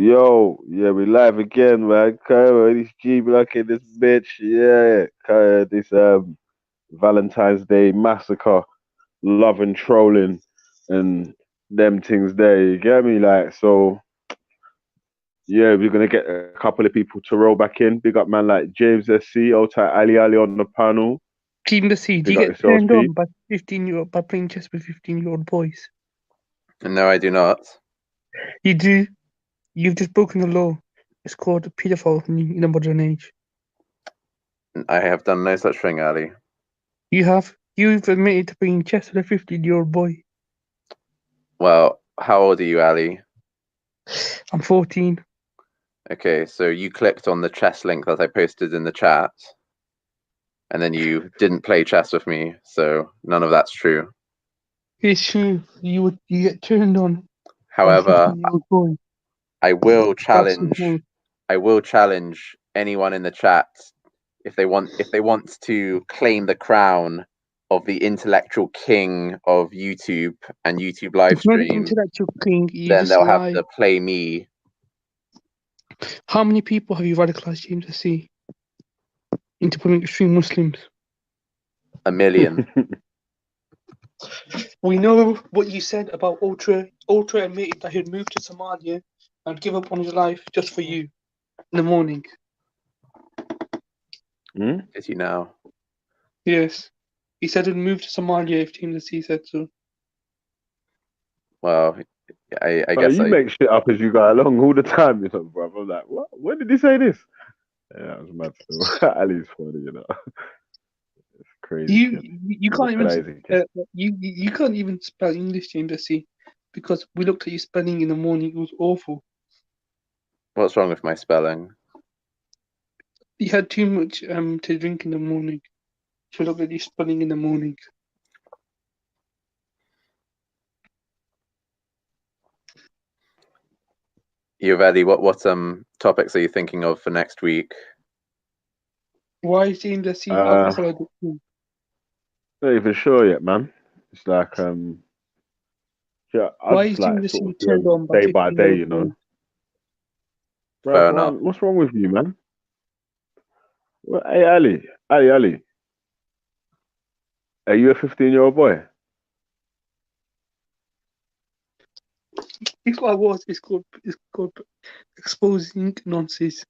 Yo, yeah, we live again, man. This G Block in this bitch. Yeah, this Valentine's Day massacre, love and trolling, and them things there. You get me? Like, so yeah, we're gonna get a couple of people to roll back in. Big up, man, like James SC, old tight Ali on the panel. Team the Sea, do Big you up get yourselves, turned Pete. on by 15-year-old by playing chess with 15-year-old boys? No, I do not. You do. You've just broken the law. It's called a paedophile in the modern age. I have done no such thing, Ali. You have. You've admitted to playing chess with a 15-year-old boy. Well, how old are you, Ali? I'm 14. Okay, so you clicked on the chess link that I posted in the chat, and then you didn't play chess with me, so none of that's true. It's true. You get turned on by a However, 15-year-old boy. I will That's the challenge. thing. I will challenge anyone in the chat if they want to claim the crown of the intellectual king of YouTube and YouTube live It's not an stream. intellectual thing. You Then just they'll have lie. to play me. How many people have you radicalized, James to see into becoming extreme Muslims? 1 million. We know what you said about Ultra. Ultra admitted that he'd moved to Somalia and give up on his life just for you in the morning. Did you now? Yes. He said he'd moved to Somalia if Team the Sea said so. Well, I Bro, guess you make shit up as you go along all the time, you know, bro. I'm like, what? When did he say this? Yeah, that was mad. Still, Ali's funny, you know. It's crazy, kid. You He's a can't even crazy kid. you can't even spell English, James the Sea, because we looked at your spelling in the morning. It was awful. What's wrong with my spelling? You had too much to drink in the morning. So look at your spelling in the morning. Yoveli, what topics are you thinking of for next week? Why is James the Sea Uh, alcohol addiction? Not even sure yet, man. It's like yeah, I Why just is James like the sort Sea of turned on by day by day, 15-year-old you know. boys? Bro, Fair enough. what's wrong with you, man? Well, hey, Ali, are you a 15-year-old boy? It's what I was. It's called exposing nonsense.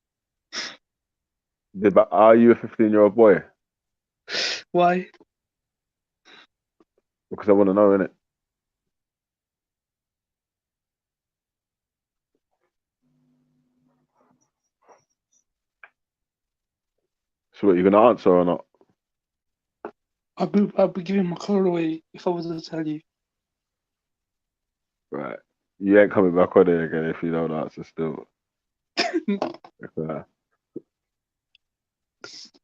Yeah, but are you a 15-year-old boy? Why? Because I want to know, innit? So what, you gonna answer or not? I'd be giving my color away if I was to tell you. Right. You ain't coming back on it again if you don't answer still. Uh,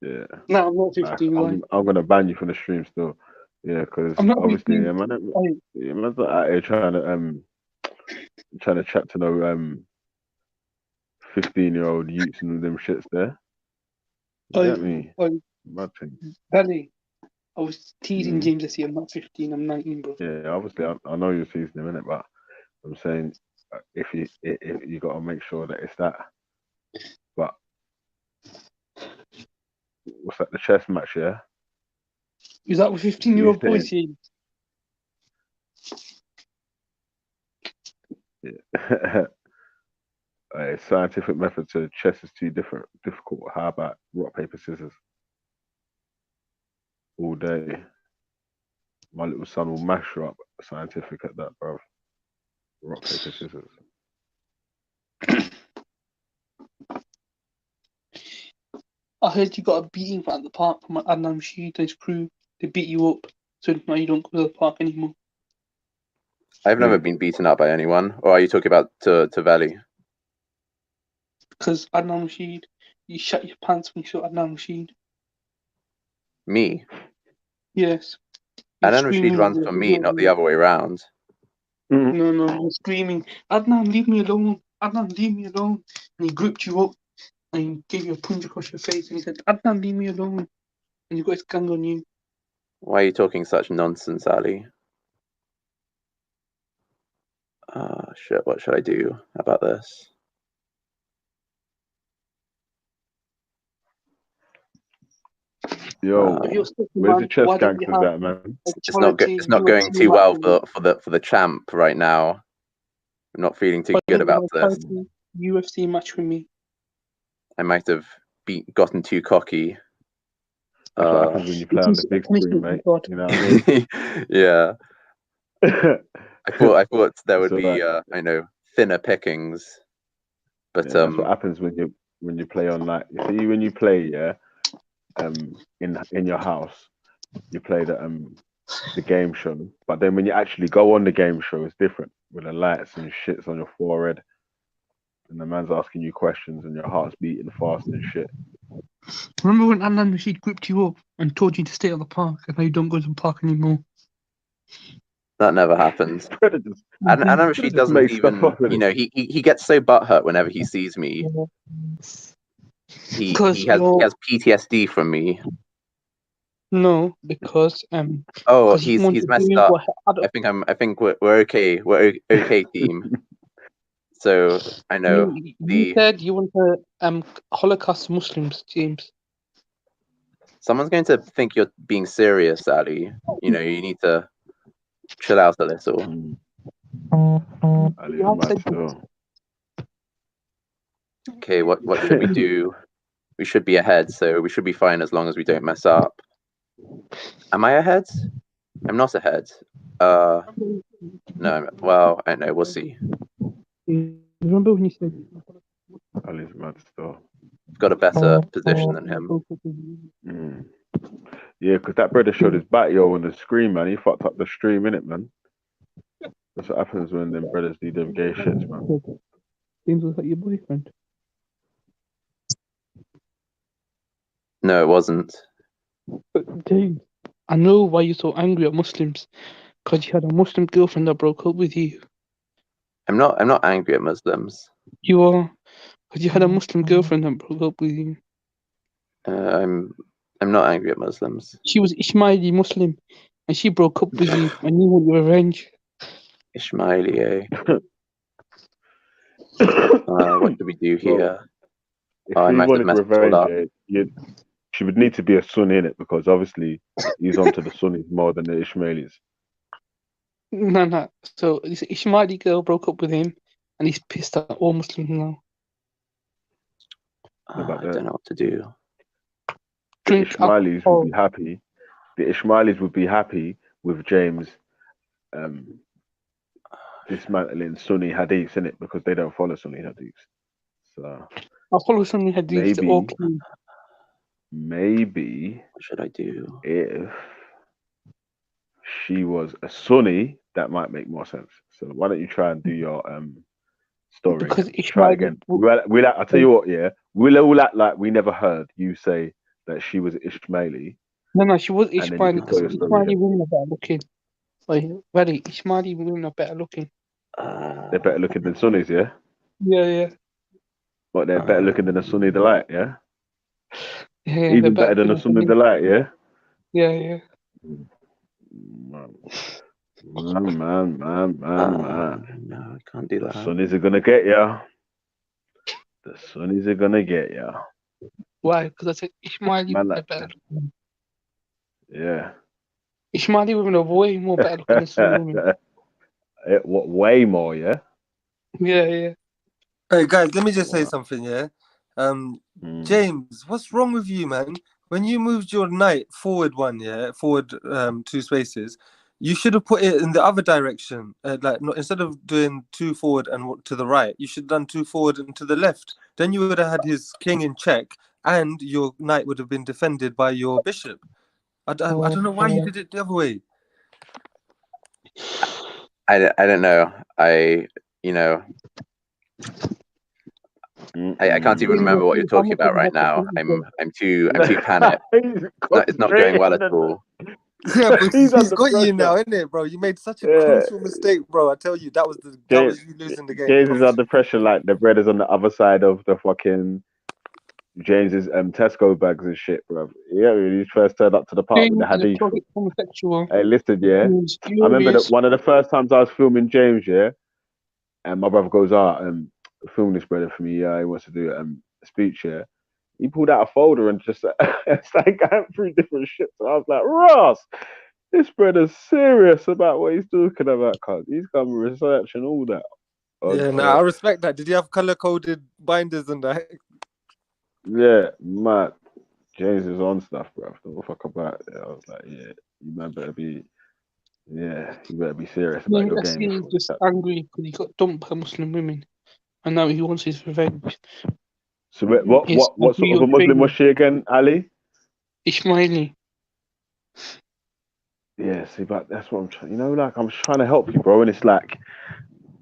yeah. No, I'm not Like, 15. Why? I'm gonna ban you from the stream still. Yeah, because I'm not obviously, 15. yeah, man, Why? yeah, man's not out here trying to chat to no 15-year-old youths and them shits there. You I, get me? I, Mad thing. Benny, I was teasing Mm. James this year. I'm not 15. I'm 19, bro. Yeah, obviously, I know you're seasoning him in it, but I'm saying if you got to make sure that it's that. But what's that? The chess match, yeah. Is that with You 15-year-old boys saying? here? Yeah. A scientific method to chess is too difficult. How about rock paper scissors all day? My little son will mash you up. Scientific at that, bro. Rock paper scissors. I heard you got a beating at the park from Adnan Rashid and his crew. They beat you up, so now you don't go to the park anymore. I've never been beaten up by anyone. Or are you talking about to Valley? Because Adnan Rashid, you shut your pants when you saw Adnan Rashid. Me? Yes. Adnan Rashid runs from me, not the other way around. Mm-hmm. No, you're screaming, Adnan, leave me alone. Adnan, leave me alone. And he gripped you up and he gave you a punch across your face and he said, Adnan, leave me alone. And he got his gang on you. Why are you talking such nonsense, Ali? Shit, what should I do about this? Yo, If you're sticky, where's the man, chess why don't you gangsters have at, man? a It's quality not going UFC too match well with me? for the champ right now. I'm not feeling too Why good don't you have about a this. quality UFC match with me? I might have gotten too cocky. That's what happens when you play It on is the a big screen, punishment you mate. got. You know what I mean? Yeah, I thought there It's would be alright. I know, thinner pickings, but Yeah, that's what happens when you play on, like, you see when you play, yeah, in your house, you play the game show, but then when you actually go on the game show, it's different with the lights and shits on your forehead, and the man's asking you questions and your heart's beating fast and shit. Remember when Adnan Rashid gripped you up and told you to stay at the park and now you don't go to the park anymore? that never happens. Brother just, And brother Rashid just doesn't make stuff even, up in you it. know, he gets so butthurt whenever he sees me. Because He has PTSD from me. no, because Oh, he wanted he's to messed do up. what I think we're okay. We're okay, team. So I know you said you want to Holocaust Muslims, James. someone's going to think you're being serious, Ali. You know, you need to chill out a little. Ali You have mad said still. Okay, what should we do? We should be ahead, so we should be fine as long as we don't mess up. Am I ahead? I'm not ahead. No. Well, I don't know. We'll see. Remember when you said Ali's mad still. Got a better position than him. Mm. Yeah, because that brother showed his back, yo, on the screen, man. He fucked up the stream, innit, man? That's what happens when them brothers do them gay shits, man. James was like your boyfriend. No, it wasn't. But James, I know why you're so angry at Muslims. Because you had a Muslim girlfriend that broke up with you. I'm not angry at Muslims. You are. Because you had a Muslim girlfriend that broke up with you. I'm not angry at Muslims. She was Ismaili Muslim. And she broke up with you. And you want your revenge. Ismaili, eh? What do we do here? If I he might have wanted messed it all revenge, up. she would need to be a Sunni in it, because obviously he's onto the Sunnis more than the Ismailis. No. So this Ismaili girl broke up with him. And he's pissed at all Muslims now. I don't know what to do. The Ismailis would be happy. The Ismailis would be happy with James dismantling Sunni hadiths in it, because they don't follow Sunni hadiths. So I follow Sunni hadiths. They're all clean. What should I do? If she was a Sunni, that might make more sense. So why don't you try and do your story? Because Try it again. I'll tell you what, yeah. We'll all act like we never heard you say that she was Ismaili. No, she was And then you Ismaili. can tell your story Ismaili women are better looking. Like, very Ismaili women are better looking. They're better looking than Sunnis, yeah? Yeah. What, they're better looking than a Sunni delight, yeah? Yeah, Even better than a Sunni delight, yeah? Yeah. Man. No, I can't do that. The Sunnis are gonna get ya. The Sunnis are gonna get ya. Why? Because I said Ismaili women are better looking. Yeah. Ismaili women are way more better looking than Sunni women. What, way more, yeah? Yeah. Hey guys, let me just say something, yeah. Mm. James, what's wrong with you, man? When you moved your knight forward forward 2 spaces, you should have put it in the other direction. Instead of doing 2 forward and to the right, you should have done 2 forward and to the left. Then you would have had his king in check, and your knight would have been defended by your bishop. I don't know why you did it the other way. I don't know. I can't even remember what you're talking about right now. I'm too panicked. It's not going well at all. Yeah, but he's got pressure. you now, isn't it, bro? You made such a crucial mistake, bro. I tell you, that was you losing the game. James is under pressure, like the bread is on the other side of the fucking James's Tesco bags and shit, bro. Yeah, when he first turned up to the park with the hadith. Hey, listen, yeah. I remember that one of the first times I was filming James, yeah, and my brother goes, film this brother for me. Yeah, he wants to do a speech, yeah. he pulled out a folder and just started going through different shit. So I was like, Ross, this brother's serious about what he's talking about, cuz he's come researching all that. Yeah, I respect that. Did you have color coded binders and that? Yeah, Matt. James is on stuff, bro. Don't fuck about it. I was like, yeah, you man better be, you better be serious about your game. He's just angry because he got dumped by Muslim women, and now he wants his revenge. So what sort of a Muslim was she again, Ali? Ismaili. Yeah, see, but that's what I'm trying. You know, like I'm trying to help you, bro, and it's like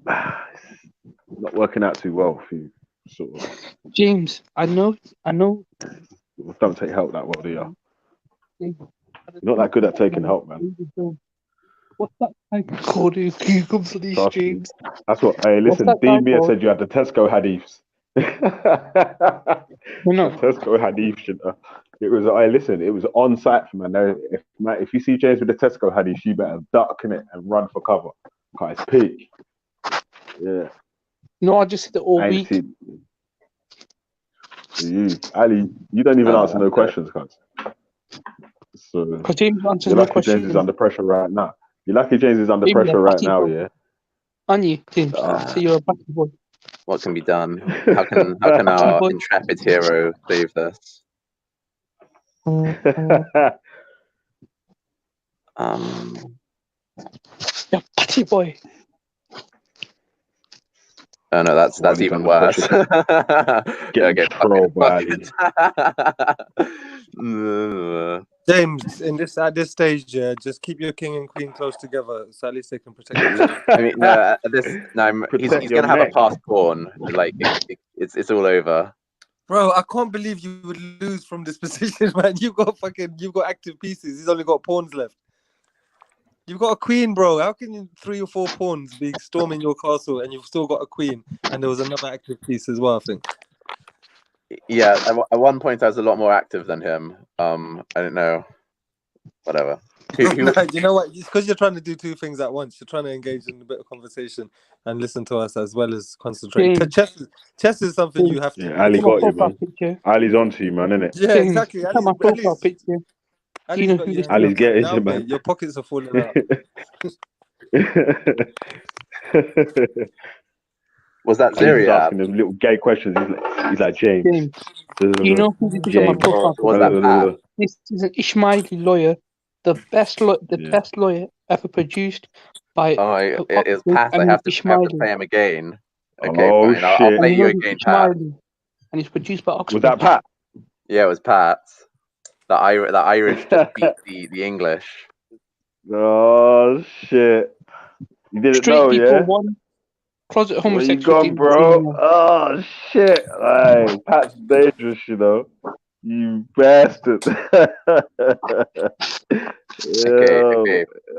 it's not working out too well for you. Sort of. James, I know. Don't take help that well, do you? You're not that good at taking help, man. What's that guy called who comes to these streams? That's what. Hey, listen, Demir said you had the Tesco hadiths. No. Tesco hadith shit. It was. Hey, listen, it was on site for man. If you see James with the Tesco hadiths, you better duck in it and run for cover. Cause it's peak. Yeah. No, I just said it all week. Ali, you don't even answer no questions, cuz. So because James answers you're no lucky questions. James is under pressure right now. You're lucky James is under pressure right now, yeah. Aren't you, James? So you're a batty boy. What can be done? How can our intrepid hero save this? You're a batty boy. Oh no, that's even worse. Get trolled by Ali. James, at this stage, just keep your king and queen close together, so at least they can protect you. I mean, he's gonna have a pass pawn. Like it's all over. Bro, I can't believe you would lose from this position, man. You've got active pieces. He's only got pawns left. You've got a queen, bro. How can you 3 or 4 pawns be storming your castle and you've still got a queen? And there was another active piece as well, I think. Yeah, at one point I was a lot more active than him. I don't know. Whatever. You know what? It's because you're trying to do 2 things at once. You're trying to engage in a bit of conversation and listen to us as well as concentrate. Chess is something you have to. Yeah, Ali got you, man. Ali's on to you, man, innit? Yeah, exactly. My profile picture. Ali's getting you, man. Your pockets are falling out. Was that He's Syria? asking them little gay questions. He's like James. You know who this is on my profile? Was that This is an Ismaili lawyer, the best lawyer ever produced by. It is Pat. I have to play him again. Okay, fine. Shit. I'll play you again, Pat. And it's produced by Oxford. Was that Pat? Yeah, it was Pat. The Irish just beat the English. Oh shit! You didn't Straight know, people yeah? won. Closet Where you homosexual. gone, bro? Oh shit! Hey, Pat's dangerous, you know. You bastard. Okay.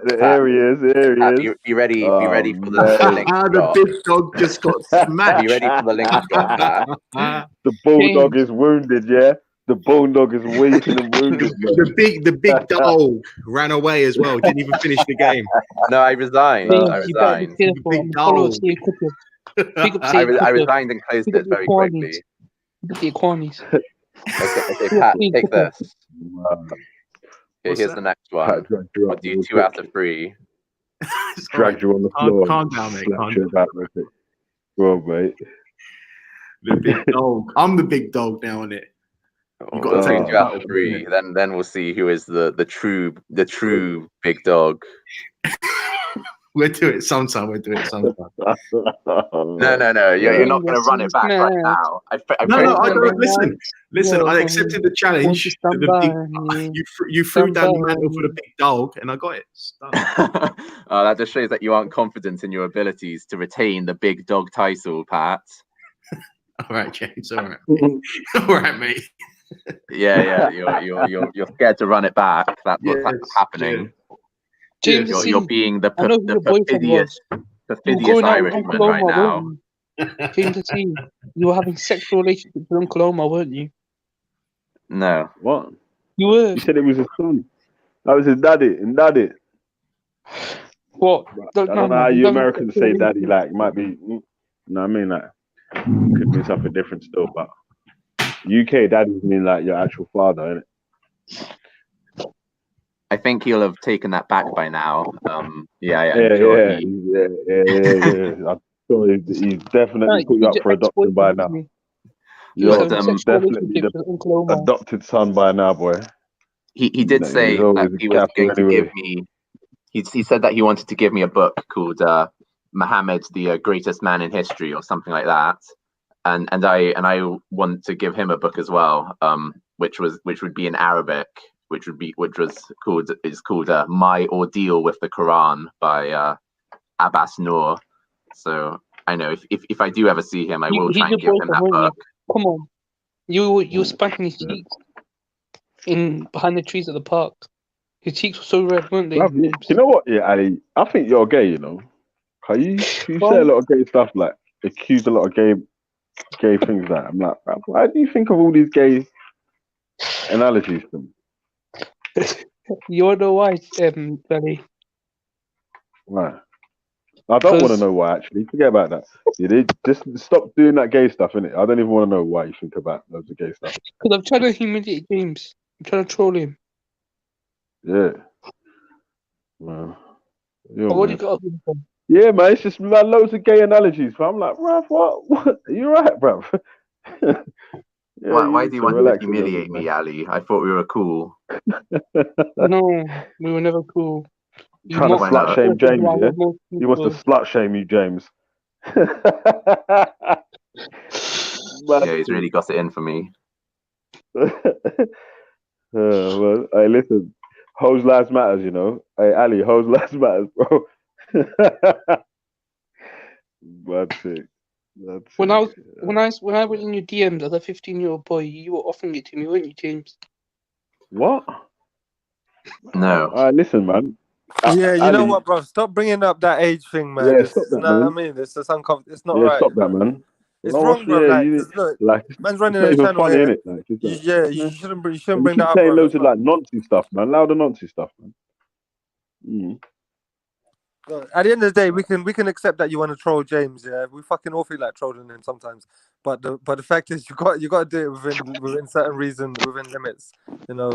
Here he is. Pat, you ready? Be ready for the link drop. The big dog just got smashed. You ready for the link drop, Pat? The bulldog is wounded, yeah? The bulldog is weak and wounded. The big dog ran away as well. Didn't even finish the game. No, I resigned. I resigned. Big dog. I resigned and closed it very quickly. The Aquanies. Okay, Pat, take this. Okay, here's the next one. I'll do 2 out of 3. Dragged you on the floor. Calm down, mate. Go on, mate. The big dog. I'm the big dog now, innit? You got to take 2 out of 3. Then we'll see who is the true big dog. We'll do it sometime. No. You're not going to run it back right now. I don't. Listen. I accepted the challenge. You threw down the mantle for the big dog, and I got it. That just shows that you aren't confident in your abilities to retain the big dog title, Pat. All right, James. All right. All right, mate. Yeah. You're scared to run it back. That's what's happening. James, you're being the perfidious Irishman right now. James, you were having sexual relationships with Uncle Omar, weren't you? No. What? You were. You said it was his son. That was his daddy. What? I don't know how you Americans say daddy. Like, might be. You know what I mean? Like, could mean something different still, but UK daddies mean like your actual father, innit? I think he'll have taken that back by now. Yeah, I'm Yeah, sure yeah, yeah. I'm sure he's definitely put you up for adoption by now. He was You're having sexual definitely relationships the with Uncle Omar. adopted son by now, boy. he did He's say that always he a was gaffer going to anyway. give me. He said that he wanted to give me a book called Muhammad, the Greatest Man in History, or something like that. And I want to give him a book as well, which would be in Arabic, which is called My Ordeal with the Quran by Abbas Noor. So I know if I do ever see him, I will try and give him that book. Come on, you spanking his cheeks behind the trees at the park. His cheeks were so red, weren't they? You know what, yeah, Ali? I think you're gay. You know, you say a lot of gay stuff, like accuse a lot of gay things. Like I'm like, why do you think of all these gay analogies? You wanna know why, Benny? Why? I don't want to know why. Actually, forget about that. Just stop doing that gay stuff, innit? I don't even want to know why you think about loads of gay stuff. Because I'm trying to humiliate James. I'm trying to troll him. Yeah. Well, What do you got? Yeah, man, it's just like loads of gay analogies. But I'm like, bruv, what? Are you right, bruv? Why do you want to humiliate me, Ali? I thought we were cool. No, we were never cool. You trying to slut shame James, yeah? He wants to slut shame you, James. Yeah, he's really got it in for me. Well, hey, listen, hoes lives matters, you know. Hey, Ali, hoes lives matters, bro. That's it. When I went in your DMs as a 15-year-old boy, you were offering it to me, weren't you, James? What? No. Listen, man. Yeah, you know what, bro? Stop bringing up that age thing, man. Yeah, stop that, man. I mean, it's just uncomfortable. It's not right. Stop that, man. It's wrong, bro. Look, man's running a channel funny, here. Innit? You shouldn't bring you that up, saying bro. loads of like nonsense stuff, man. Louder nonsense stuff, man. At the end of the day, we can accept that you want to troll James. Yeah, we fucking all feel like trolling him sometimes. But the fact is, you got to do it within certain reason, within limits. You know.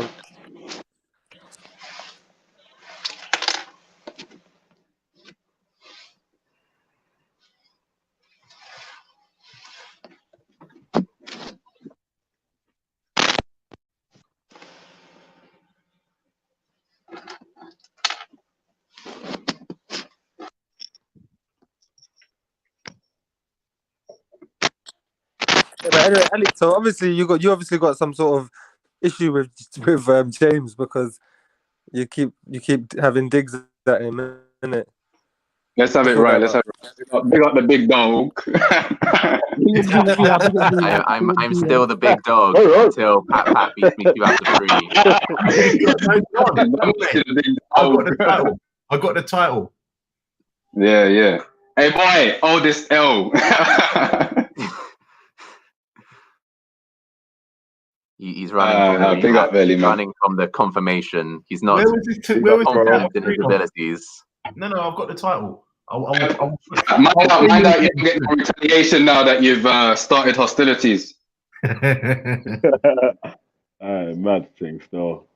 Yeah, but anyway, Alex, so obviously you obviously got some sort of issue with James because you keep having digs at him, innit? Let's have it right. Let's have it right. Big up the big dog. I'm still the big dog until Pat beats me 2 out of 3. I got the title. Yeah. Hey boy, oldest L. He's running big up Vellemy, man. running from the confirmation. He's not confident in his abilities. No, I've got the title. Mind out, you get the retaliation now that you've started hostilities. Mad thing still.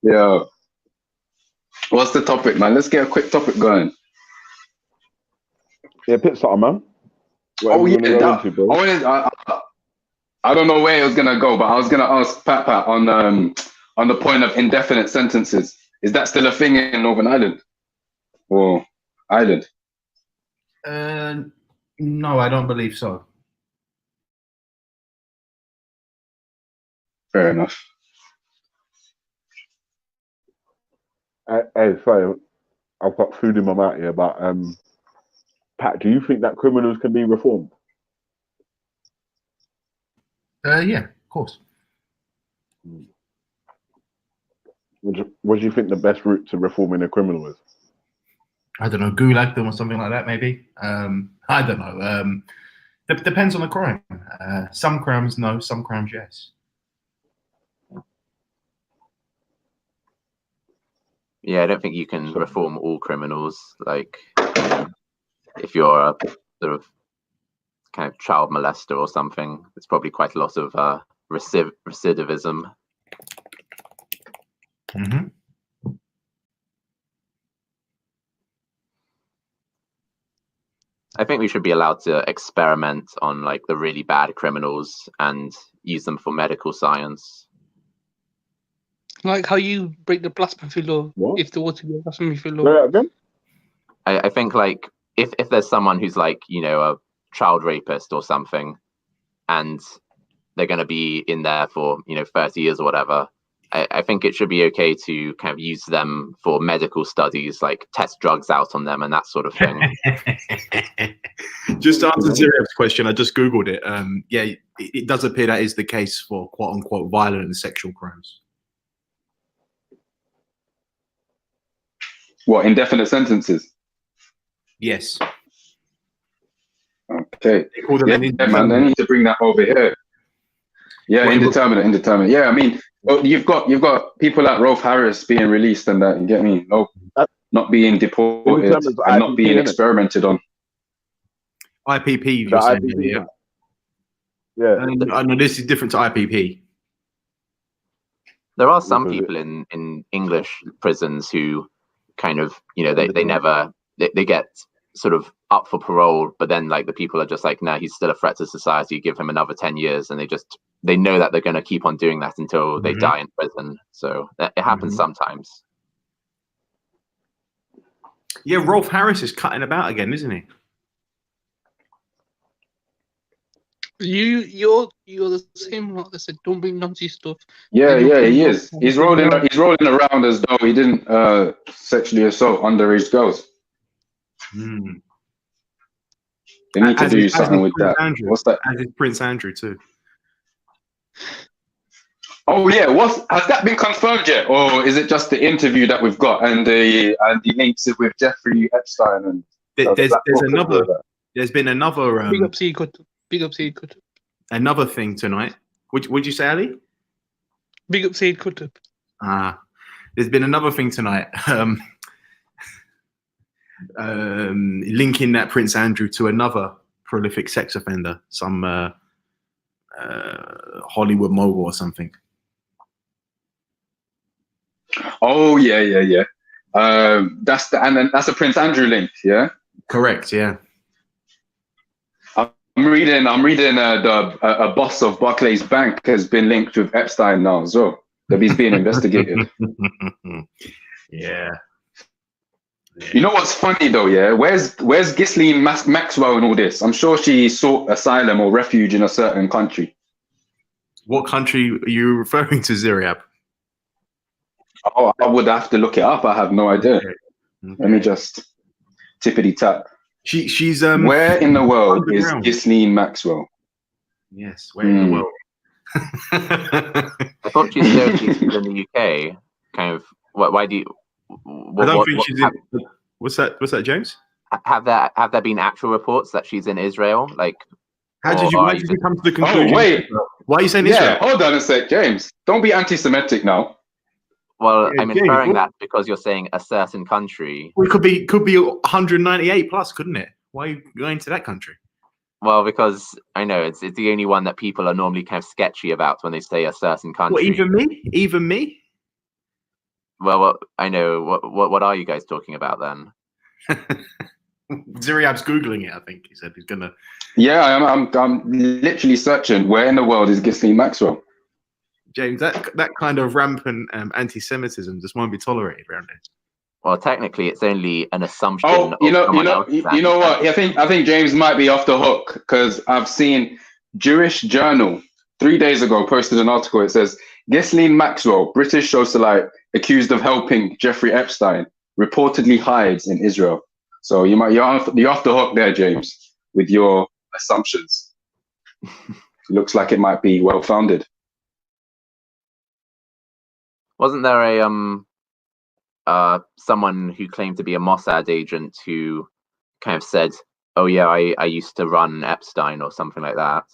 Yeah. What's the topic, man? Let's get a quick topic going. Yeah, pick something, man. I don't know where it was gonna go, but I was gonna ask Pat on the point of indefinite sentences. Is that still a thing in Northern Ireland or Ireland? No, I don't believe so. Fair enough. Hey, sorry, I've got food in my mouth here, but Pat, do you think that criminals can be reformed? Yeah, of course. What do you think the best route to reforming a criminal is? I don't know, gulag them or something like that, maybe. I don't know. Depends on the crime. Some crimes, no. Some crimes, yes. Yeah, I don't think you can reform all criminals. Like, if you're a sort of kind of child molester or something, there's probably quite a lot of recidivism. Mm-hmm. I think we should be allowed to experiment on like the really bad criminals and use them for medical science. Like how you break the blasphemy law, What? if there was to be a blasphemy Say law. that again? I think like if there's someone who's like, a child rapist or something, and they're going to be in there for 30 years or whatever, I think it should be okay to kind of use them for medical studies, like test drugs out on them and that sort of thing. Just to answer Ziriab's question, I just Googled it. Yeah, it does appear that is the case for quote unquote violent and sexual crimes. What, indefinite sentences? Yes. Okay. They call them Yeah, an man, indeterminate. they need to bring that over here. Yeah, What- indeterminate. Yeah, I mean, you've got people like Rolf Harris being released and that. You get me? No, not being deported Indeterminate's and not IPP, being innit? experimented on. IPP, The you're saying, IPP. yeah. Yeah. I know this is different to IPP. There are some Because people in English prisons who kind of, they get sort of up for parole, but then like the people are just like, nah, he's still a threat to society, give him another 10 years. And they know that they're going to keep on doing that until they die in prison. So it happens sometimes. Yeah, Rolf Harris is cutting about again, isn't he? You're the same lot that said don't bring Nazi stuff. Yeah, And you're yeah, playing he Rolf is. Harris He's rolling around as though he didn't sexually assault underage girls. They need to As do is something with Prince that. Andrew. What's that? As is Prince Andrew too. Oh yeah, has that been confirmed yet, or is it just the interview that we've got and the links with Jeffrey Epstein and There's Black Book and all another. of that? There's been another Big up Seed Cut. Big up Seed Cut. another thing tonight. Would you say, Ali? Big up Seed Cut. There's been another thing tonight. Linking that Prince Andrew to another prolific sex offender, some Hollywood mogul or something. Oh yeah. That's a Prince Andrew link, yeah. Correct. Yeah. I'm reading. A boss of Barclays Bank has been linked with Epstein now as well. That he's being investigated. Yeah. You know what's funny though? Yeah, where's Ghislaine Maxwell and all this? I'm sure she sought asylum or refuge in a certain country. What country are you referring to, Ziriab? Oh, I would have to look it up. I have no idea. Okay. Let me just tippity tap. She's Where in the world is underground. Ghislaine Maxwell? Yes, where in the world? I thought she's still in the UK. Kind of. Why do you? I don't think she's in. What's that, James? Have there been actual reports that she's in Israel? Like, Why did you come to the conclusion? Oh wait, why are you saying yeah. Israel? Hold on a sec, James. Don't be anti-Semitic now. Well, Yeah, I'm James, inferring what- that because you're saying a certain country. Well, it could be 198 plus, couldn't it? Why are you going to that country? Well, because I know it's the only one that people are normally kind of sketchy about when they say a certain country. What, even me? Well, I know. What are you guys talking about then? Ziriab's googling it. I think he said he's gonna. Yeah, I'm literally searching. Where in the world is Ghislaine Maxwell? James, that kind of rampant anti-Semitism just won't be tolerated around here. Well, technically, it's only an assumption. Oh, you know what? anti-Semitic. I think James might be off the hook because I've seen Jewish Journal 3 days ago posted an article. It says Ghislaine Maxwell, British socialite accused of helping Jeffrey Epstein, reportedly hides in Israel. So you're off the hook there, James, with your assumptions. Looks like it might be well founded. Wasn't there a someone who claimed to be a Mossad agent who kind of said, "Oh yeah, I used to run Epstein" or something like that,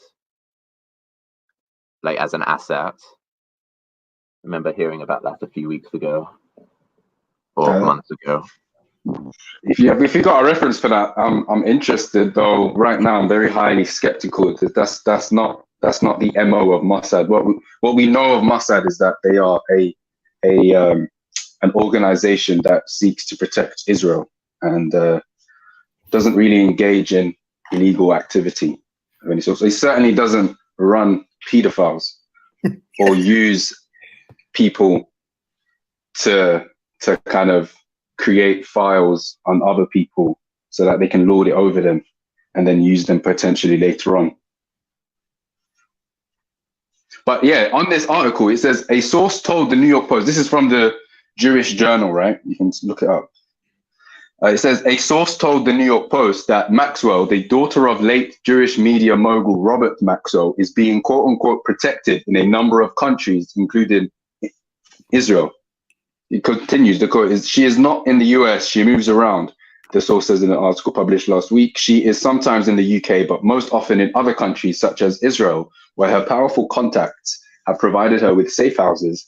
like as an asset? I remember hearing about that a few weeks ago. or months ago. If you got a reference for that, I'm interested. Though right now I'm very highly skeptical because that's not the MO of Mossad. What we know of Mossad is that they are an organization that seeks to protect Israel and doesn't really engage in illegal activity of any sort. So it certainly doesn't run pedophiles or use people to kind of create files on other people so that they can lord it over them and then use them potentially later on. But yeah, on this article, it says a source told the New York Post, this is from the Jewish Journal, right? You can look it up. It says a source told the New York Post that Maxwell, the daughter of late Jewish media mogul Robert Maxwell, is being quote unquote protected in a number of countries, including Israel. It continues, the quote is, she is not in the US, she moves around. The source says in an article published last week, she is sometimes in the UK, but most often in other countries such as Israel, where her powerful contacts have provided her with safe houses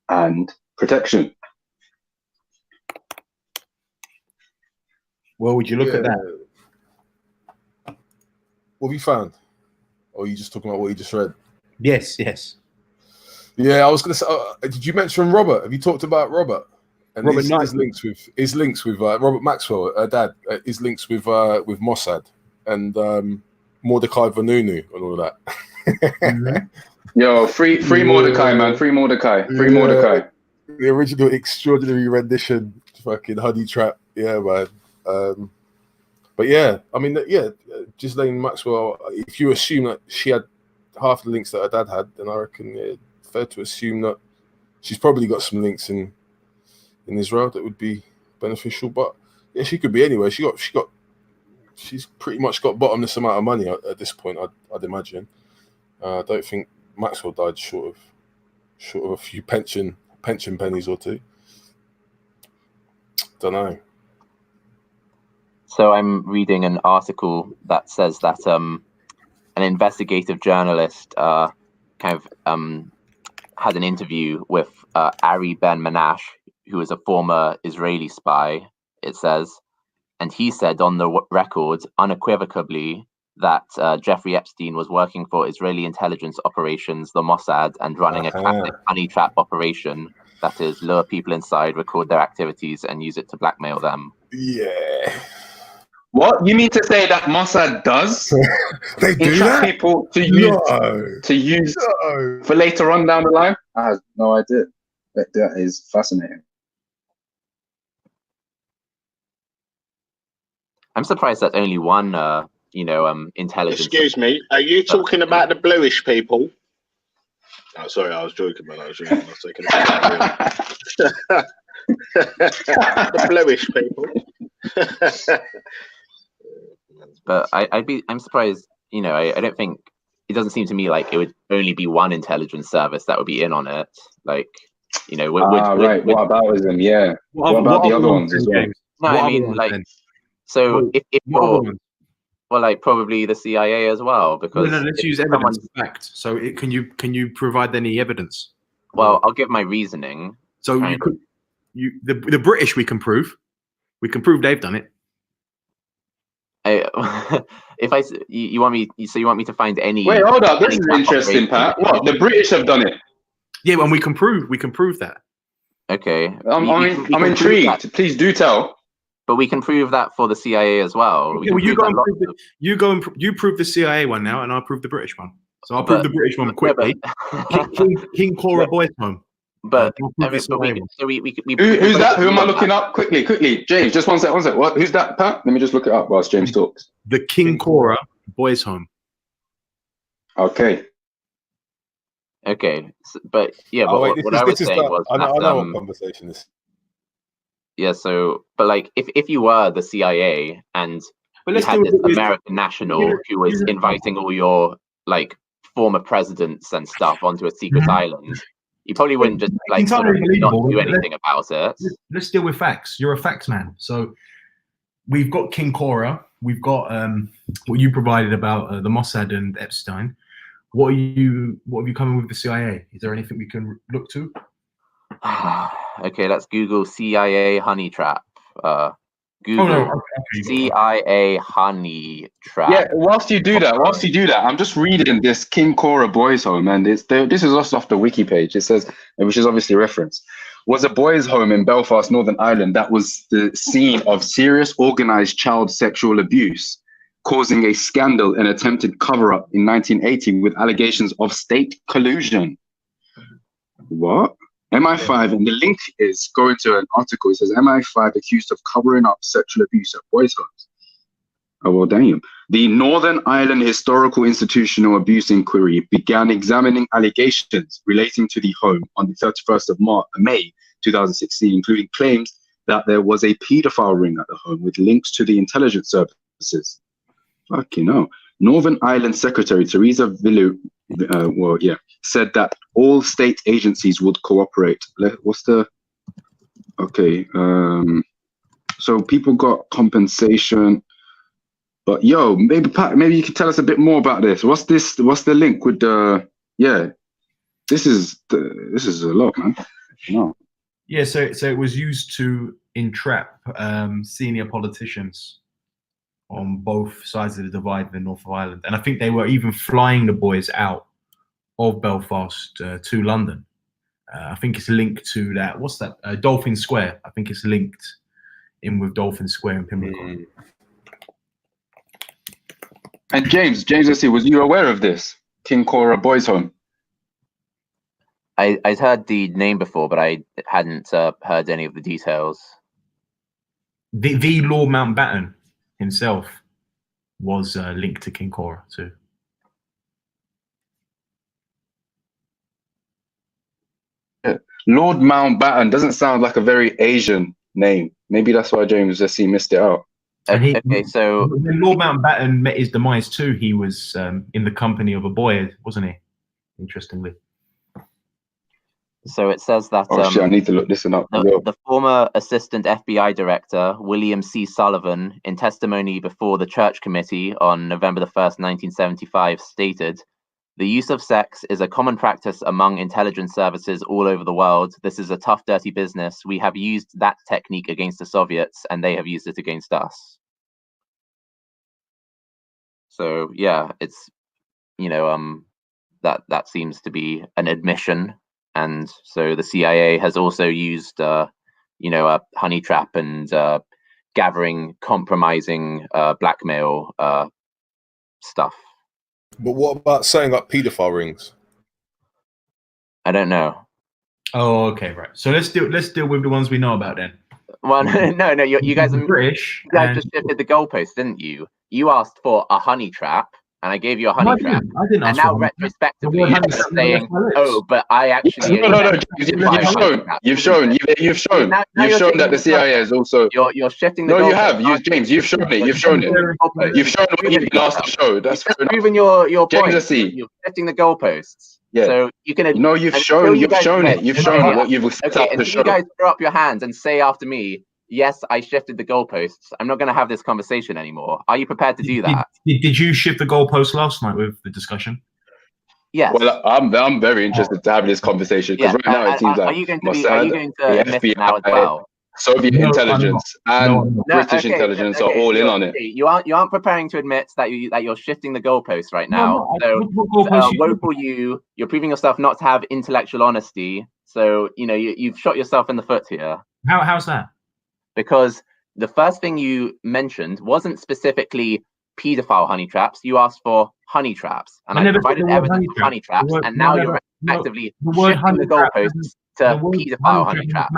and protection. Well, would you look at that? What have you found? Or are you just talking about what you just read? Yes. Yeah, I was going to say, did you mention Robert? Have you talked about Robert? And Robert his links with Robert Maxwell, dad, his links with Mossad and Mordecai Vanunu and all of that. Mm-hmm. Yo, free Mordecai, man. Free Mordecai. Mordecai. The original extraordinary rendition, fucking honey trap. Yeah, man. But yeah, I mean, Ghislaine Maxwell, if you assume that she had half the links that her dad had, then I reckon it's fair to assume that she's probably got some links in Israel that would be beneficial. But yeah, she could be anywhere. She's pretty much got bottomless amount of money at this point, I'd imagine. I don't think Maxwell died short of a few pension pennies or two. Don't know. So I'm reading an article that says that an investigative journalist had an interview with Ari Ben Manash, who is a former Israeli spy, it says, and he said on the record unequivocally that Jeffrey Epstein was working for Israeli intelligence operations, the Mossad, and running a classic honey trap operation, that is, lure people inside, record their activities, and use it to blackmail them. Yeah. What? You mean to say that Mossad does? They do that? People to use for later on down the line? I have no idea. That is fascinating. I'm surprised that only one, intelligence. Excuse me, are you talking about the bluish people? Oh, sorry, I was joking, man. I was taking the bluish people. But I'm surprised. I don't think it doesn't seem to me like it would only be one intelligence service that would be in on it. Like, right. What about them? Yeah. What about the other ones as well? No, I mean, like, so if probably the CIA as well, because let's use evidence fact. So can you provide any evidence? Well, I'll give my reasoning. So the British we can prove they've done it. You want me to find any? Wait, hold up. This is interesting, Pat. What, the British have done it? Yeah, and we can prove that. Okay, I'm intrigued. Please do tell. But we can prove that for the CIA as well. Yeah, well, you prove the CIA one now, and I'll prove the British one. So I'll prove the British one quickly. King Cora Boys Home. But who's that? Who am I looking up? Quickly, James. Just one sec. What? Who's that, Pat? Let me just look it up whilst James talks. The King Cora Boys Home. Okay. But yeah, what I was saying was I know what conversation is. Yeah, so but like if you were the CIA and you had this American national who was inviting all your like former presidents and stuff onto a secret island, you probably wouldn't just like sort of not do anything about it. Let's deal with facts. You're a facts man. So we've got King Cora, we've got what you provided about the Mossad and Epstein. What have you come with the CIA? Is there anything we can look to? Okay, let's Google CIA honey trap. Google okay. CIA honey trap. Yeah, whilst you do that, I'm just reading this King Cora Boys Home, and this is also off the wiki page. It says, which is obviously referenced, was a boys' home in Belfast, Northern Ireland that was the scene of serious organized child sexual abuse, causing a scandal and attempted cover-up in 1980 with allegations of state collusion. What? MI5, and the link is going to an article. It says MI5 accused of covering up sexual abuse at boys' homes. Oh, well, damn. The Northern Ireland Historical Institutional Abuse Inquiry began examining allegations relating to the home on the 31st of May 2016, including claims that there was a paedophile ring at the home with links to the intelligence services. Fucking hell. Northern Ireland Secretary Theresa Villu, said that all state agencies would cooperate. So people got compensation. But yo, maybe Pat, maybe you can tell us a bit more about this. What's the link with the? Yeah, this is a lot, man. No. Yeah, so it was used to entrap senior politicians on both sides of the divide in the north of Ireland, and I think they were even flying the boys out of Belfast to London. I think it's linked to that. What's that? Dolphin Square. I think it's linked in with Dolphin Square in Pimlico. And James, let's see, was you aware of this King Cora Boys Home? I'd heard the name before, but I hadn't heard any of the details. The Lord Mountbatten himself was linked to King Cora too. Yeah. Lord Mountbatten doesn't sound like a very Asian name. Maybe that's why James just missed it out. Okay, so when Lord Mountbatten met his demise too, he was in the company of a boy, wasn't he? Interestingly. So it says that I need to look this one up. The former assistant FBI director, William C. Sullivan, in testimony before the Church Committee on November the 1st, 1975, stated, "The use of sex is a common practice among intelligence services all over the world. This is a tough, dirty business. We have used that technique against the Soviets, and they have used it against us." So yeah, it's, that seems to be an admission. And so the CIA has also used, a honey trap and gathering, compromising, blackmail stuff. But what about setting up paedophile rings? I don't know. Oh, okay, right. So let's deal with the ones we know about then. Well, no, you guys are British. You guys just shifted the goalpost, didn't you? You asked for a honey trap, and I gave you a honey trap. I didn't ask and now for retrospectively, you're saying, "Oh, but I actually." No. You've shown that the CIA is also. You're shifting the. No, you have. James, you've shown it. You've shown what you last show. That's proving your point. James, You're shifting the goalposts. Yeah. So you can. No, you've shown it. You've shown what you've set up to show. You guys throw up your hands and say after me, "Yes, I shifted the goalposts." I'm not going to have this conversation anymore. Are you prepared to do that? Did you shift the goalpost last night with the discussion? Yes. Well, I'm very interested to have this conversation because right now it seems like are you going to admit it now as well? Soviet intelligence and British intelligence are all in on it. You aren't preparing to admit that you're shifting the goalposts right now. Woe for you! You're proving yourself not to have intellectual honesty. So you've shot yourself in the foot here. How's that? Because the first thing you mentioned wasn't specifically paedophile honey traps. You asked for honey traps, and I provided evidence of honey traps, and now you're actively shifting the goalposts to paedophile honey traps,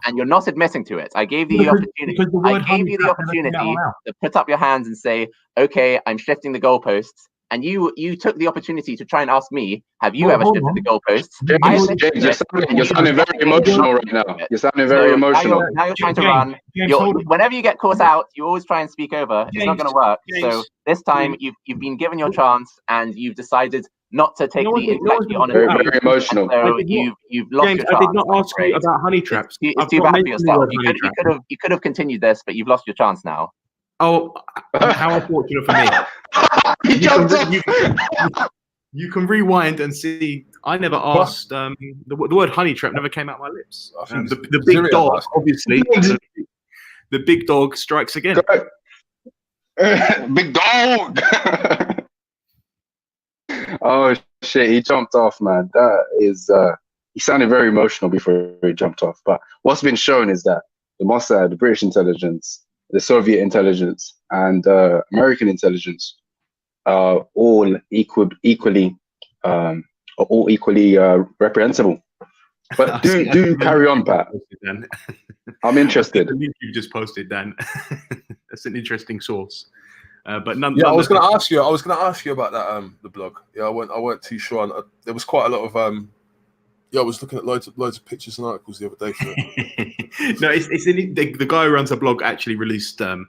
and you're not admitting to it. I gave you the opportunity. I gave you the opportunity to put up your hands and say, "Okay, I'm shifting the goalposts." And you took the opportunity to try and ask me, "Have you ever shifted the goalposts?" James, you're sounding very emotional right now. You're sounding very emotional. Now you're trying to run. Whenever you get caught out, you always try and speak over. It's not going to work. So this time you've been given your chance, and you've decided not to take the intellectually honest. Very emotional. So you've lost James, your chance. I did not ask you about honey traps. It's too bad for yourself. You could have continued this, but you've lost your chance now. Oh, how unfortunate for me. You can rewind and see I never asked. The word honey trap never came out my lips. I think The big Zuriat dog, asked. obviously. The big dog strikes again. Big dog. Oh shit, he jumped off, man. That is he sounded very emotional before he jumped off. But what's been shown is that the Mossad, the British intelligence, the Soviet intelligence, and American intelligence are all equally reprehensible. But do carry on, Pat. I'm interested. The link you just posted, Dan. That's an interesting source. But none. Yeah, I was going to ask you. I was going to ask you about that. The blog. Yeah, I weren't too sure. And, there was quite a lot of. Yeah, I was looking at loads of pictures and articles the other day for it. No, the guy who runs a blog actually released a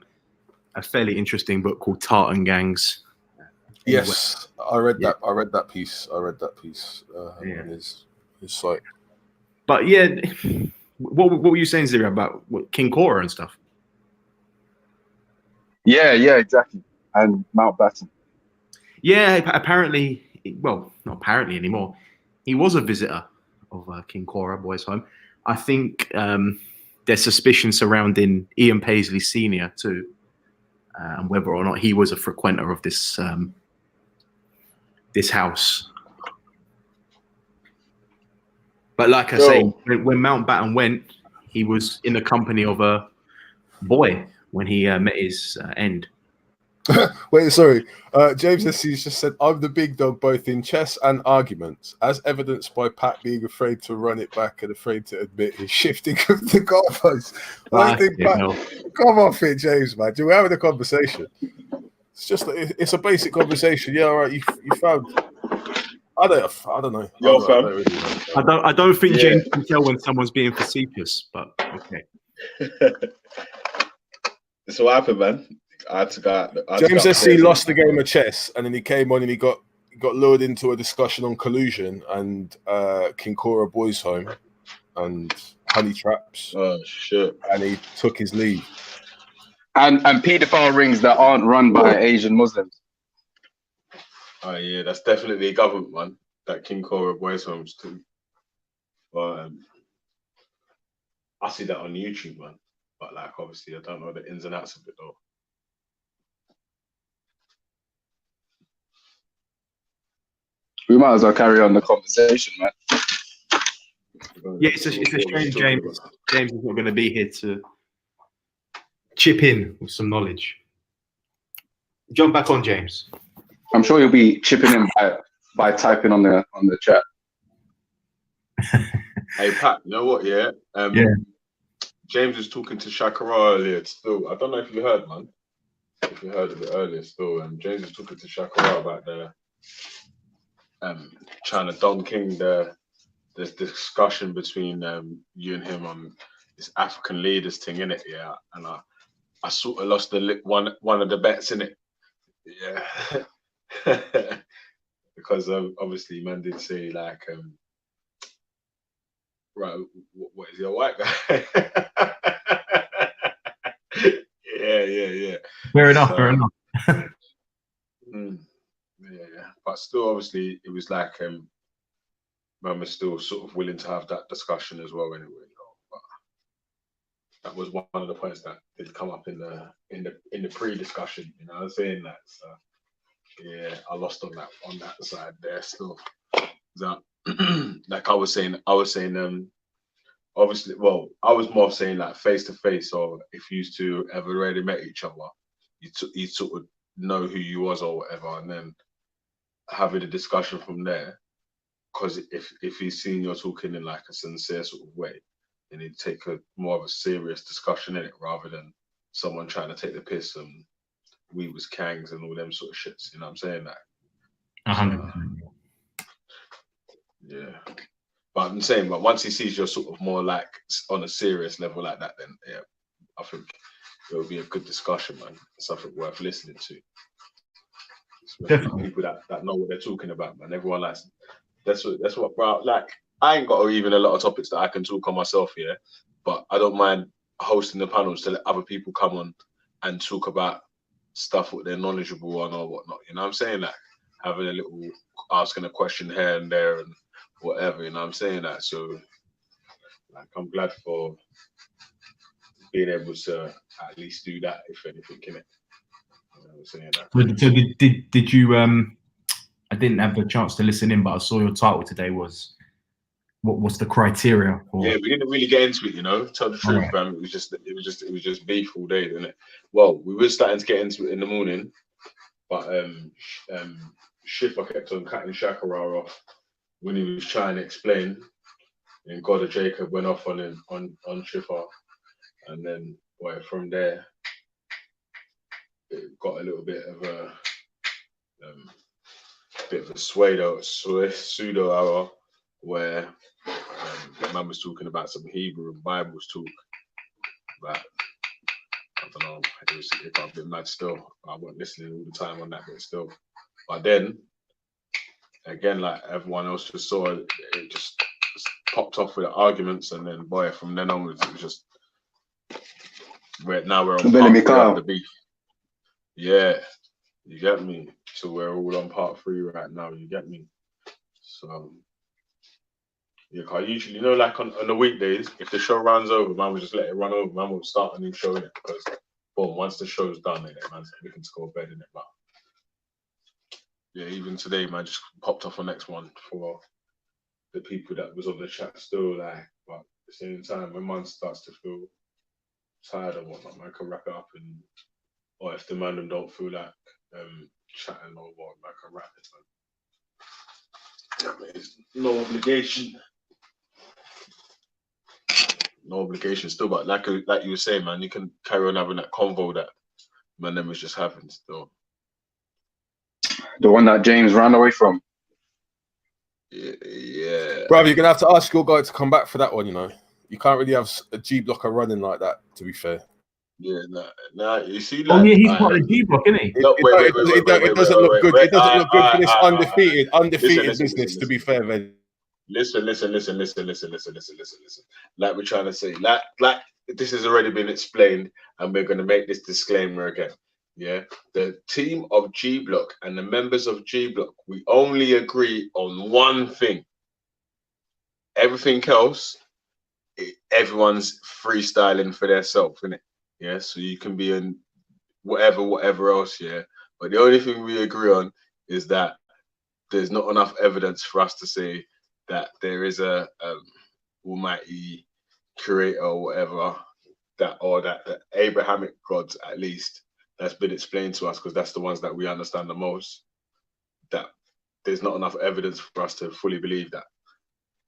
fairly interesting book called Tartan Gangs. Yes, I read that. I read that piece. On his site. But yeah, what were you saying, Zira, about King Cora and stuff? Yeah, exactly. And Mountbatten. Yeah, apparently, well, not apparently anymore. He was a visitor of King Cora Boys' Home. I think there's suspicion surrounding Ian Paisley Sr. too, and whether or not he was a frequenter of this this house. But like I say, when Mountbatten went, he was in the company of a boy when he met his end. Wait, sorry. James S.C. just said, I'm the big dog both in chess and arguments, as evidenced by Pat being afraid to run it back and afraid to admit his shifting of the goalposts. Come off it, James, man. We're having a conversation. It's just it's a basic conversation. Yeah, all right. You found. I don't know. Yo, fam. I don't think James can tell when someone's being facetious, but okay. This what happened, man. James SC lost the game of chess, and then he came on and he got lured into a discussion on collusion and King Cora Boys' Home and honey traps. Oh shit! And he took his leave. And paedophile rings that aren't run by Asian Muslims. Oh yeah, that's definitely government, man. That King Cora Boys' Homes too. But I see that on YouTube, man. But like, obviously, I don't know the ins and outs of it though. We might as well carry on the conversation, man. Yeah, it's a shame James is not going to be here to chip in with some knowledge. Jump back on, James. I'm sure you'll be chipping in by typing on the chat. Hey Pat, you know what? Yeah. James was talking to Shakara earlier. Still, I don't know if you heard, man. If you heard of it earlier, still, James was talking to Shakara about the trying to Don King this discussion between you and him on this African leaders thing, innit? Yeah, and I sort of lost one of the bets in it. Yeah. Because obviously man did say like right, what is he, a white guy? yeah. Fair enough. Yeah. But still, obviously, it was like man was still sort of willing to have that discussion as well, anyway. But that was one of the points that did come up in the pre-discussion. You know what I'm saying? That so yeah, I lost on that side there still. That like I was saying, obviously, well, I was more saying like face to face, or if you two ever already met each other, you sort of know who you was or whatever, and then having a discussion from there. Because if he's seen you're talking in like a sincere sort of way, then he'd take more of a serious discussion in it rather than someone trying to take the piss and we was kangs and all them sort of shits. You know what I'm saying? That 100%. Yeah. But I'm saying, but once he sees you're sort of more like on a serious level like that, then yeah, I think it would be a good discussion, man. Something worth listening to. Especially people that know what they're talking about, man. Everyone likes that's what, bro. Like, I ain't got even a lot of topics that I can talk on myself here, but I don't mind hosting the panels to let other people come on and talk about stuff what they're knowledgeable on or whatnot. You know what I'm saying? Like having a little asking a question here and there and whatever. You know what I'm saying? That so like I'm glad for being able to at least do that, if anything, in it. You know what I'm saying? That. So did you I didn't have the chance to listen in, but I saw your title today was what was the criteria for? Yeah, we didn't really get into it, you know. Tell the truth, Alright. fam. It was just beef all day, didn't it? Well, we were starting to get into it in the morning, but Schiffer kept on cutting Shakara off when he was trying to explain. And God of Jacob went off on him on Schiffer, and then from there it got a little bit of a pseudo hour where man was talking about some Hebrew and Bibles talk. But I don't know, it got a bit mad still. I wasn't listening all the time on that bit still. But then, again, like everyone else just saw, it just popped off with the arguments, and then from then onwards, it was just we're on part three of the beef. Yeah, you get me. So we're all on part 3 right now. You get me. So yeah, I usually, you know, like on the weekdays, if the show runs over, man, we just let it run over. Man, we'll start a new show in it because, boom, once the show's done, man, we can just go to bed in it. But yeah, even today, man, just popped off the next one for the people that was on the chat still, like, but at the same time, when man starts to feel tired or whatnot, man can wrap it up, or if the man them don't feel like chatting or what, man can wrap it, man. Yeah, man, it's no obligation. No obligation still, but like you were saying, man, you can carry on having that convo that man them was just having still. The one that James ran away from. Yeah. Bro, you're gonna have to ask your guy to come back for that one, you know. You can't really have a G blocker running like that, to be fair. Yeah, nah, you see, like, Oh yeah, he's part of the G block, isn't he? It doesn't look good. It doesn't look good for this undefeated listen, business, to be fair, man. Listen. Like we're trying to say, like this has already been explained, and we're gonna make this disclaimer again. Yeah, the team of G Block and the members of G Block, we only agree on one thing. Everything else, everyone's freestyling for themselves, innit? Yeah, so you can be in whatever else, yeah. But the only thing we agree on is that there's not enough evidence for us to say that there is a almighty creator or whatever, that the Abrahamic gods, at least, that's been explained to us, because that's the ones that we understand the most, that there's not enough evidence for us to fully believe that.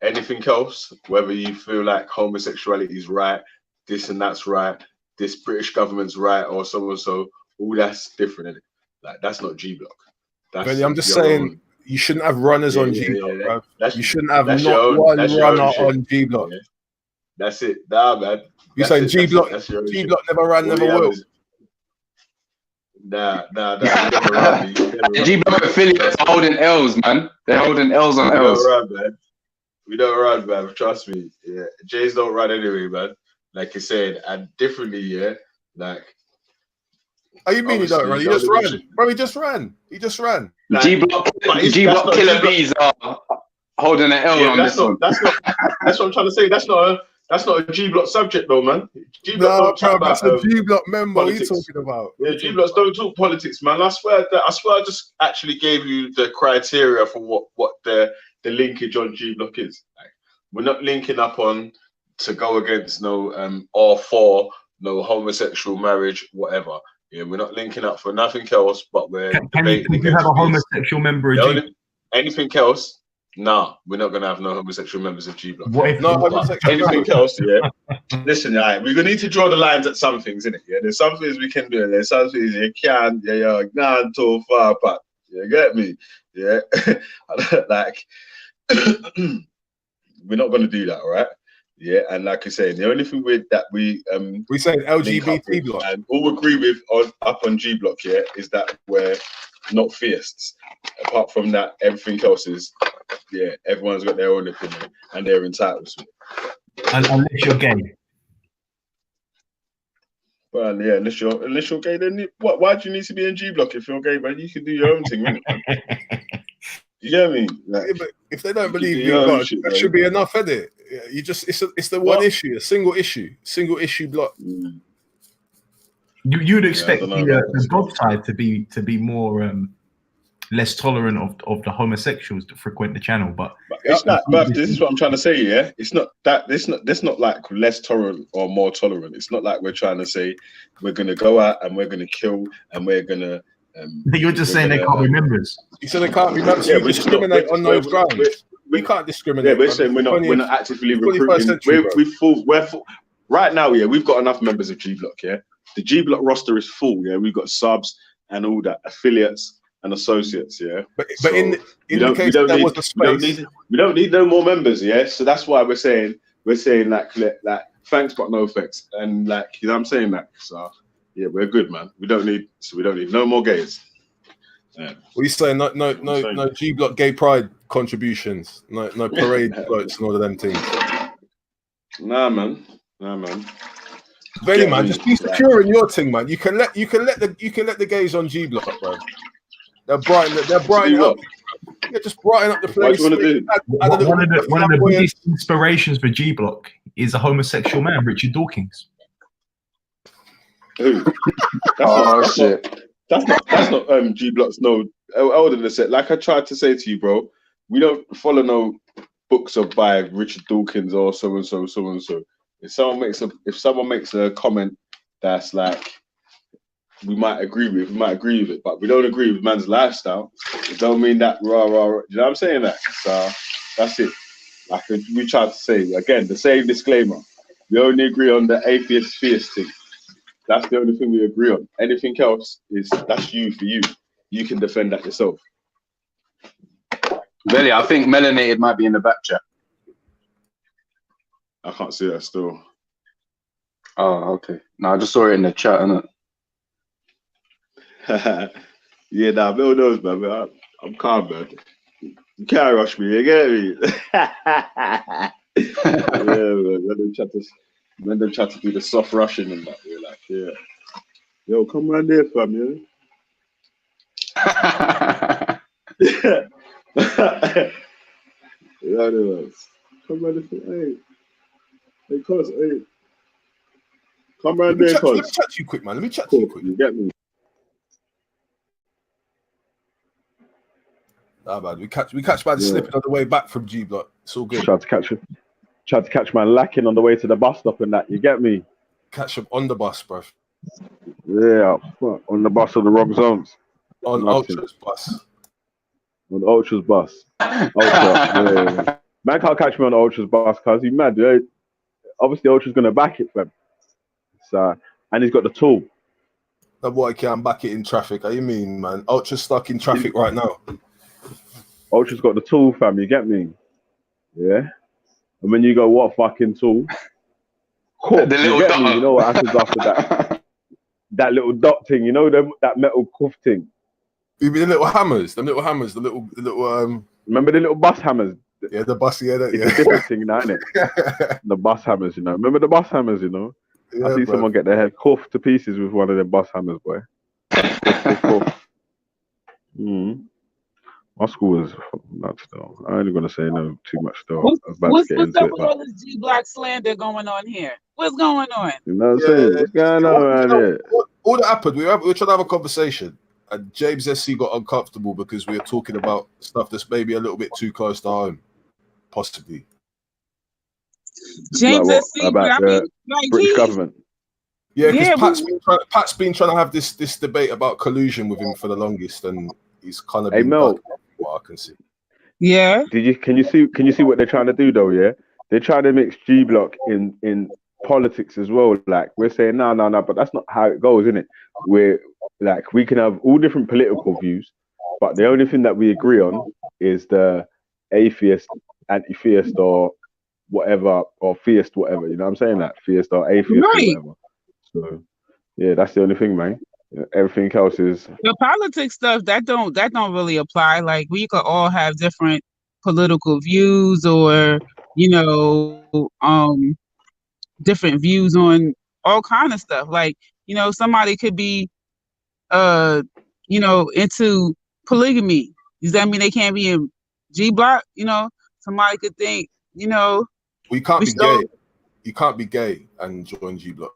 Anything else, whether you feel like homosexuality is right, this and that's right, this British government's right, or so and so, all that's different, innit? Like, that's not G Block. Benny, I'm just saying, you shouldn't have runners on G Block, bro. You shouldn't have not one runner on G Block. Yeah. That's it. Nah, man. You saying G Block never ran, never will? Nah. G Block affiliates are holding L's, man. They're holding L's on L's. We don't run, man. Trust me. Yeah, Jays don't run anyway, man. Like you said, and differently, yeah. Like, oh, you mean he don't run? He just ran, bro. He just ran. Like, G Block killer bees are holding an L on this one. That's what I'm trying to say. That's not a G Block subject, though, man. G Block that's a G Block member. Politics. What are you talking about? Yeah, G Blocks don't talk politics, man. I swear I just actually gave you the criteria for what the linkage on G Block is. Like, we're not linking up on to go against no or for no homosexual marriage, whatever. Yeah, we're not linking up for nothing else, but we're debating against. You have a homosexual member of G Block? Anything else? Nah, we're not gonna have no homosexual members of G Block. What if no anything else? Yeah. Listen, we're gonna need to draw the lines at some things, innit? Yeah, there's some things we can do, and there's some things you can't. Yeah, not too far apart. You get me? Yeah, like we're not gonna do that, all right? Yeah, and like I say, the only thing we saying LGBT block and all agree with up on G Block, yeah, is that we're not theists. Apart from that, everything else is, yeah, everyone's got their own opinion and they're entitled to it. Unless you're gay. Well, yeah, unless you're gay, then why do you need to be in G Block if you're gay, man? You can do your own thing, innit? You get me? Like, Yeah, but if they don't you believe do in your own God, shit, that man. should be enough, isn't it? Yeah, you just it's the one issue, a single issue block. You'd expect don't know about the this. God side to be more less tolerant of the homosexuals that frequent the channel, but It's not, but this is what I'm trying to say. Yeah, it's not that. This not like less tolerant or more tolerant. It's not like we're trying to say we're gonna go out and we're gonna kill and we're gonna. You're just we're saying they gonna, can't be members. You said they can't be members. Yeah, You we're just not. discriminate on those grounds. We You can't discriminate. Yeah, we're man. saying we're not actively 21st recruiting. century, bro. We're full. Right now, yeah, we've got enough members of G Block. Yeah, the G Block roster is full. Yeah, we've got subs and all that, affiliates and associates. Yeah, But So in the case there was a space, we don't need no more members. Yeah, so that's why we're saying like thanks but no thanks, and like you know what I'm saying that. So yeah, we're good, man. We don't need no more gays. Yeah. what are you saying? No G Block gay pride contributions. No parade floats and all of them things. Nah, man. Vellemy, man, just be secure in your thing, man. You can let the gays on G Block, bro. They're brighten up. Yeah, just brighten up the place. What do you want to do? One of the biggest inspirations for G Block is a homosexual man, Richard Dawkins. Who? That's not G Block's no older than that. Like I tried to say to you, bro, we don't follow no books by Richard Dawkins or so and so. If someone makes a comment that's like we might agree with it, but we don't agree with man's lifestyle. It don't mean that rah. You know what I'm saying? That so that's it. Like we tried to say again, the same disclaimer. We only agree on the atheist theist thing. That's the only thing we agree on. Anything else that's you for you. You can defend that yourself. Really, I think melanated might be in the back chat. I can't see that still. Oh, okay. No, I just saw it in the chat, innit? Yeah, nah, Bill knows, man. I'm calm, man. You can't rush me, you get me? Yeah, man. When they try to do the soft rushing and that, we're like, yeah. Yo, come round there, fam, yeah? Yeah, anyways. Come round there, hey, cuz, hey. Come round there, cuz. Let me chat to you quick, man. Let me chat to you quick. You get me? Nah, man. We catch by the slipping on the way back from G Block. It's all good. Tried to catch man lacking on the way to the bus stop and that. You get me? Catch him on the bus, bro. Yeah, on the bus of the wrong zones. On Ultra's bus. On the Ultra's bus. Yeah. Man can't catch me on the Ultra's bus because he's mad. Yeah. Obviously, Ultra's gonna back it for him. So, and he's got the tool. That boy can't back it in traffic. How you mean, man? Ultra's stuck in traffic right now. Ultra's got the tool, fam. You get me? Yeah. And when you go, what fucking tool? Cool. The little dot. You know what happens after that? That little dot thing. You know that metal cuff thing. You mean the little hammers? The little Remember the little bus hammers? Yeah, the bus. Yeah, it's a different thing now, isn't it? The bus hammers, you know. Remember the bus hammers, you know? Yeah, I see someone get their head cuffed to pieces with one of them bus hammers, boy. My school was nuts, though. I ain't gonna say no too much, though. What's up with all this G Block slander going on here? What's going on? You know what I'm saying? What's going on around here? All that happened, we were trying to have a conversation, and James SC got uncomfortable because we were talking about stuff that's maybe a little bit too close to home, possibly. James SC, about the British government. Yeah, because Pat's been trying to have this debate about collusion with him for the longest, and he's kind of been what I can see. Yeah. Can you see what they're trying to do though? Yeah, they're trying to mix G Block in politics as well. Like we're saying no, but that's not how it goes, isn't it? We're like we can have all different political views, but the only thing that we agree on is the atheist, anti-theist, or whatever, or theist, whatever. You know what I'm saying? That theist or atheist, right. or whatever. So yeah, that's the only thing, man. Everything else is the politics stuff that don't really apply. Like we could all have different political views, or different views on all kind of stuff. Like somebody could be into polygamy, Does that mean they can't be in G Block? You know, somebody could think, you know, Well, you can't we be still gay. You can't be gay and join G Block.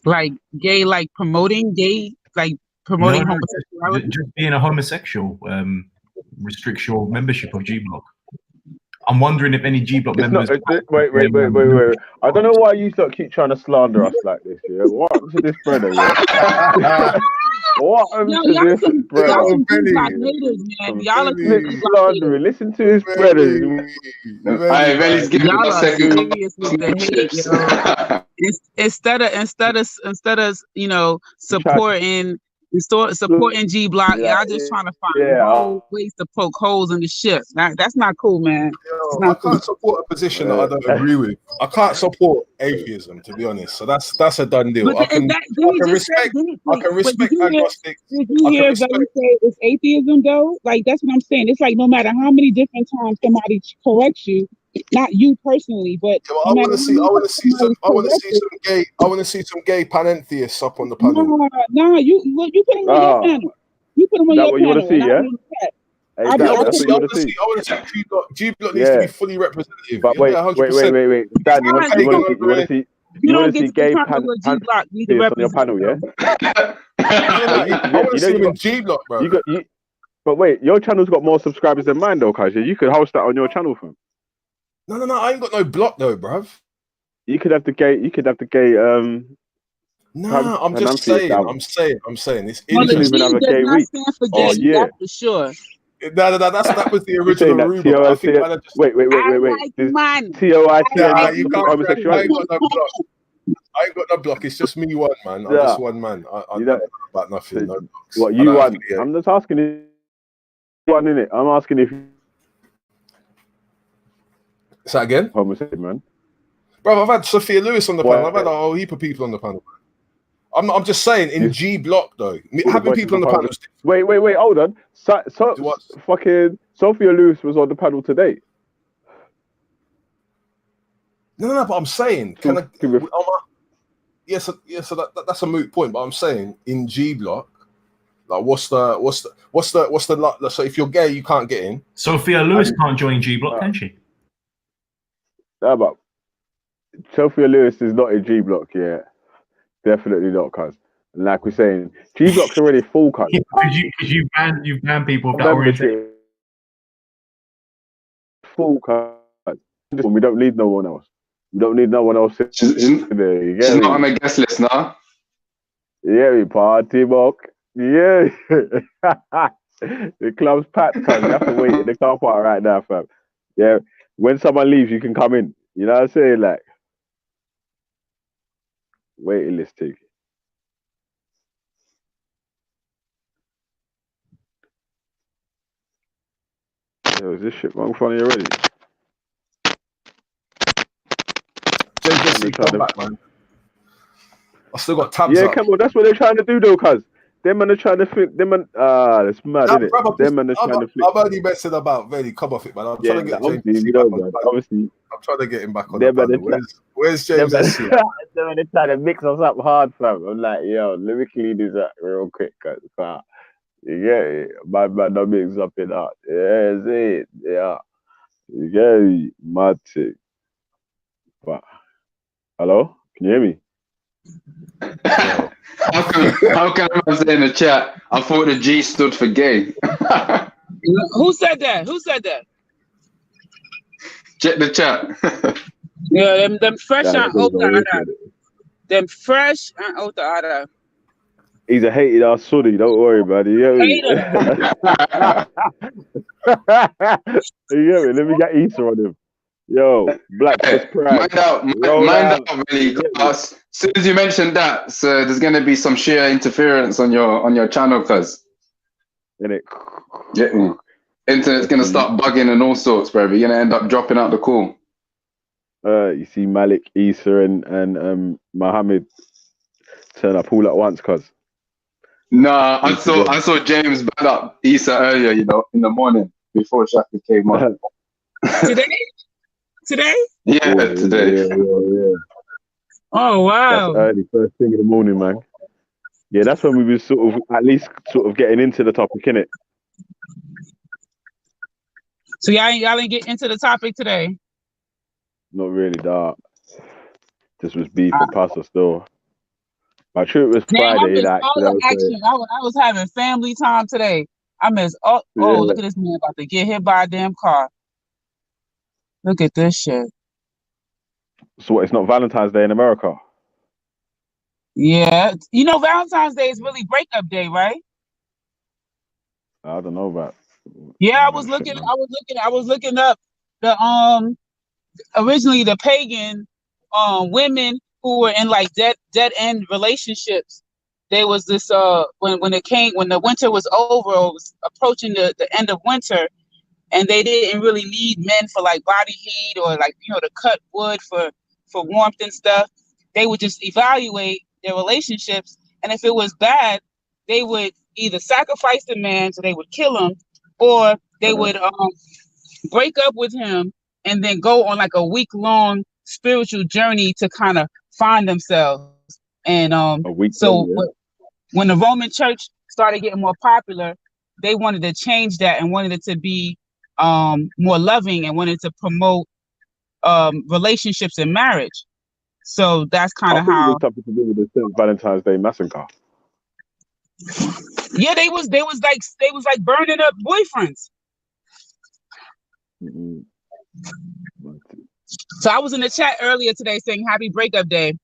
like gay, like promoting gay, like No, promoting no, homosexuality. just being a homosexual restricts your membership of G Block. I'm wondering if any G Block It's members. not. Wait. I don't know why you lot keep trying to slander us like this. Yeah, what happened to this brother? Yeah, what happened Yo, to y'all this some brother? G Belly. Block haters, man. Y'all are some Nick G Block slandering. haters. Listen to his brother. Hey, Veli's giving Y'all us are second serious with the hate, chips. yo. Instead of you know supporting G Block, y'all just trying to find ways to poke holes in the ship. That's not cool, man. It's I not cool. can't support a position that I don't agree with. I can't support atheism, to be honest. So that's a done deal. But I can respect agnostics. Did you hear them say it's atheism though? Like that's what I'm saying. It's like no matter how many different times somebody corrects you, not you personally, but I want to see some gay panentheists up on the panel. No, you put them on your panel. You put them on your what you want to panel. see, yeah? I want to see G Block needs to be fully representative. But wait. Dan, you want to see? You want to see gay pantheists on your panel, yeah? I want to see him in G Block, bro. But wait, your channel's got more subscribers than mine, though, Kaja. You could host that on your channel, fam. No, I ain't got no block though, bruv. You could have the gay. Nah, I'm just saying. I'm saying. It's well, the G have a does gay not week. stand for gay. Yeah. That's for sure. No, that was the original rumor. I think wait. Man. TOI. You can't. I ain't got no block. I ain't got no block. It's just me one man. I'm just one man. I don't know about nothing. No blocks. What you want? I'm just asking if you one in it. I'm asking if. Say that again? Homosexual, man. Bro, I've had Sophia Lewis on the panel. I've had a whole heap of people on the panel. I'm just saying, in G Block, though. Having people on the panel. Wait, hold on. Fucking Sophia Lewis was on the panel today. No, but I'm saying, so that's a moot point, but I'm saying, in G Block, like, what's the so if you're gay, you can't get in. Sophia Lewis can't join G Block, can she? No, but Sophia Lewis is not in G Block, yeah. Definitely not, cuz. And like we're saying, G Block's already full, cuz. You ban people of that orientation. Full, cuz. We don't need no one else. We don't need no one else. She's not on the guest list now. Yeah, we party book. Yeah. The club's packed, cuz. You have to wait in the car park right now, fam. Yeah. When someone leaves, you can come in. You know what I'm saying? Like, waiting list ticket. Yo, is this shit wrong funny already? JJC, come back, man. I still got tabs Yeah, up. come on. That's what they're trying to do, though, cuz. Them man are trying to flip. Them man, it's mad, isn't it? Them man are trying to flip. I'm only messing about. Really, come off it, man. I'm trying to get JJC back on the panel. Obviously, I'm trying to get him back on the panel. Where's JJC? Them man are trying to mix us up hard, fam. I'm like, yo, let me clean this up real quick, cuz. You get it? Man, don't mix up in that. Yeah, that's it. Yeah. You get it? Mad thing. But, hello? Can you hear me? How can I say in the chat? I thought the G stood for gay. Who said that? Check the chat. Yeah, them fresh and out the other. Them fresh and out the other. He's a hated ass sooty, don't worry about it. You get me? Let me get Easter on him. Yo, Black Mind out, really. As soon as you mentioned that, so there's gonna be some sheer interference on your channel, cuz. Get me? Internet's gonna start bugging and all sorts, bro. You're gonna end up dropping out the call. You see Malik, Issa, and Mohammed turn up all at once, cuz. Nah, I saw James back up Issa earlier, you know, in the morning before Shaka came on. Today? Yeah, today. Yeah. Oh wow! That's early, first thing in the morning, man. Yeah, that's when we were at least getting into the topic, innit? So y'all ain't get into the topic today. Not really, dog. This was beef and pasta still. My trip was Damn, I Friday. missed Like, all you know the what I'm saying? action. I was having family time today. I missed oh Yeah. look at this man about to get hit by a damn car. Look at this shit. So what, it's not Valentine's Day in America? Yeah. You know Valentine's Day is really breakup day, right? I don't know about. Yeah, I That was shit, looking man. I was looking up the originally the pagan women who were in like dead end relationships. There was this when the winter was over, it was approaching the end of winter, and they didn't really need men for like body heat or like to cut wood for warmth and stuff. They would just evaluate their relationships, and if it was bad, they would either sacrifice the man, so they would kill him, or they would break up with him and then go on like a week-long spiritual journey to kind of find themselves. And A week so long, yeah. when the Roman Church started getting more popular, they wanted to change that and wanted it to be more loving and wanted to promote relationships and marriage. So that's I kind of thought it was how. something to do with the St. Valentine's Day massacre. Yeah, they was like burning up boyfriends. Mm-hmm. So I was in the chat earlier today saying happy breakup day.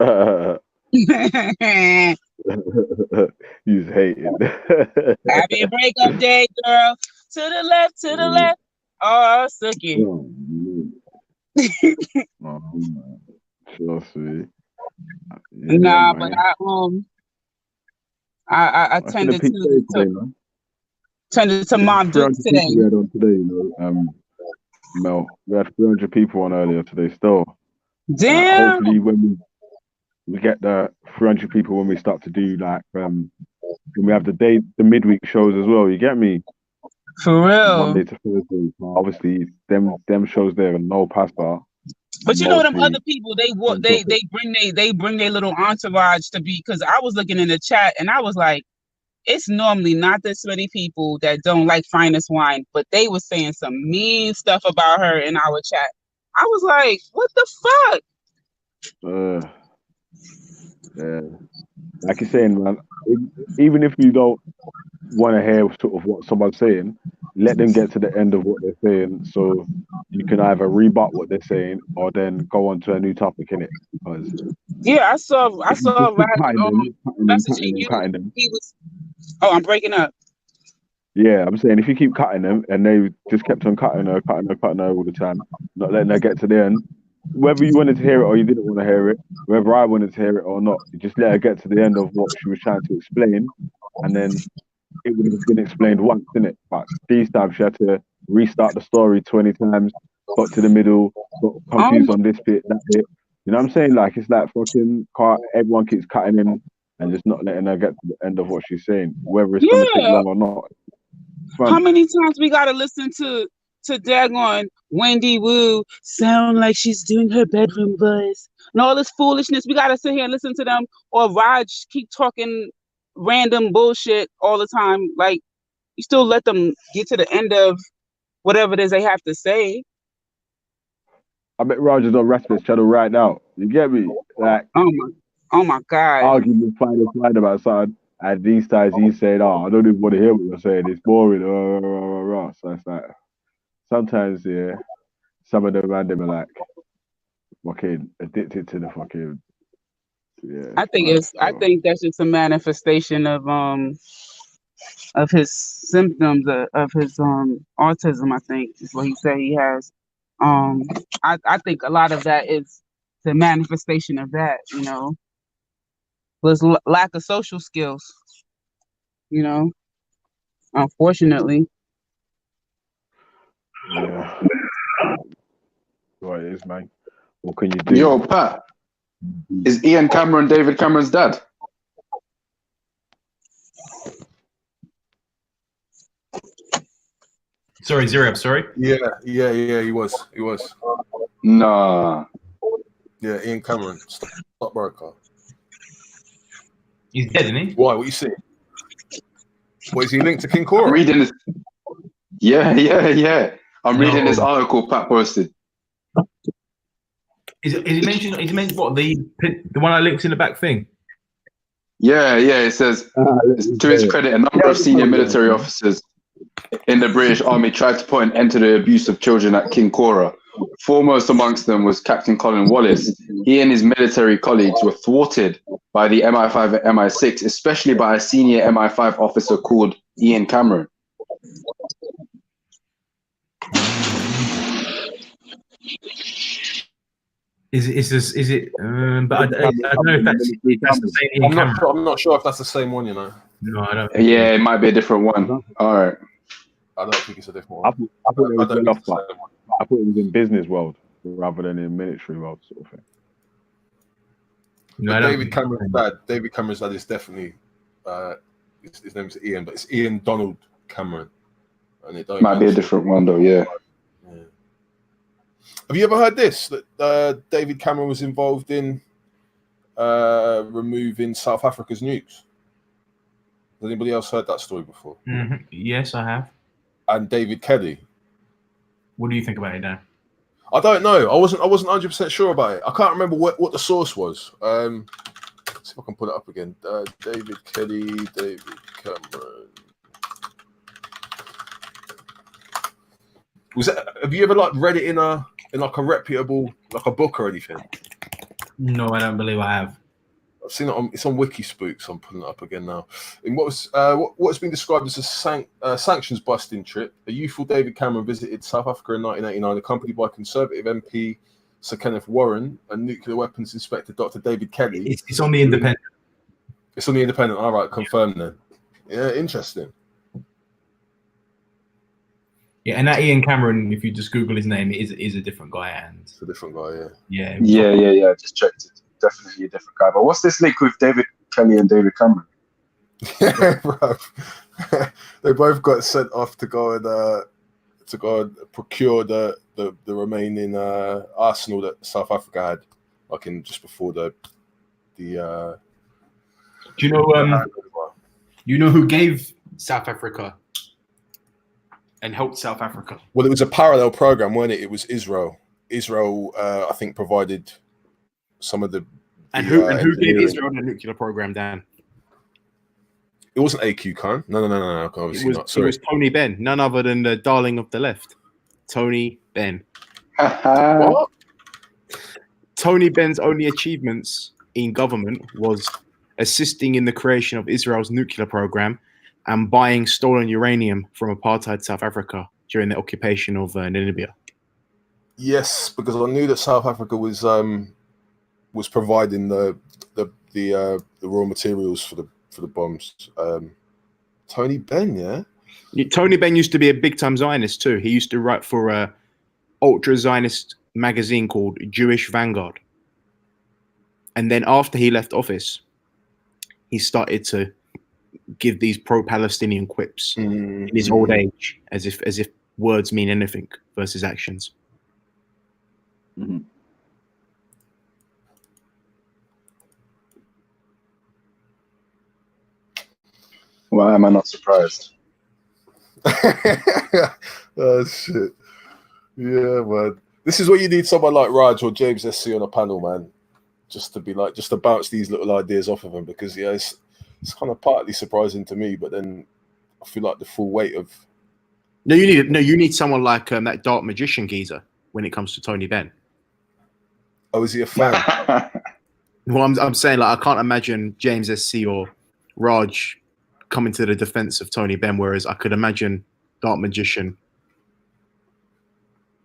He's hating. Happy breakup day, girl. To the left, to the left. Oh, Suki. Oh, man. Sure, sweet. Yeah, Nah, man. but I It's been a tended peak day today, man. to Mom Dukes 300 today. people we had on today, Mel. We had 300 people on earlier today still. Damn. Hopefully when we get the 300 people when we start to do like when we have the midweek shows as well, you get me? For real. Monday to Thursday. Obviously them shows there are no pasta. But you know them mostly other people, they bring their little entourage to be, because I was looking in the chat and I was like, it's normally not this many people that don't like finest wine, but they were saying some mean stuff about her in our chat. I was like, what the fuck? Yeah. Like you're saying, man, even if you don't want to hear sort of what someone's saying, let them get to the end of what they're saying, so you can either rebut what they're saying or then go on to a new topic in it. Yeah, I saw cutting messaging them. He was. Oh, I'm breaking up. Yeah, I'm saying if you keep cutting them and they just kept on cutting her all the time, not letting her get to the end, whether you wanted to hear it or you didn't want to hear it, whether I wanted to hear it or not, you just let her get to the end of what she was trying to explain, and then it would have been explained once, didn't it? But these times she had to restart the story 20 times, got to the middle, got confused on this bit, that bit. You know what I'm saying? Like, it's like fucking everyone keeps cutting in and just not letting her get to the end of what she's saying, whether it's going to take long or not. How many times we got to listen to daggone Wendy Wu sound like she's doing her bedroom voice and all this foolishness? We got to sit here and listen to them, or Raj keep talking random bullshit all the time. Like, you still let them get to the end of whatever it is they have to say. I bet Raj is on Rasmus channel right now. You get me? Like, oh my God. Arguing with fine about something, and these times he's saying, "Oh, I don't even want to hear what you're saying. It's boring." So it's like sometimes, yeah, some of them random are like fucking addicted to the fucking. Yeah, I think that's just a manifestation of his symptoms of his autism. I think is what he said he has. I think a lot of that is the manifestation of that. Was lack of social skills. Unfortunately. Yeah. What it is, man. What can you do? Yo, Pat, is Ian Cameron David Cameron's dad? Sorry, Zero. Sorry. Yeah, he was. Nah. Yeah, Ian Cameron, stockbroker. He's dead, isn't he? Why? What you saying? What, is he linked to King Cora? I'm reading this. Yeah. I'm reading this No. article Pat posted. Is it mentioned? Is it mentioned what the one I linked in the back thing? Yeah. It says, to his credit, a number of senior military officers in the British Army tried to put an end to the abuse of children at King Cora. Foremost amongst them was Captain Colin Wallace. He and his military colleagues were thwarted by the MI5 and MI6, especially by a senior MI5 officer called Ian Cameron. Is it? But I don't know if that's the same Ian Cameron. I'm not sure if that's the same one. You know. No, I don't. Yeah, it might be a different one. All right. I don't think it's a different I one. thought it was I don't think it's the same one. I thought it was in business world rather than in military world sort of thing. No, I don't David think- Cameron's dad is definitely his name's Ian, but it's Ian Donald Cameron, and it don't Might be a mention- different one though. Yeah. Have you ever heard this? That David Cameron was involved in removing South Africa's nukes. Has anybody else heard that story before? Mhm. Yes, I have. And David Kelly. What do you think about it now? I don't know. I wasn't 100% sure about it. I can't remember what the source was. Let's see if I can pull it up again. David Kelly, David Cameron. Have you ever read it in a reputable a book or anything? No, I don't believe I have. I've seen it it's on WikiSpooks. I'm pulling it up again now. In what's been described as a sanctions busting trip, a youthful David Cameron visited South Africa in 1989, accompanied by Conservative MP Sir Kenneth Warren and nuclear weapons inspector Dr. David Kelly. It's on the Independent. It's on the Independent. All right, confirmed then. Yeah, interesting. Yeah, and that Ian Cameron, if you just Google his name, is a different guy. And It's a different guy. Yeah. yeah, Just checked it. Definitely a different guy. But what's this link with David Kelly and David Cameron? Yeah, bro. They both got sent off to go and procure the remaining arsenal that South Africa had, just before the. Do you know? You know who gave South Africa and helped South Africa? Well, it was a parallel program, wasn't it? It was Israel. Israel, I think, provided some of the. And who gave Israel the nuclear program, Dan? It wasn't AQ Khan. No. Obviously not. Sorry. It was Tony Benn, none other than the darling of the left, Tony Benn. What? Tony Benn's only achievements in government was assisting in the creation of Israel's nuclear program and buying stolen uranium from apartheid South Africa during the occupation of Namibia. Yes, because I knew that South Africa was providing the raw materials for the bombs. Tony Benn, yeah. Tony Benn used to be a big-time Zionist too. He used to write for a ultra-Zionist magazine called Jewish Vanguard. And then after he left office, he started to give these pro-Palestinian quips in his old age, as if words mean anything versus actions. Mm-hmm. Why am I not surprised? Oh shit! Yeah, man. This is what you need someone like Raj or James SC on a panel, man. Just to bounce these little ideas off of them, because it's kind of partly surprising to me, but then I feel like the full weight of. You need someone like that dark magician geezer when it comes to Tony Benn. Oh, is he a fan? Well, I'm saying, like, I can't imagine James SC or Raj coming to the defense of Tony Benn, whereas I could imagine dark magician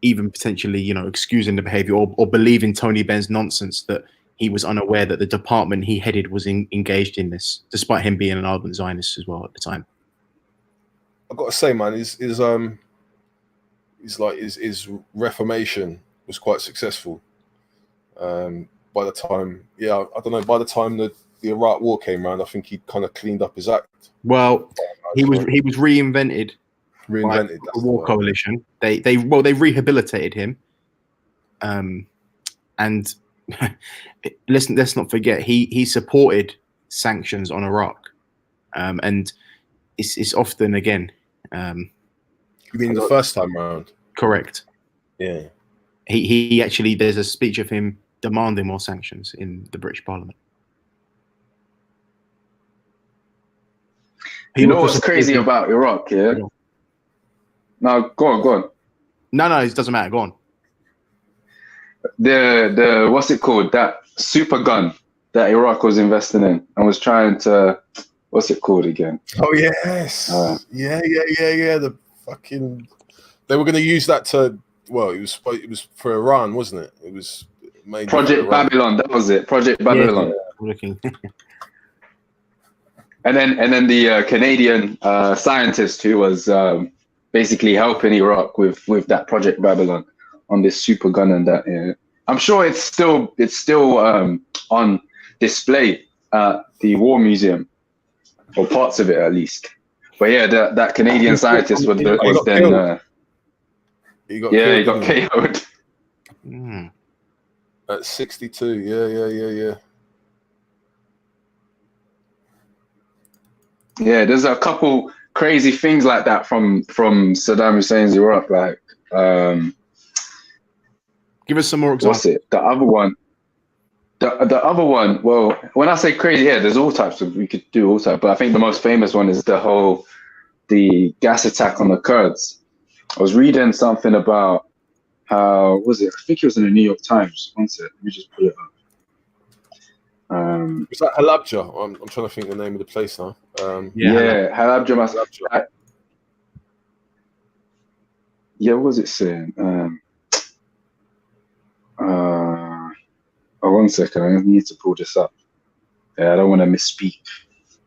even potentially, excusing the behavior or believing Tony Benn's nonsense that he was unaware that the department he headed was engaged in this, despite him being an ardent Zionist as well at the time. I've got to say, man, his reformation was quite successful. By the time, by the time the Iraq War came around, I think he'd kind of cleaned up his act. Well, he was reinvented by the war coalition. They rehabilitated him, and let's not forget he supported sanctions on Iraq, and it's often again. You mean the first time round? Correct. Yeah. He actually, there's a speech of him demanding more sanctions in the British Parliament. You know what's crazy about Iraq, yeah? No, go on. No, it doesn't matter. Go on. The what's it called? That super gun that Iraq was investing in and was trying to, what's it called again? Oh yes. Yeah. The fucking, they were going to use that to, well, it was for Iran, wasn't it? It was made Project Babylon. That was it. Project Babylon. Yeah, looking. And then the Canadian scientist who was basically helping Iraq with that Project Babylon on this super gun and that. Yeah. I'm sure it's still on display at the War Museum, or parts of it at least. But yeah, that Canadian scientist was then he got KO'd. At 62. Yeah. Yeah, there's a couple crazy things like that from Saddam Hussein's Iraq. Like, give us some more examples. What's it? The other one. The other one. Well, when I say crazy, yeah, there's all types of. We could do all types, but I think the most famous one is the gas attack on the Kurds. I was reading something about how was it? I think it was in the New York Times. One sec, let me just pull it up. Was that Halabja? I'm trying to think the name of the place now. Halabja. Yeah, what was it saying? One second, I need to pull this up. Yeah, I don't want to misspeak.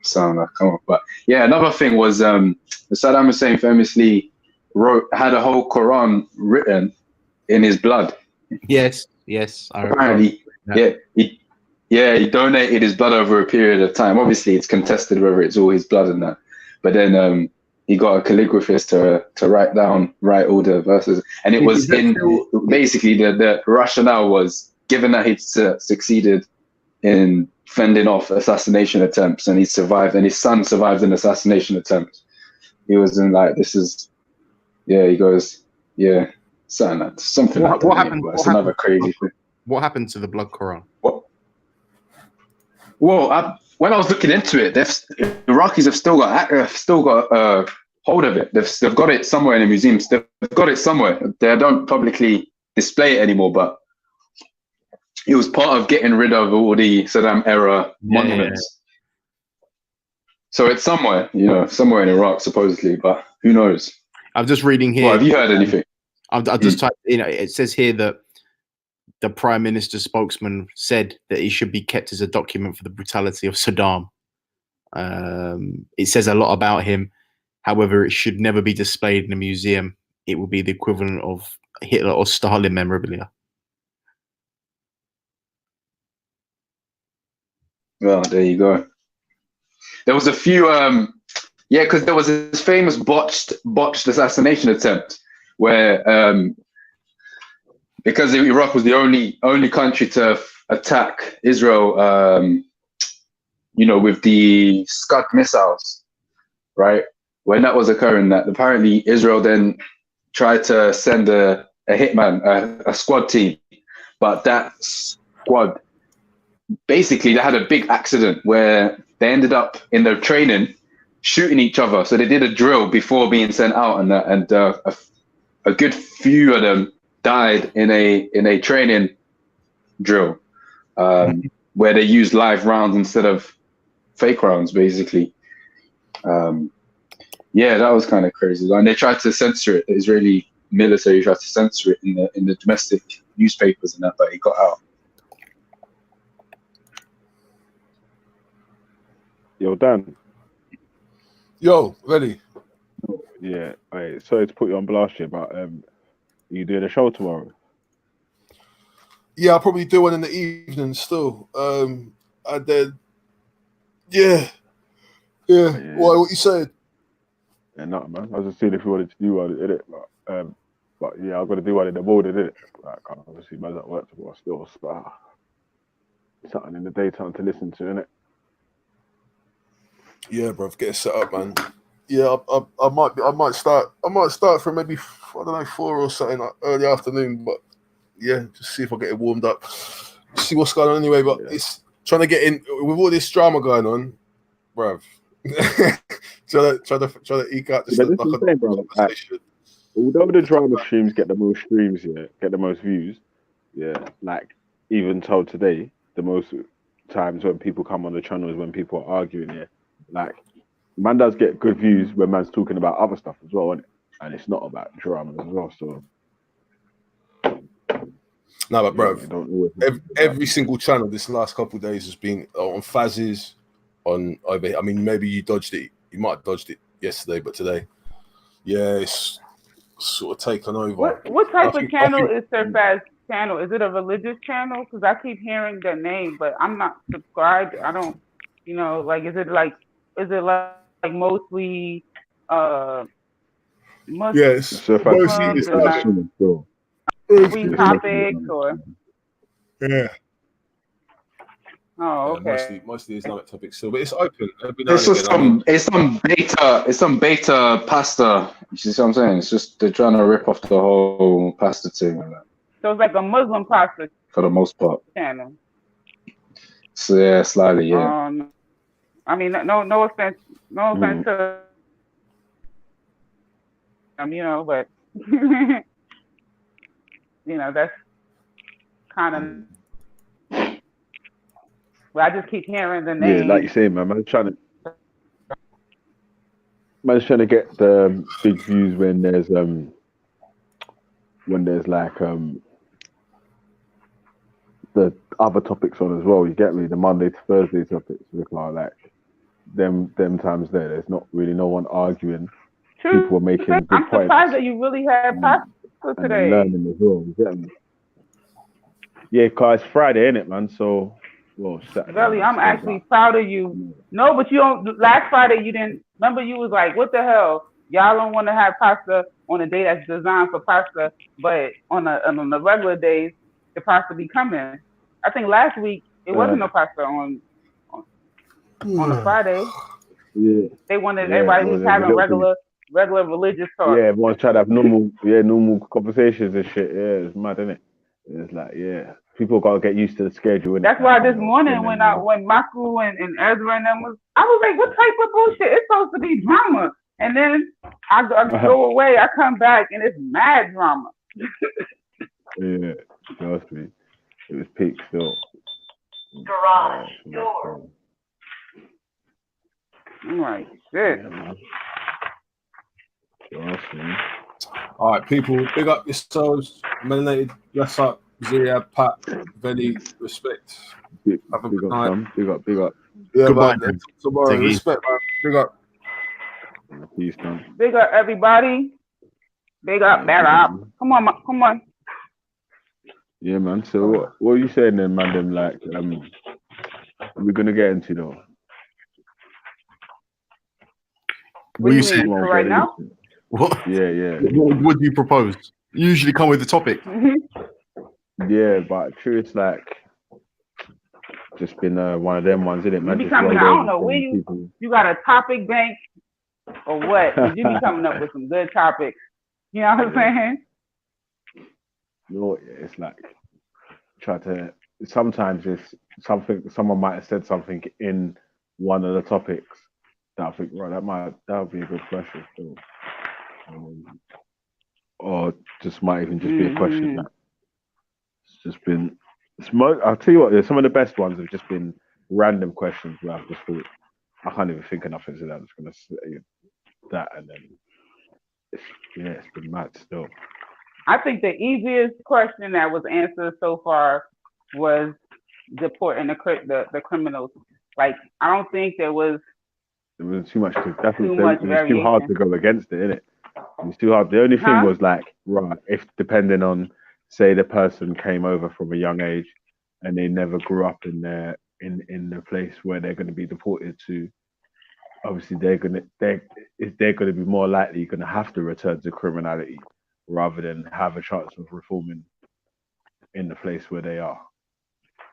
Sound like come on, but yeah, another thing was Saddam Hussein famously had a whole Quran written in his blood. Yes, apparently, he donated his blood over a period of time. Obviously, it's contested whether it's all his blood and that. But then he got a calligraphist to write all the verses, and it was basically the rationale was given that he'd succeeded in fending off assassination attempts, and he survived, and his son survived an assassination attempt. He was in like, this is, he goes, something like that. What happened? It's another crazy thing. What happened to the Blood Quran? Well, when I was looking into it, Iraqis have still got hold of it. They've got it somewhere in the museums. They've got it somewhere. They don't publicly display it anymore, but it was part of getting rid of all the Saddam era monuments. So it's somewhere, somewhere in Iraq supposedly, but who knows? I'm just reading here. Well, have you heard anything? I've just typed. It says here that the Prime Minister's spokesman said that it should be kept as a document for the brutality of Saddam. It says a lot about him. However, it should never be displayed in a museum. It would be the equivalent of Hitler or Stalin memorabilia. Well, there you go. There was a few, because there was this famous botched assassination attempt where, because Iraq was the only country to attack Israel, with the Scud missiles, right? When that was occurring, that apparently Israel then tried to send a hitman, a squad team, but that squad, basically they had a big accident where they ended up in their training shooting each other. So they did a drill before being sent out, and a good few of them died in a training drill where they used live rounds instead of fake rounds, basically. That was kind of crazy. And they tried to censor it. The Israeli military tried to censor it in the domestic newspapers and that, but it got out. Yo, Dan. Yo, ready? Yeah, sorry to put you on blast here, but you doing a show tomorrow? Yeah, I'll probably do one in the evening still. And then, yeah. What you said? Yeah, nothing, man. I was just seeing if you wanted to do one in it, but yeah, I've got to do one in the morning, innit? Like, obviously, man's at work tomorrow still, so something in the daytime to listen to, innit? Yeah, bro, get it set up, man. Yeah, I might start from maybe, I don't know, 4 or something, like early afternoon. But yeah, just see if I get it warmed up. See what's going on anyway. But it's trying to get in with all this drama going on, bruv. try to eke out just But like this is a the thing, bro. Like, conversation. although the drama streams get the most streams, get the most views, like even told today, the most times when people come on the channel is when people are arguing. Like man does get good views when man's talking about other stuff as well, innit? And it's not about drama as well. So no, but bro, don't always every single channel this last couple of days has been on Faz's, on over. I mean, maybe you dodged it. You might have dodged it yesterday, but today, yeah, it's sort of taken over. What type of channel is Sir Faz's channel? Is it a religious channel? Because I keep hearing the name, but I'm not subscribed. I don't, like, is it like mostly Muslim? Yes, so if I Muslims and like free topics or yeah. Oh, okay. Mostly Islamic topics still, but it's open every now It's and just again. it's some beta pasta. You see what I'm saying? It's just they're trying to rip off the whole pasta thing. So it's like a Muslim pasta For the most part. channel. So yeah, slightly, yeah. I mean, no offense to but that's kind of. But I just keep hearing the name. Yeah, like you say, man. Man's trying to get the big views when there's like the other topics on as well. You get me? The Monday to Thursday topics look like them times there's not really no one arguing. True. People are making good I'm points. surprised that you really had pasta today. And learning as well. You get me? Yeah, cause it's Friday, ain't it, man? So, well, Saturday. Really, I'm actually proud of you. No, but you don't. Last Friday you didn't. Remember, you was like, "What the hell? Y'all don't want to have pasta on a day that's designed for pasta, but on the regular days, the pasta be coming." I think last week it wasn't no pasta on a Friday. Yeah. They wanted everybody was having regular religious talk. Yeah, everyone's trying to have normal conversations and shit. Yeah, it's mad, isn't it? It's like, people gotta get used to the schedule. Innit? That's why this morning when Maku and Ezra and them I was like, what type of bullshit? It's supposed to be drama. And then I go away, I come back and it's mad drama. Yeah, trust me. It was peak still. Garage door. Right, shit. All right, people, big up yourselves. Melanated, bless up. Zia, Pat, Vellemy, respect. Have a good night. Big up. Yeah, Goodbye, man. Tomorrow, respect, man. Big up. Peace, man. Big up, everybody. Big up, better up. Come on. Yeah, man. So what are you saying then, man? Them like, we're gonna get into though. What are you saying right now? What? Yeah. What do you propose? You usually come with the topic. Yeah, but true, it's like just been one of them ones, isn't it, man? You be coming, I don't know where you got a topic bank or what? You be coming up with some good topics. You know what I'm saying? No, it's like sometimes it's something someone might have said something in one of the topics that I think that would be a good question still. Or just might even just be a question that it's just been I'll tell you what, some of the best ones have just been random questions where I've just thought I can't even think of nothing, so I'm just gonna say that, and then it's been mad still. I think the easiest question that was answered so far was deporting the criminals. Like, I don't think there was too much. It too was too hard to go against it, innit? It was too hard. The only thing was like, right, if depending on, say, the person came over from a young age and they never grew up in the place where they're going to be deported to, obviously they're going to be more likely going to have to return to criminality rather than have a chance of reforming in the place where they are.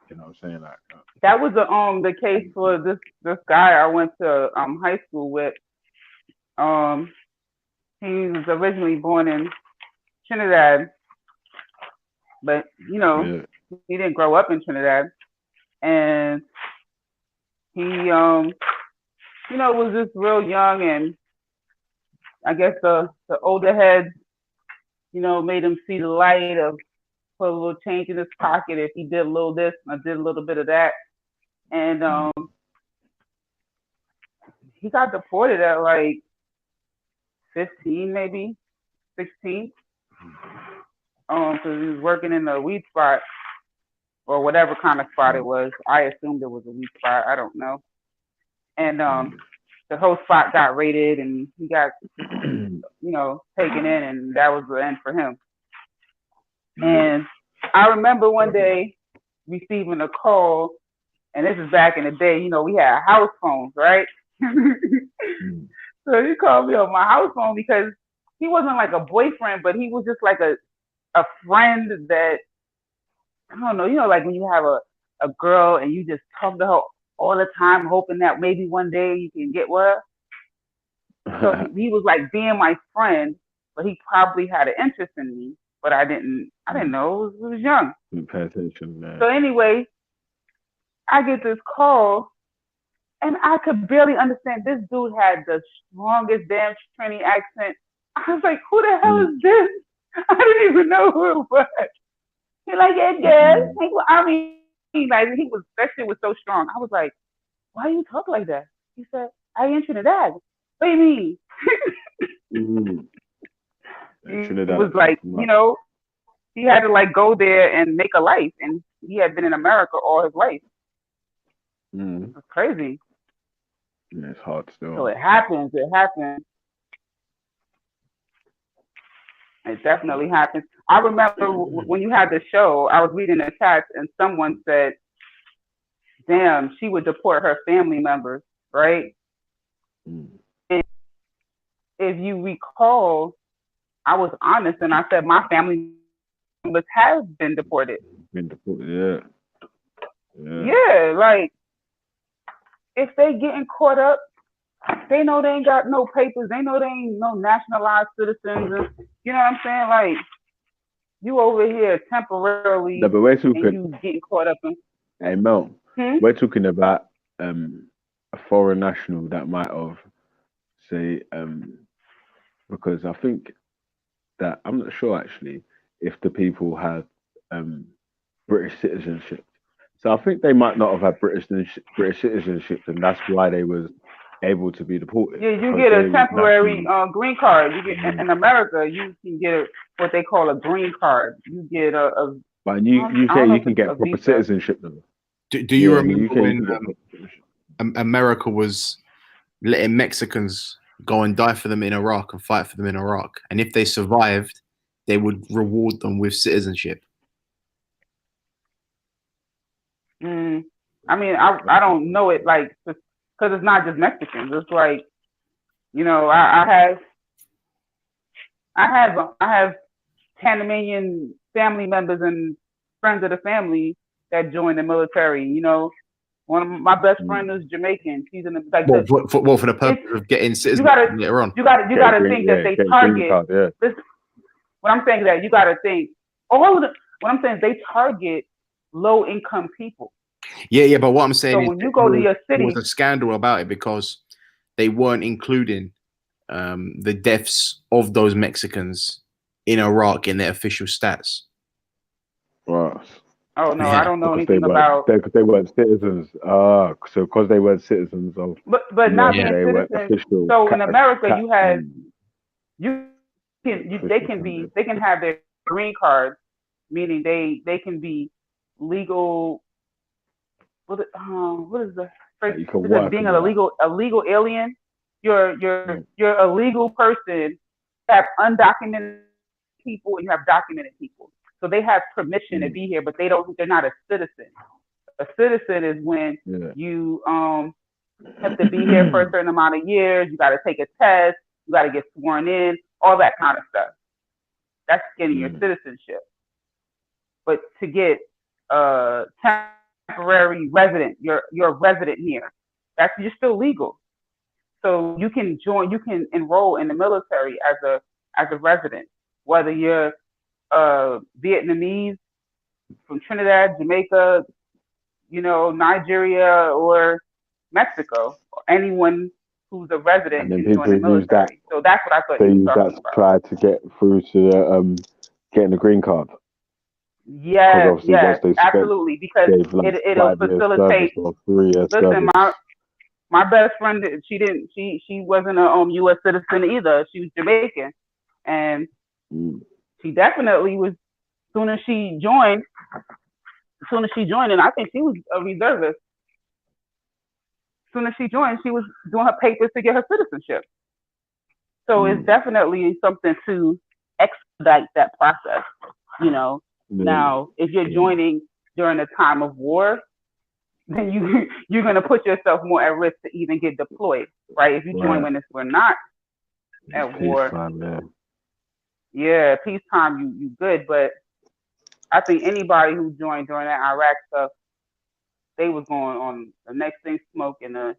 You know what I'm saying? Like that was the case for this guy I went to high school with. He was originally born in Trinidad, but Yeah. he didn't grow up in Trinidad, and he was just real young, and I guess the older heads made him see the light of put a little change in his pocket if he did a little this and I did a little bit of that, and he got deported at like 15, maybe 16, because he was working in a weed spot or whatever kind of spot it was. I assumed it was a weed spot. I don't know. And the whole spot got raided, and he got taken in, and that was the end for him. And I remember one day receiving a call, and this is back in the day. We had house phones, right? So he called me on my house phone because he wasn't like a boyfriend, but he was just like a friend that, I don't know, like when you have a girl and you just talk to her all the time, hoping that maybe one day you can get with her. So he was like being my friend, but he probably had an interest in me, but I didn't know. I was young. Pay attention, man. So anyway, I get this call, and I could barely understand. This dude had the strongest damn Trini accent. I was like, who the hell is this? I didn't even know who it was. He's like, yeah, girl. I mean, like, that shit was so strong. I was like, why you talk like that? He said, I ain't Trinidad. What do you mean? It was like, he had to like go there and make a life, and he had been in America all his life. It was crazy. Yeah, it's hard still. So it happens. It happens. It definitely happens. I remember when you had the show, I was reading the chat, and someone said, damn, she would deport her family members, right? And if you recall, I was honest, and I said my family members have been deported. Yeah. Yeah, like, if they getting caught up, they know they ain't got no papers. They know they ain't no nationalized citizens. And, you know what I'm saying? Like, you over here temporarily, No, but we're and talking. you getting caught up in. Hey Mel, we're talking about a foreign national that might have, say, because I think that I'm not sure actually if the people had British citizenship. So I think they might not have had British citizenship, and that's why they was able to be deported. Yeah, you get a temporary green card. You get in America, you can get what they call a green card. You get a But in UK, you can get proper citizenship now. Do you remember when America was letting Mexicans go and die for them in Iraq and fight for them in Iraq, and if they survived, they would reward them with citizenship? I mean, I don't know it like, because it's not just Mexicans. It's like, I have Panamanian family members and friends of the family that joined the military. One of my best friend is Jamaican. She's in the like. For the purpose of getting citizenship later on. You got to think that they target. What I'm saying is that you got to think what I'm saying is they target low income people. Yeah, but what I'm saying is when you go to your city, there was a scandal about it because they weren't including the deaths of those Mexicans in Iraq in their official stats. Right. Oh no, I don't know anything about. Because they weren't citizens. So because they weren't citizens of. But not being citizens. So in America, you had they can have their green card, meaning they can be legal. What is the phrase? Being a legal alien. You're a legal person. You have undocumented people and you have documented people. So they have permission to be here, but they're not a citizen. A citizen is when you have to be here for a certain amount of years. You got to take a test. You got to get sworn in. All that kind of stuff. That's getting your citizenship. But to get temporary resident, you're a resident here. You're still legal. So you can enroll in the military as a resident, whether you're Vietnamese from Trinidad, Jamaica, Nigeria, or Mexico, or anyone who's a resident And then can join the people use that. military. So that's what I thought They you use were that talking to about. try to get through to getting the green card. Yes, obviously yes, once they spent, absolutely, because gave like it'll 5 years service facilitate. or 3 years Listen, service. my best friend, she wasn't a U.S. citizen either. She was Jamaican, and she definitely was. As soon as she joined, and I think she was a reservist. As soon as she joined, she was doing her papers to get her citizenship. So it's definitely something to expedite that process. Now if you're joining during a time of war, then you're gonna put yourself more at risk to even get deployed, right? If you join when we're not at war, peacetime you good. But I think anybody who joined during that Iraq stuff, they was going on the next thing smoke in the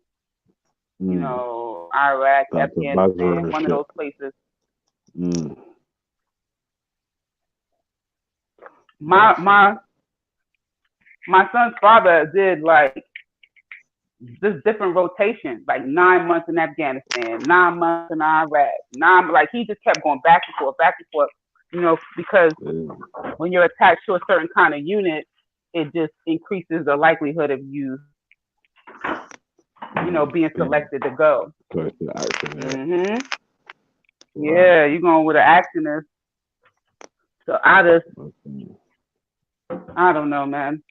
Iraq, That's Afghanistan, one of those places. My son's father did like this different rotation, like 9 months in Afghanistan, 9 months in Iraq, like he just kept going back and forth, because when you're attached to a certain kind of unit, it just increases the likelihood of you, being selected to go. Close to the action, Yeah, you're going with an actionist. So I don't know, man.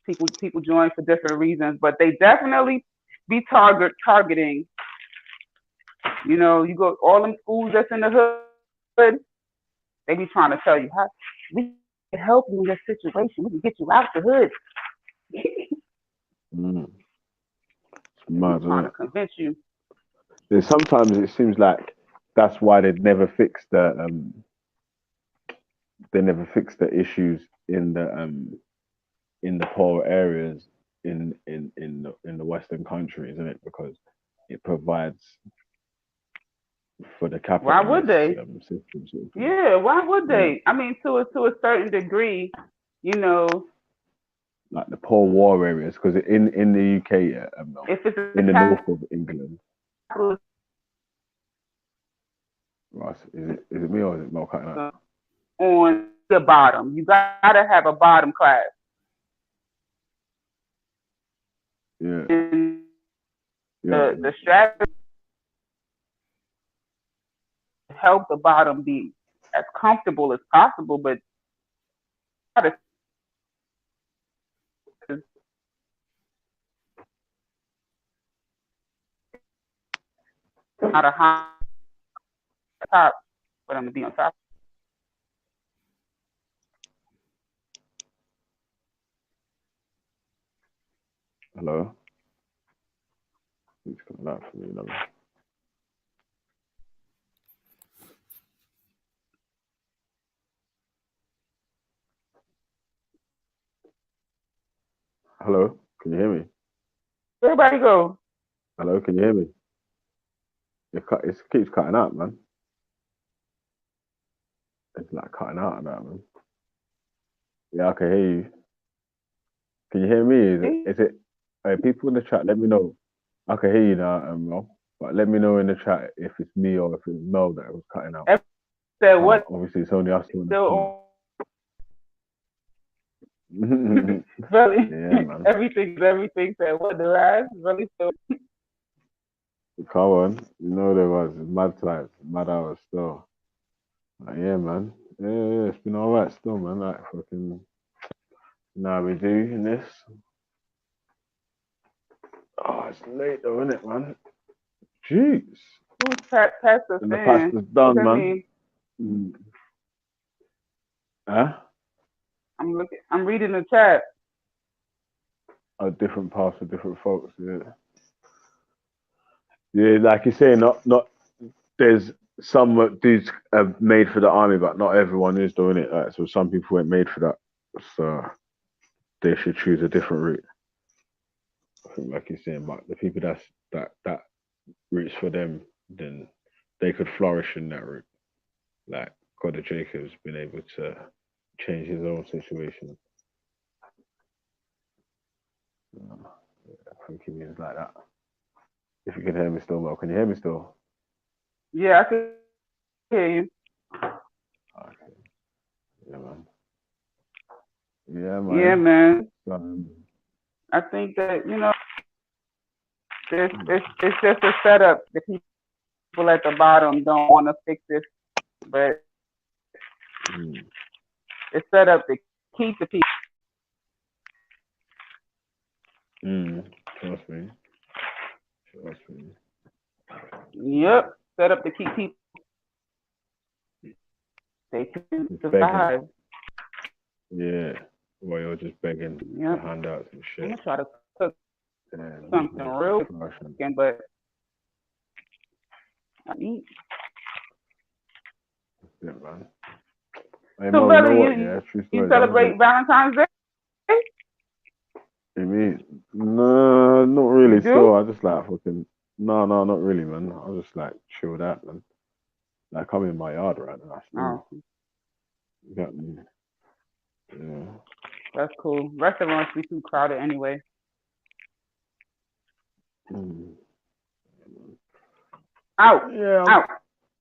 People join for different reasons, but they definitely be targeting. You go all them schools that's in the hood. They be trying to tell you how we can help you in this situation. We can get you out the hood. It's mad, trying to convince you. Sometimes it seems like that's why they never fix the issues in the poor areas in the Western countries, isn't it? Because it provides for the capitalist. Why would they? System. Yeah, why would they? I mean, to a certain degree, like the poor war areas, because in the UK, if it's in the north of England. Right, is it me or is it Mel cutting out? On the bottom, you gotta have a bottom class. Yeah. The strategy help the bottom be as comfortable as possible, but not a high top for them to be on top. Hello? He's coming out for me, love. Hello? Can you hear me? Everybody go. Hello? Can you hear me? It keeps cutting out, man. It's like cutting out and that, man. Yeah, I can hear you. Can you hear me? Is it people in the chat, let me know. I can hear you now, Mel. But let me know in the chat if it's me or if it's Mel that was cutting out. Said what? Obviously, it's only us. Really? Yeah, man. Everything said what the last really still. Come on, there was mad times, mad hours still. Yeah, man. Yeah, it's been alright still, man. Like fucking. Now we do in this. Oh, it's late though, isn't it, man? Jeez. Who's Pastor And the saying? pasta's done, What man. Huh? I'm reading the chat. Oh, different pastor, different folks. Yeah. Yeah, like you say, not. There's some dudes made for the army, but not everyone is doing it. Like, so some people weren't made for that, so they should choose a different route. I think, like you're saying, but the people that route's for them, then they could flourish in that route. Like God of Jacob's been able to change his own situation. I think he means like that. If you can hear me still, Mo, can you hear me still? Yeah, I can hear you. Okay. Yeah, man. Yeah, man. Yeah, man. Um, I think that it's just a setup. The people at the bottom don't want to fix this, but it's set up to keep the people. Trust me. Trust me. Yep, set up to keep people. They can Just survive. begging. Yeah. While you're just begging for handouts and I'm shit. gonna try to cook Yeah, something real quick, but I eat. Yeah, man. Hey, So, Mo, brother, you know what? Yeah, true you story. celebrate Valentine's Day? You mean? No, not really. You do? Still, I just like fucking. No, not really, man. I just like chilled out, man. Like I'm in my yard right now. Still. Oh, You got me. Yeah. that's cool. Restaurants be too crowded anyway. Out. Yeah, Out.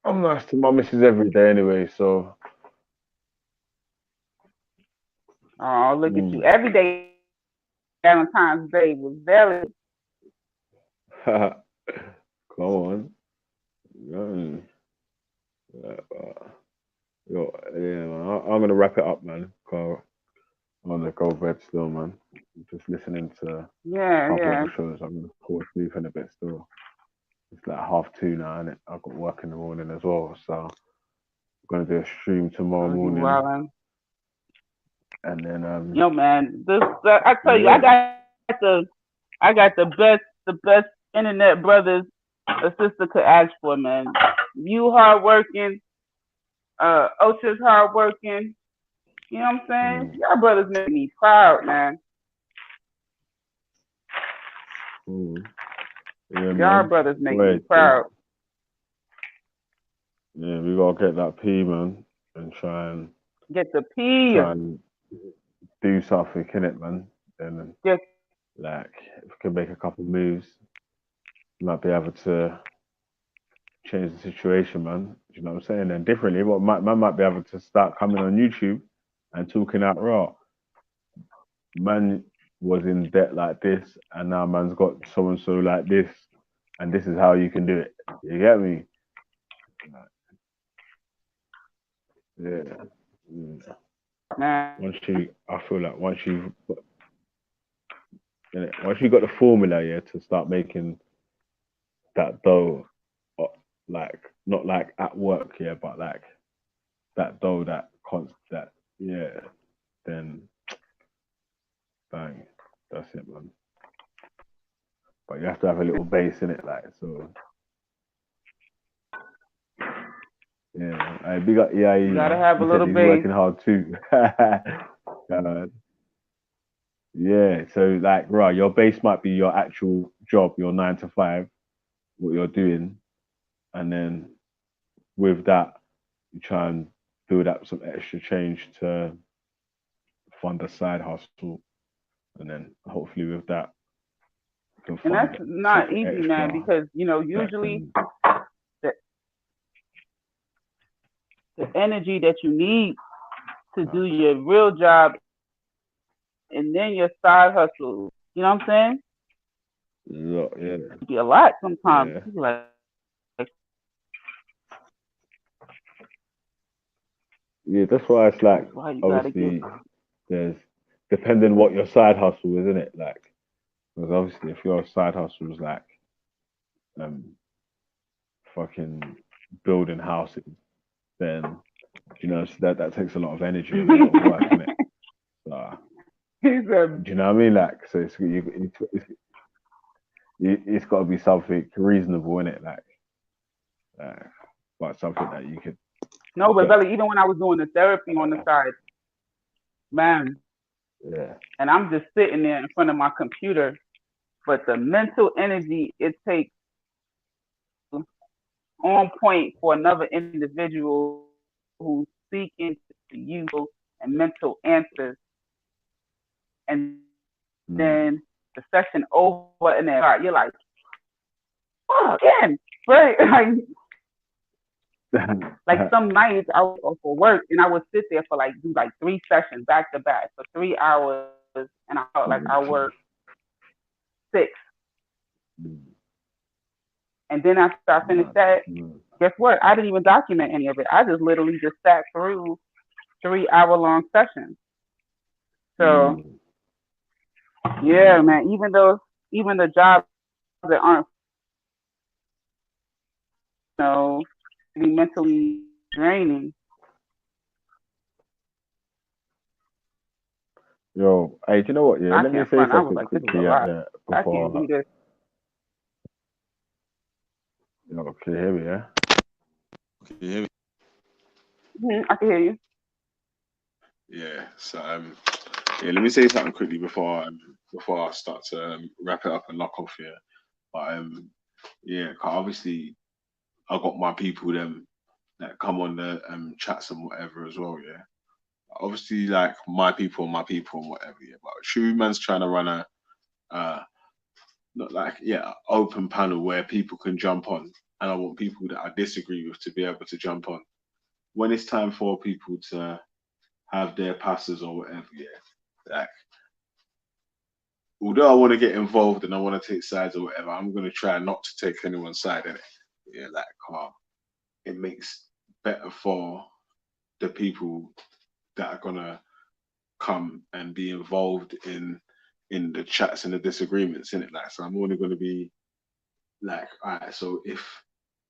I'm nice to my missus every day anyway, so. Oh, look at you. Every day Valentine's Day was Vellemy. Come on. Yeah, man. I'm gonna wrap it up, man. 'Cause I'm gonna go bed still, man. Just listening to a couple of the shows. I'm gonna fall asleep in a bit still. It's like 2:30 now, and I've got work in the morning as well. So I'm gonna do a stream tomorrow morning, and then Yo, man, I tell you, I got the best internet brothers a sister could ask for, man. You hardworking, Ocha's hardworking. You know what I'm saying? Y'all brothers make me proud, man. Yeah, Y'all brothers make me proud. Yeah, we gotta get that P, man, and try and get the P. Try and do something in it, man. And like, if we can make a couple moves, we might be able to change the situation, man. Do you know what I'm saying? And differently, man might be able to start coming on YouTube and talking out raw. Man was in debt like this, and now man's got so and so like this, and this is how you can do it. You get me? Yeah. I feel like once you got the formula, yeah, to start making that dough, like not like at work, yeah, but like that dough, then bang, that's it, man. But you have to have a little base in it, like so. Yeah, I big up. Yeah, you gotta have a little he's base. Working hard too. Yeah, so like, right, your base might be your actual job, your 9 to 5, what you're doing, and then with that, you try and build up some extra change to fund a side hustle, and then hopefully with that, you can and fund that's not easy, extra man, because usually the energy that you need to do your real job and then your side hustle. You know what I'm saying? Yeah. It be a lot sometimes. Yeah. Yeah, that's why it's like, obviously, there's depending what your side hustle is, isn't it? Like, because obviously, if your side hustle is like, fucking building houses, then so that takes a lot of energy and a lot of work, innit? So, do you know what I mean? Like, so it's got to be something reasonable, innit? Like, but something that you could. No, but Belly, even when I was doing the therapy on the side, man. Yeah. And I'm just sitting there in front of my computer, but the mental energy it takes to on point for another individual who's seeking useful and mental answers, and then the session over and then you're like, oh, again, right? Like some nights I was off for work and I would sit there for like do like 3 sessions back to back for 3 hours, and I felt like I worked 6. And then after I finished that, guess what? I didn't even document any of it. I just literally just sat through 3-hour-long sessions. So yeah, man. Even the jobs that aren't, be mentally draining. Yo, hey, do you know what? Yeah, I let me can't say front. I was something like, this is a quickly out lot. there I can't do before. this. Yo, can you hear me? Yeah. Can you hear me? I can hear you. Yeah. So yeah, let me say something quickly before I start to wrap it up and knock off here. But yeah, 'cause obviously I got my people them that come on the chats and whatever as well. Yeah. Obviously, like my people and whatever. Yeah. But True Man's trying to run a not like open panel where people can jump on, and I want people that I disagree with to be able to jump on when it's time for people to have their passes or whatever. Yeah. Like, although I want to get involved and I want to take sides or whatever, I'm going to try not to take anyone's side in it. Yeah, like, it makes better for the people that are going to come and be involved in the chats and the disagreements in it. Like, so I'm only going to be like, all right, so if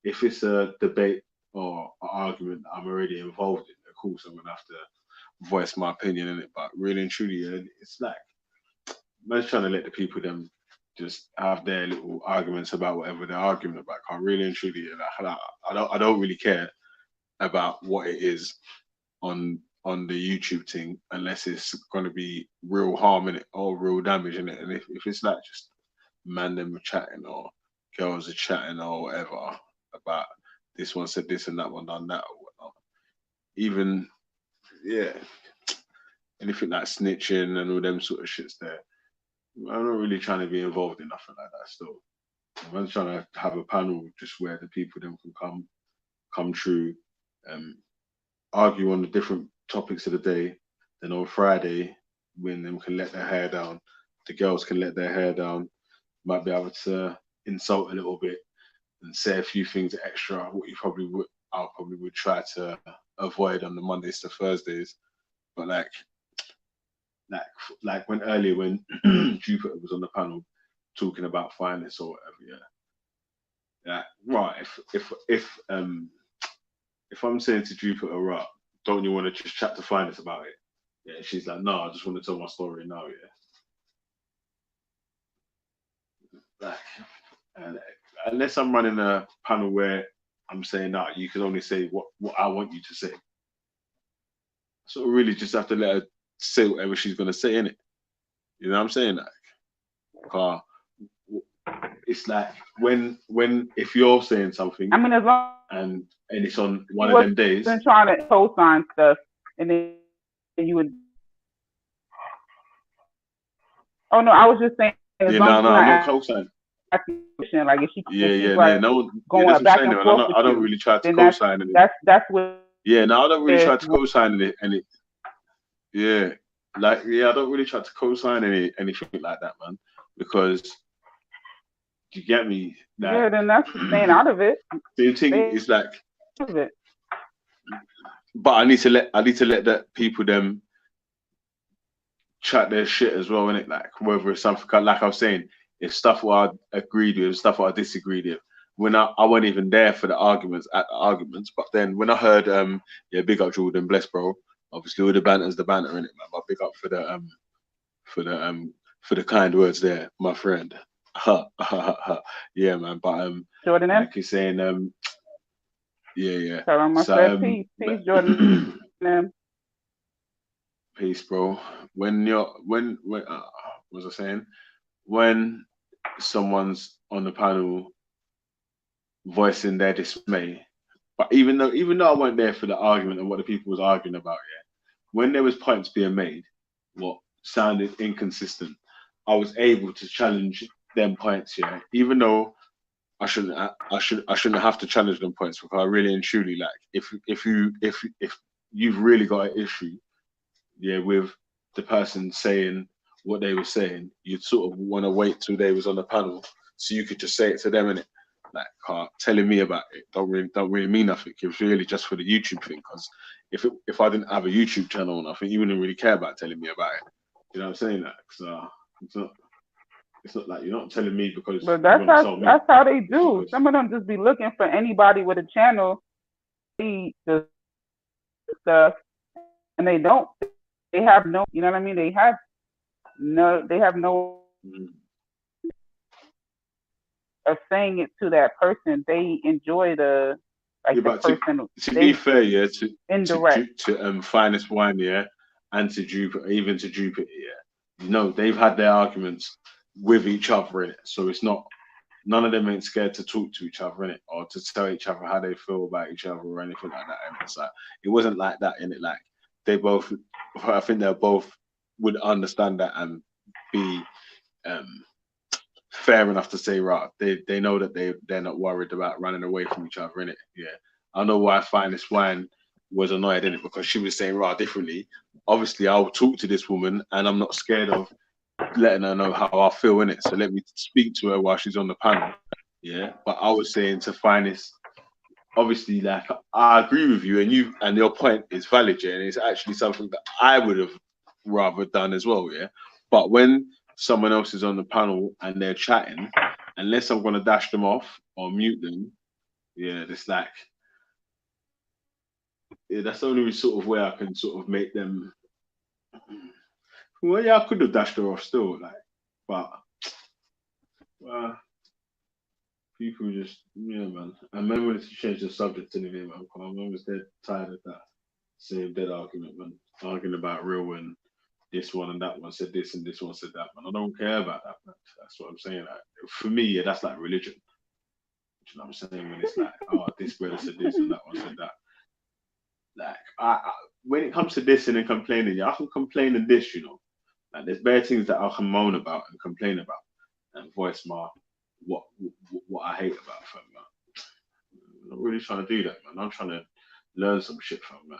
it's a debate or an argument that I'm already involved in, of course I'm going to have to voice my opinion in it. But really and truly, it's like, man's trying to let the people them just have their little arguments about whatever they're arguing about. I really and truly, like, I don't really care about what it is on the YouTube thing unless it's going to be real harm in it or real damage in it. And if it's like just man them chatting or girls are chatting or whatever about this one said this and that one done that or whatnot, even anything like snitching and all them sort of shits there, I'm not really trying to be involved in nothing like that still. I'm trying to have a panel just where the people then can come true, argue on the different topics of the day. Then on Friday, when them can let their hair down, the girls can let their hair down, might be able to insult a little bit and say a few things extra, what I probably would try to avoid on the Mondays to Thursdays. But like when Jupiter was on the panel talking about finance or whatever, right. If I'm saying to Jupiter, right, don't you want to just chat to finance about it? Yeah, she's like, no, I just want to tell my story now. Yeah, like, and unless I'm running a panel where I'm saying that you can only say what I want you to say, so really just have to let her say whatever she's gonna say in it. You know what I'm saying? Like, it's like when if you're saying something, I mean, as long and it's on one of them days, been trying to co-sign stuff, and then you would. Oh no, I was just saying. As long as I'm not co-signing. Like if she Yeah, no, going that's what back I'm saying. and forth I don't really try to then co-sign it. That's what. Yeah, no, I don't really try to co-sign it, and it. Yeah, I don't really try to co-sign anything like that, man, because you get me. Like, then that's staying out of it. The thing is like, but I need to let that people them chat their shit as well, innit? Like, whether it's something like I was saying, if stuff what I agreed with, stuff what I disagreed with. When I wasn't even there for the arguments, but then when I heard big up Jordan, bless bro. Obviously all the banter's the banter, innit, man. But big up for the kind words there, my friend. Yeah, man. But Jordan, like you're saying, Tell him I said peace, Jordan. Peace, bro. When what was I saying? When someone's on the panel voicing their dismay. But even though I weren't there for the argument and what the people was arguing about, yeah, when there was points being made, what sounded inconsistent, I was able to challenge them points, yeah. Even though I shouldn't have to challenge them points, because I really and truly, like, if you've really got an issue, yeah, with the person saying what they were saying, you'd sort of want to wait till they was on the panel so you could just say it to them, innit? Like, telling me about it don't really mean nothing. It's really just for the YouTube thing. Because if I didn't have a YouTube channel, I think you wouldn't really care about telling me about it. You know what I'm saying? That it's not like you're not telling me because But you that's want to tell me. that's how they do. Because Some of them just be looking for anybody with a channel, see the stuff, and they don't. They have no. You know what I mean? They have no. They have no of saying it to that person. They enjoy the yeah, the but person. to They be fair, yeah, indirect. to Finest Wine, yeah, and to Jupiter, even to Jupiter, yeah, you know, they've had their arguments with each other in it, so it's not, none of them ain't scared to talk to each other in it or to tell each other how they feel about each other or anything like that. And it's like, it wasn't like that in it. Like, they both, I think they both would understand that and be fair enough to say, right, they know that they're not worried about running away from each other in it. Yeah, I know why Finest Wine was annoyed in it, because she was saying right differently. Obviously, I'll talk to this woman, and I'm not scared of letting her know how I feel in it. So let me speak to her while she's on the panel. Yeah, but I was saying to Finest, obviously, like, I agree with you, and your point is valid, yeah, and it's actually something that I would have rather done as well, yeah. But when someone else is on the panel and they're chatting, unless I'm gonna dash them off or mute them, yeah, it's like, yeah, that's the only sort of way I can sort of make them. Well, yeah, I could have dashed her off still, like, but people just, yeah, man. And man wanted to change the subject anyway, man. I was dead tired of that same dead argument, man. Arguing about real and this one and that one said this and this one said that, man. I don't care about that, man. That's what I'm saying. Like, for me, yeah, that's like religion. You know what I'm saying? When it's like, oh, this brother said this and that one said that. Like, when it comes to this and then complaining, yeah, I can complain in this, you know. Like, there's bare things that I can moan about and complain about and voice my what I hate about, fam, man. I'm not really trying to do that, man. I'm trying to learn some shit from, man.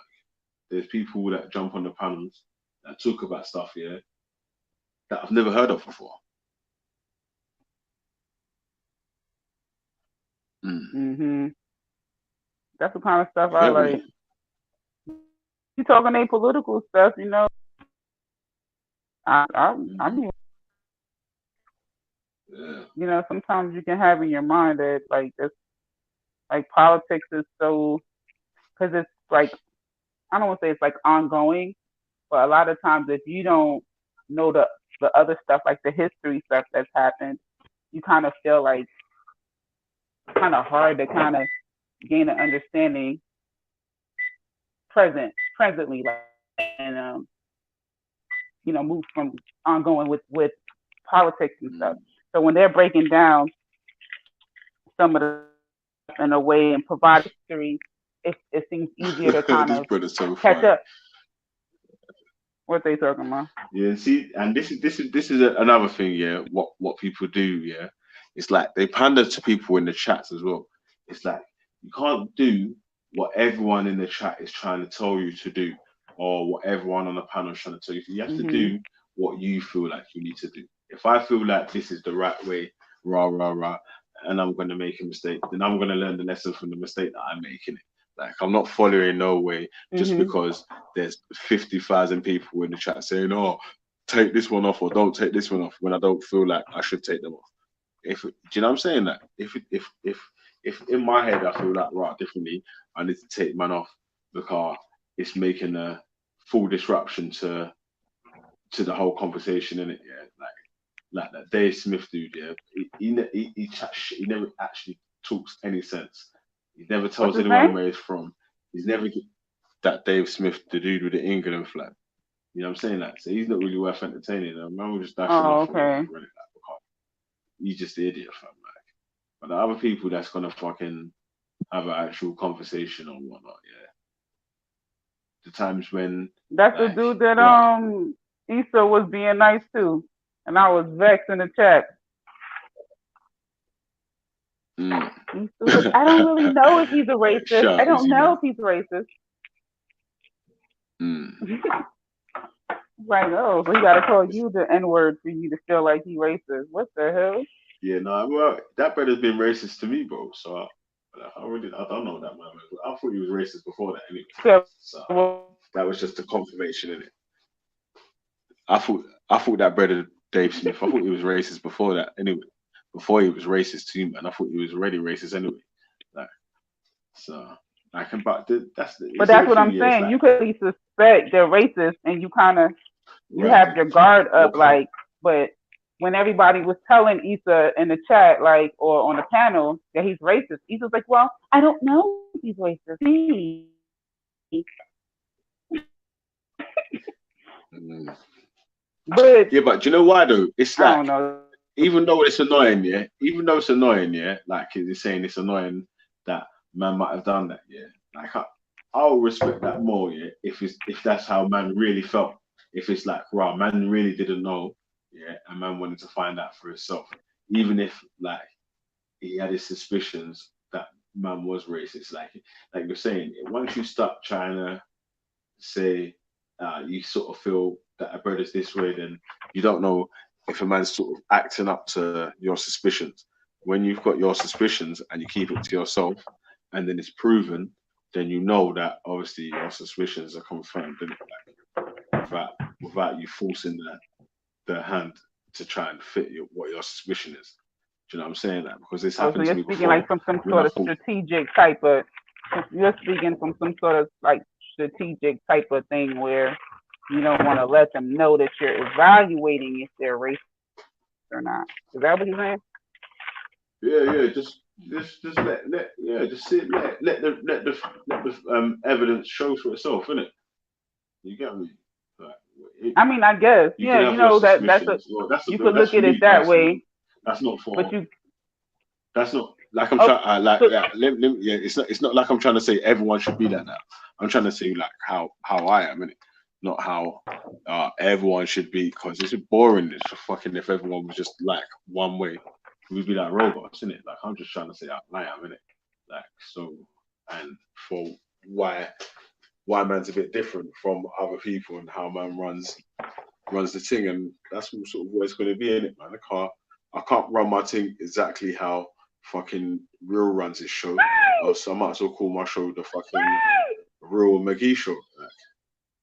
There's people that jump on the panels that talk about stuff, yeah, that I've never heard of before. That's the kind of stuff I Get like. me? You talking a political stuff, you know? I mean, Yeah. you know, sometimes you can have in your mind that like this, like politics is so, because it's like, I don't want to say it's like ongoing, but a lot of times if you don't know the other stuff, like the history stuff that's happened, you kind of feel like kind of hard to kind of gain an understanding presently, like, and you know, move from ongoing with politics and stuff. So when they're breaking down some of the stuff in a way and provide history, it seems easier to kind This of brother's so catch funny. up. What they talking about? Yeah, see, and this is another thing, yeah. What people do, yeah, it's like they pander to people in the chats as well. It's like, you can't do what everyone in the chat is trying to tell you to do, or what everyone on the panel is trying to tell you to do. You have to do what you feel like you need to do. If I feel like this is the right way, rah rah rah, and I'm going to make a mistake, then I'm going to learn the lesson from the mistake that I'm making. Like, I'm not following no way just because there's 50,000 people in the chat saying, "Oh, take this one off or don't take this one off," when I don't feel like I should take them off. Do you know what I'm saying? That if in my head I feel like, right, differently, I need to take man off because it's making a full disruption to the whole conversation in it. Yeah, like that Dave Smith dude. Yeah, he chats shit. He never actually talks any sense. He never tells anyone where he's from. He's never that Dave Smith, the dude with the England flag. You know what I'm saying? That, so he's not really worth entertaining. Man will just dash him off or whatever. He's just the idiot, fam. Like, But the other people that's gonna fucking have an actual conversation or whatnot, yeah. The times when That's the like, dude that bruh, Issa was being nice to, and I was vexed in the chat. Issa was, I don't really know if he's a racist. I shout don't Izzy, know man. if he's racist. Mm. Like, oh, so he got to call you the N word for you to feel like he racist. What the hell? Yeah, no, well, that brother's been racist to me, bro. So I don't know that man. I thought he was racist before that anyway. So that was just a confirmation in it. I thought that brother Dave Smith, I thought he was racist before that anyway. Before he was racist too, man. I thought he was already racist anyway. Like, so like, but that's the. But See, that's the what thing I'm is, saying. like, You could be suspect they're racist, and you kind of you right, have your guard up, what like. But when everybody was telling Issa in the chat, like, or on the panel that he's racist, Issa's like, "Well, I don't know if he's racist." But yeah, but do you know why though? It's I like, don't know. even though it's annoying, yeah. Even though it's annoying, yeah. Like he's saying, it's annoying that man might have done that, yeah. Like I'll respect that more, yeah. If that's how man really felt. If it's like, right, man really didn't know, yeah, and man wanted to find out for himself, even if like he had his suspicions that man was racist. Like you're saying, once you start trying to say you sort of feel that a brother's this way, then you don't know if a man's sort of acting up to your suspicions. When you've got your suspicions and you keep it to yourself, and then it's proven, then you know that obviously your suspicions are confirmed, without you forcing the hand to try and fit what your suspicion is. Do you know what I'm saying? That because this Oh, so happened to you're me speaking before like from some when sort I of thought, strategic type of. You're speaking from some sort of like strategic type of thing where you don't want to let them know that you're evaluating if they're racist or not. Is that what you're saying? yeah, just just sit, let the evidence show for itself, innit? You get me? Like, I mean, I guess, you yeah, can you have your know that's a suspicions. Well, that's you could that's look for at it me that personally. way, That's not but for. you That's not like I'm oh, trying. so, Yeah, it's not like I'm trying to say everyone should be like that. I'm trying to say like how I am, innit? Not how everyone should be, because it's boring. It's fucking if everyone was just like one way, we'd be like robots, innit? Like I'm just trying to say how I am, innit? Like so, and for why man's a bit different from other people and how man runs the thing, and that's sort of what it's going to be in it, man. I can't run my thing exactly how fucking Real runs his show. So I might as well call my show the fucking Real McGee show. Like,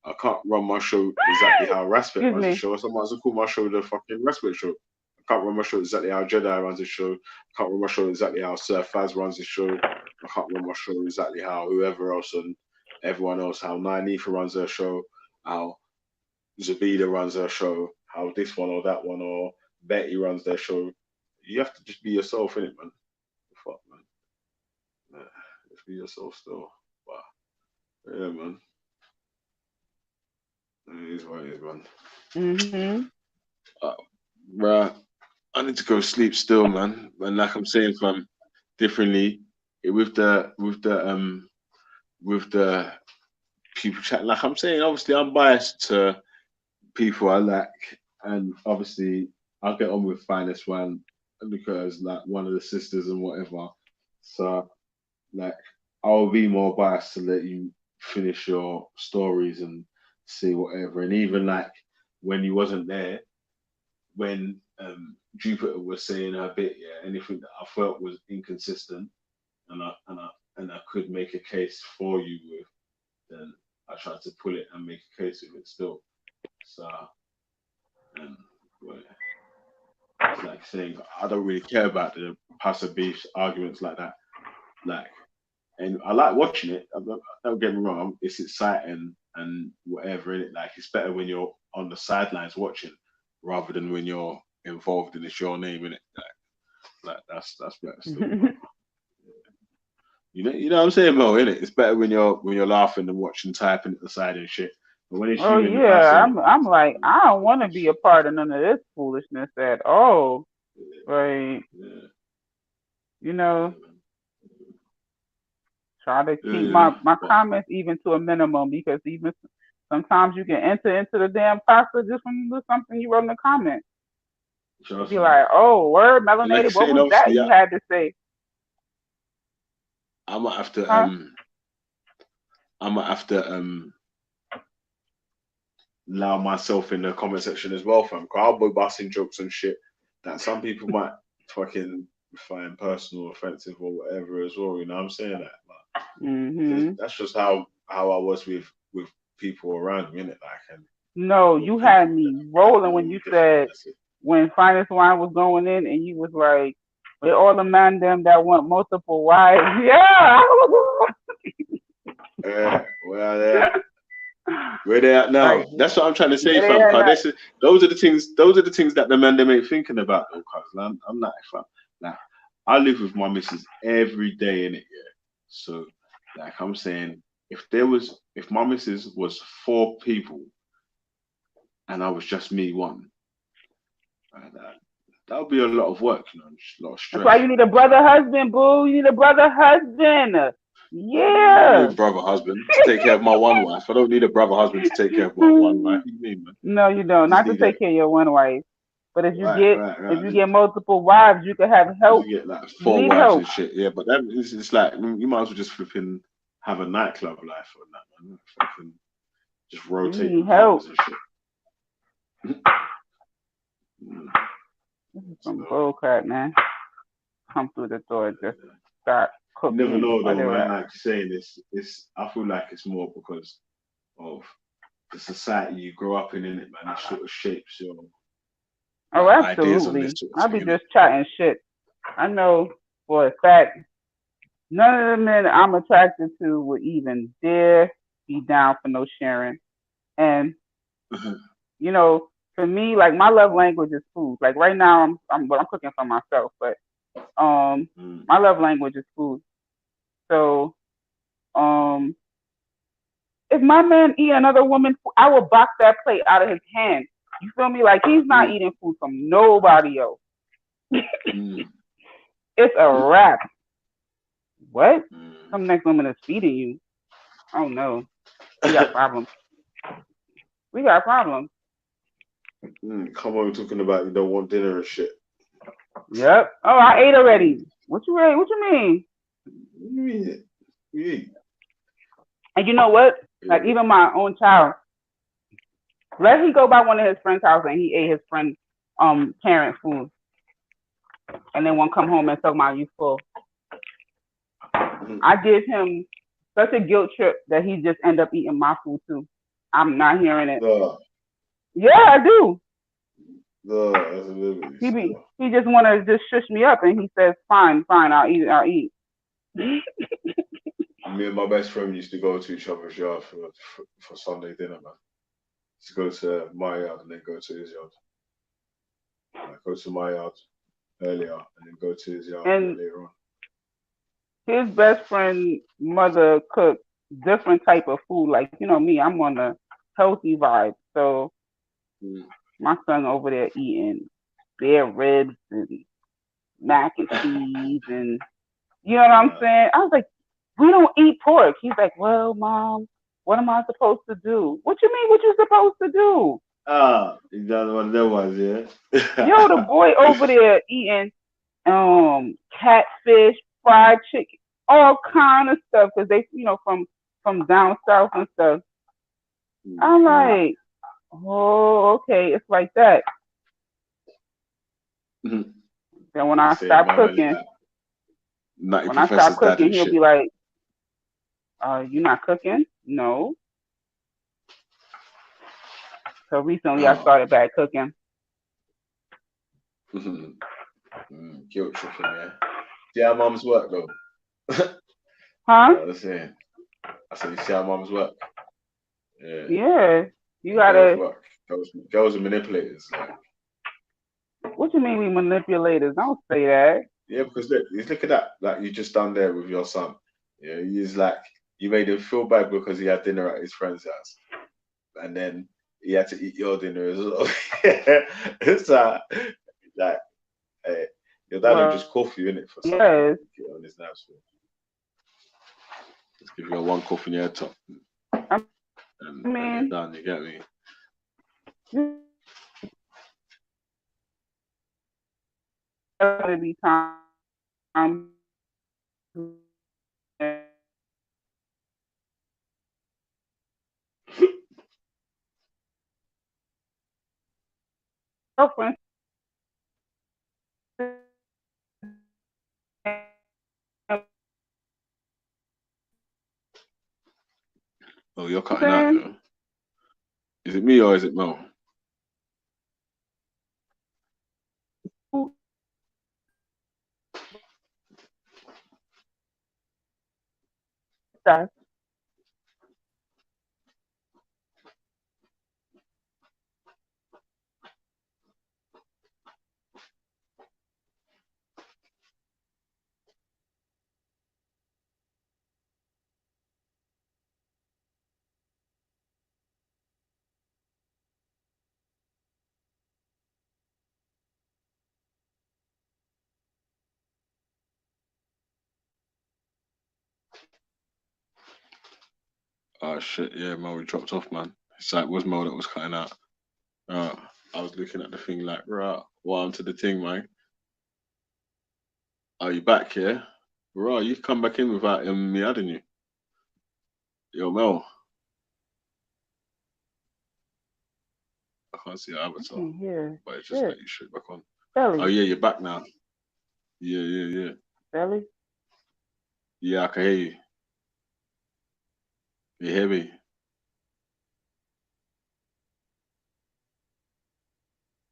I can't run my show exactly how Raspet excuse runs his me. show, so I might as well call my show the fucking Raspet show. I can't run my show exactly how Jedi runs his show. I can't run my show exactly how Sir Faz runs his show. I can't run my show exactly how whoever else and everyone else, how Nynefa runs their show, how Zabida runs her show, how this one or that one or Betty runs their show. You have to just be yourself in it, man. Fuck, man. Yeah, just be yourself still. But yeah, man. It is what it is, man. Mhm. Bruh, I need to go sleep still, man. And like I'm saying, fam, differently with the people chat. Like I'm saying, obviously I'm biased to people I like, and obviously I'll get on with Finest One because like one of the sisters and whatever. So like I'll be more biased to let you finish your stories and see whatever. And even like when you wasn't there, when Jupiter was saying her bit, yeah, anything that I felt was inconsistent and I could make a case for you with, then I tried to pull it and make a case with it still. So well, it's like saying I don't really care about the passive beefs arguments like that. Like, and I like watching it. Don't get me wrong; it's exciting and whatever in it. Like, it's better when you're on the sidelines watching rather than when you're involved and it's your name in it. Like that's better still. But, you know what I'm saying, Mo? Innit? It's better when you're laughing and watching, typing at the side and shit. But when it's Oh you in the yeah, passive, I'm like I don't want to be a part of none of this foolishness at all. Like yeah. You know, try to keep Yeah, my but comments even to a minimum because even sometimes you can enter into the damn pasta just from something you wrote in the comment. trust Be me. like, oh, word, And like you melanated, what said, was that obviously, you had to say? I might have to Huh? I might have to allow myself in the comment section as well, fam. 'Cause I'll be busting jokes and shit that some people might fucking find personal, offensive, or whatever as well. You know what I'm saying? That Mm-hmm. that's just how I was with people around me, innit? Like, and No, with you had people me that rolling deal when you with different. said That's it. when Finest Wine was going in and you was like, with all the man them that want multiple wives. Yeah. Where they at now? Like, That's what I'm trying to say, where they fam. at Cause now? those are the things. Those are the things that the man them ain't thinking about, though. Cause I'm not, fam. Like, I live with my missus every day in it, yeah. So, like, I'm saying, if my missus was 4 people and I was just me one, that would be a lot of work, you know, just a lot of That's why stress. you need a brother husband, boo. You need a brother husband. I don't need Yeah. a brother husband to take care of my one wife. I don't need a brother husband to take care of my one wife. What do you mean, man? No, you don't. I just Not to need a take care of your one wife. But if right. you get multiple wives, you can have help. You get like You 4 need wives help. and shit. Yeah, but that is it's like you might as well just flipping have a nightclub life or that, man. Flipping just You rotating need partners help. and shit. This is some So bull crap, man. Come through the door, just start you never cooking. know though, man. Whatever. Like you're saying, it's I feel like it's more because of the society you grow up in it, man. It sort of shapes your Oh, like ideas on this absolutely. sort of I'll be thing, innit? just chatting shit. I know for a fact none of the men I'm attracted to would even dare be down for no sharing. And you know, for me, like my love language is food. Like right now, I'm cooking for myself, but my love language is food. So if my man eat another woman's food, I will box that plate out of his hand. You feel me? Like he's not eating food from nobody else. It's a wrap. What? Some next woman is feeding you. Oh no. We got problems. We got problems. Come on, talking about you don't want dinner and shit. Yep. Oh, I ate already. What you ate? What you mean? What do you mean? You eat? And you know what? Like even my own child, let he go by one of his friend's house and he ate his friend's parent food, and then won't come home and tell my you full. I give him such a guilt trip that he just end up eating my food too. I'm not hearing it. Yeah, I do. He just want to just shush me up, and he says, "Fine, I'll eat." Me and my best friend used to go to each other's yard for Sunday dinner, man. To go to my yard and then go to his yard. Like, go to my yard earlier and then go to his yard later on. His best friend mother cooked different type of food. Like, you know me, I'm on the healthy vibe. So my son over there eating spare ribs and mac and cheese and you know what I'm saying? I was like, we don't eat pork. He's like, well, Mom, what am I supposed to do? What you mean what you supposed to do? You done one of them ones, yeah? Yo, the boy over there eating catfish, fried chicken, all kind of stuff because they, you know, from down south and stuff. I'm like, oh, okay, it's like that. Then when I stop cooking, he'll be like, you not cooking? No. So recently I started back cooking. Guilt tripping, yeah. See how mums work though. Huh? I said, you see how mums work. Yeah. Yeah. You gotta. Work. Girls are manipulators. Like. What you mean we manipulators? Don't say that. Yeah, because look at that. Like you just done there with your son. Yeah, he's like you made him feel bad because he had dinner at his friend's house, and then he had to eat your dinner as well. It's like Your dad will Well, just coffee in it for something. yes. On his nice one. Just give you a one cough in your head top, I and you're mean, done. You get me? to be time. Girlfriend. Oh, you're cutting out. You know? Is it me or is it Mel? Stuff. Oh shit, yeah, Mel, we dropped off, man. It's like, it was Mel that was cutting out. I was looking at the thing like, right, well, onto the thing, man. Are you back here? Right, you come back in without me adding you. Yo, Mel, I can't see your avatar, but it just let you straight back on. Belly. Oh yeah, you're back now. Yeah. Belly. Yeah, I can hear you. You hear me?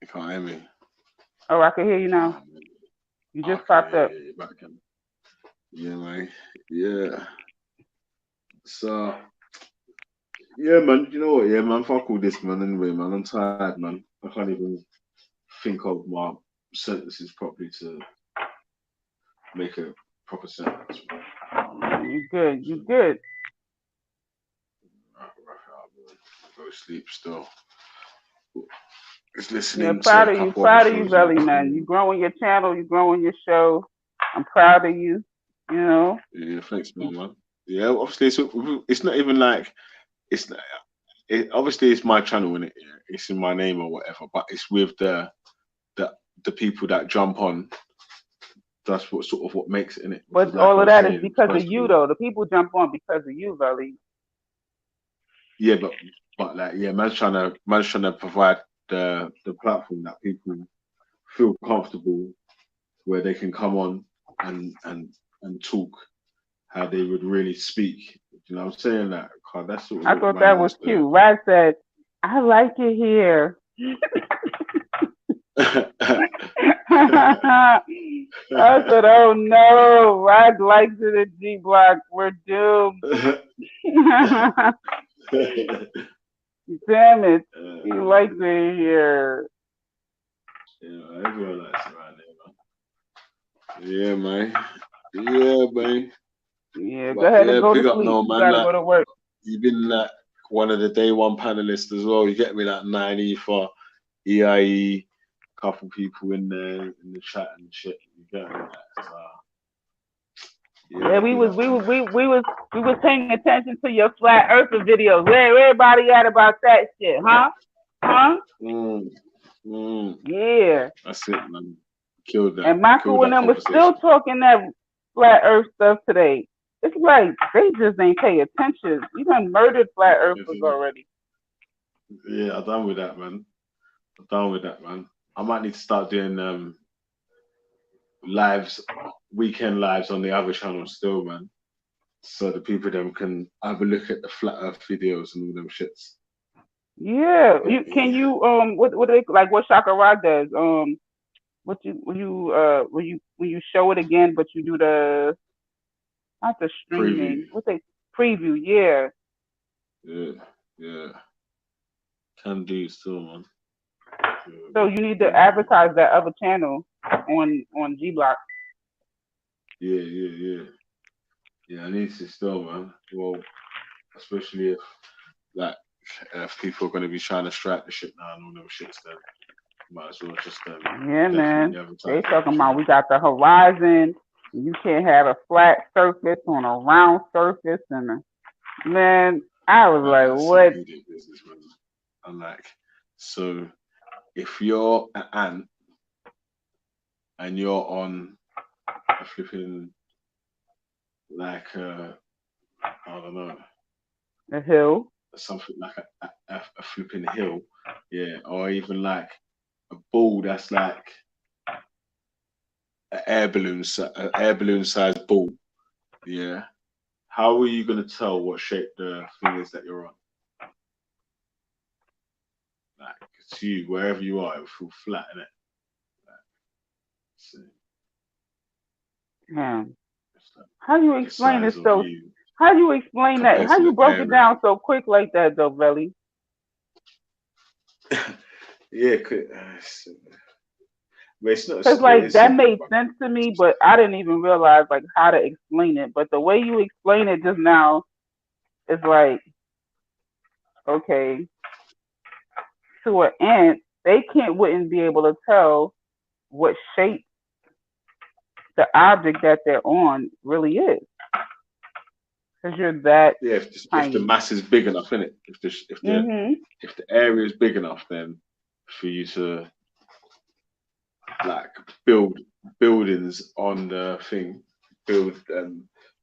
You can't hear me. Oh, I can hear you now. You just popped up. Yeah, you're back in. Yeah, man. Yeah. So, yeah, man. You know what? Yeah, man. Fuck all this, man. Anyway, man. I'm tired, man. I can't even think of my sentences properly to make a proper sentence. You good? You good? Go to sleep still. Just Yeah, listening to proud a of you. couple Proud other of you, shows. Belly, man. You growing your channel. You growing your show. I'm proud of you. You know. Yeah, thanks, man. Yeah, obviously, it's not even like it's. Obviously, it's my channel, and it's in my name or whatever. But it's with the people that jump on. That's what makes it in it. But Like all I of was that is saying, because of first you, all, though. The people jump on because of you, Belly. yeah, but like yeah, man's trying to provide the platform that people feel comfortable where they can come on and talk how they would really speak. You know what I'm saying? That that's sort of I what thought man that was wants to. cute. Rad said, "I like it here." I said, "Oh no, Rad likes it at G Block. We're doomed." Damn it, he likes it here. Yeah, everyone likes it right there, man. Yeah, man. Yeah, go But ahead and yeah, go to big up sleep. no You man. gotta Like go to work. you've been like one of the day one panelists as well. You get me like 9E for EIE, couple people in there in the chat and shit. You get me? Yeah, we big was up, we man. was we was paying attention to your flat earther videos. Where everybody at about that shit, huh? Yeah. That's it, man. Killed that. And Michael Killed and that them was still conversation. talking that flat earth stuff today. It's like they just ain't pay attention. You done murdered flat earthers already. Yeah, I'm done with that, man. I might need to start doing lives, weekend lives on the other channel still, man. So the people them can have a look at the flat earth videos and all them shits. Yeah. You what they like what Shaka Rod does? What you when you show it again but you do the not the streaming. Preview. What they preview, yeah. Yeah. Can do still, man. So you need to advertise that other channel on G Block. Yeah. Yeah, I need to still, man. Well, especially if like if people are gonna be trying to strike the shit now and all them shits then. Might as well just Yeah, man. definitely They advertise talking it. about we got the horizon. You can't have a flat surface on a round surface, and man, I was like, That's some what? idiot business, man. I'm like, so if you're an ant and you're on a flipping like I don't know, The hill. something like a flipping hill, yeah, or even like a ball that's like an air balloon sized ball, yeah. How are you gonna tell what shape the thing is that you're on? Like to you, wherever you are, it will feel flat, innit? Like, so Yeah. it's like How do you the explain it size of so? you How do you explain that? compared How to you the broke it area. down so quick like that, though, Belly? Yeah, but it's not. Cause It like is that simple, made but sense to me, but I didn't even realize like how to explain it. But the way you explain it just now is like, okay, to an ant, they wouldn't be able to tell what shape the object that they're on really is, because you're that yeah, if the tiny. mass is big enough, innit? Mhm. If the area is big enough, then for you to like build buildings on the thing, build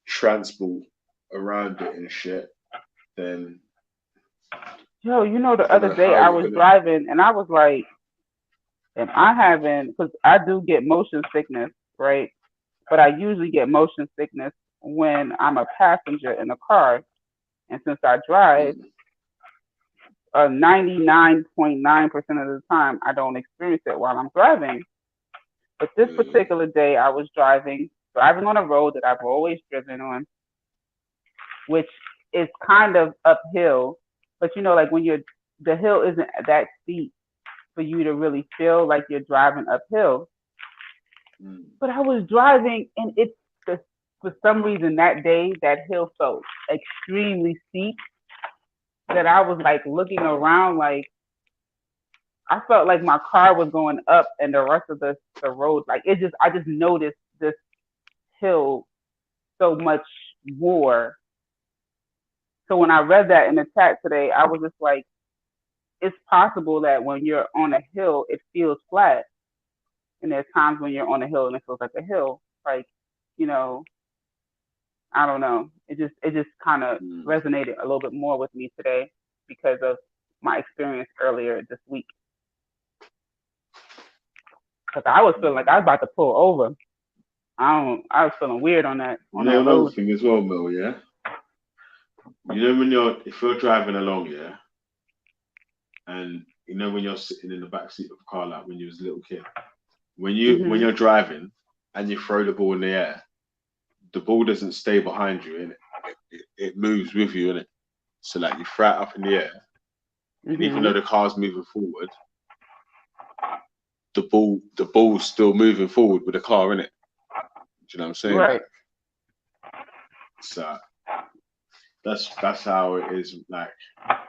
transport around it and shit, then Yo, you know, I the don't other know day how I you're was gonna. driving and I was like, am I having? Because I do get motion sickness, right? But I usually get motion sickness when I'm a passenger in a car, and since I drive, 99.9% of the time I don't experience it while I'm driving. But this particular day, I was driving on a road that I've always driven on, which is kind of uphill. But you know, like when the hill isn't that steep for you to really feel like you're driving uphill. But I was driving, and for some reason that day that hill felt extremely steep. That I was like looking around, like I felt like my car was going up, and the rest of the road, like I just noticed this hill so much more. So when I read that in the chat today, I was just like, it's possible that when you're on a hill, it feels flat, and there's times when you're on a hill and it feels like a hill. Like, you know, I don't know. It just kind of resonated a little bit more with me today because of my experience earlier this week. Cause I was feeling like I was about to pull over. I was feeling weird on that You know another road. thing as well, Mel. Yeah. You know if you're driving along, yeah, and you know when you're sitting in the back seat of a car, like when you was a little kid, when you're driving and you throw the ball in the air, the ball doesn't stay behind you, and it moves with you, innit? So like you throw it up in the air, and even though the car's moving forward, the ball's still moving forward with the car in it. Do you know what I'm saying? Right. So that's how it is, like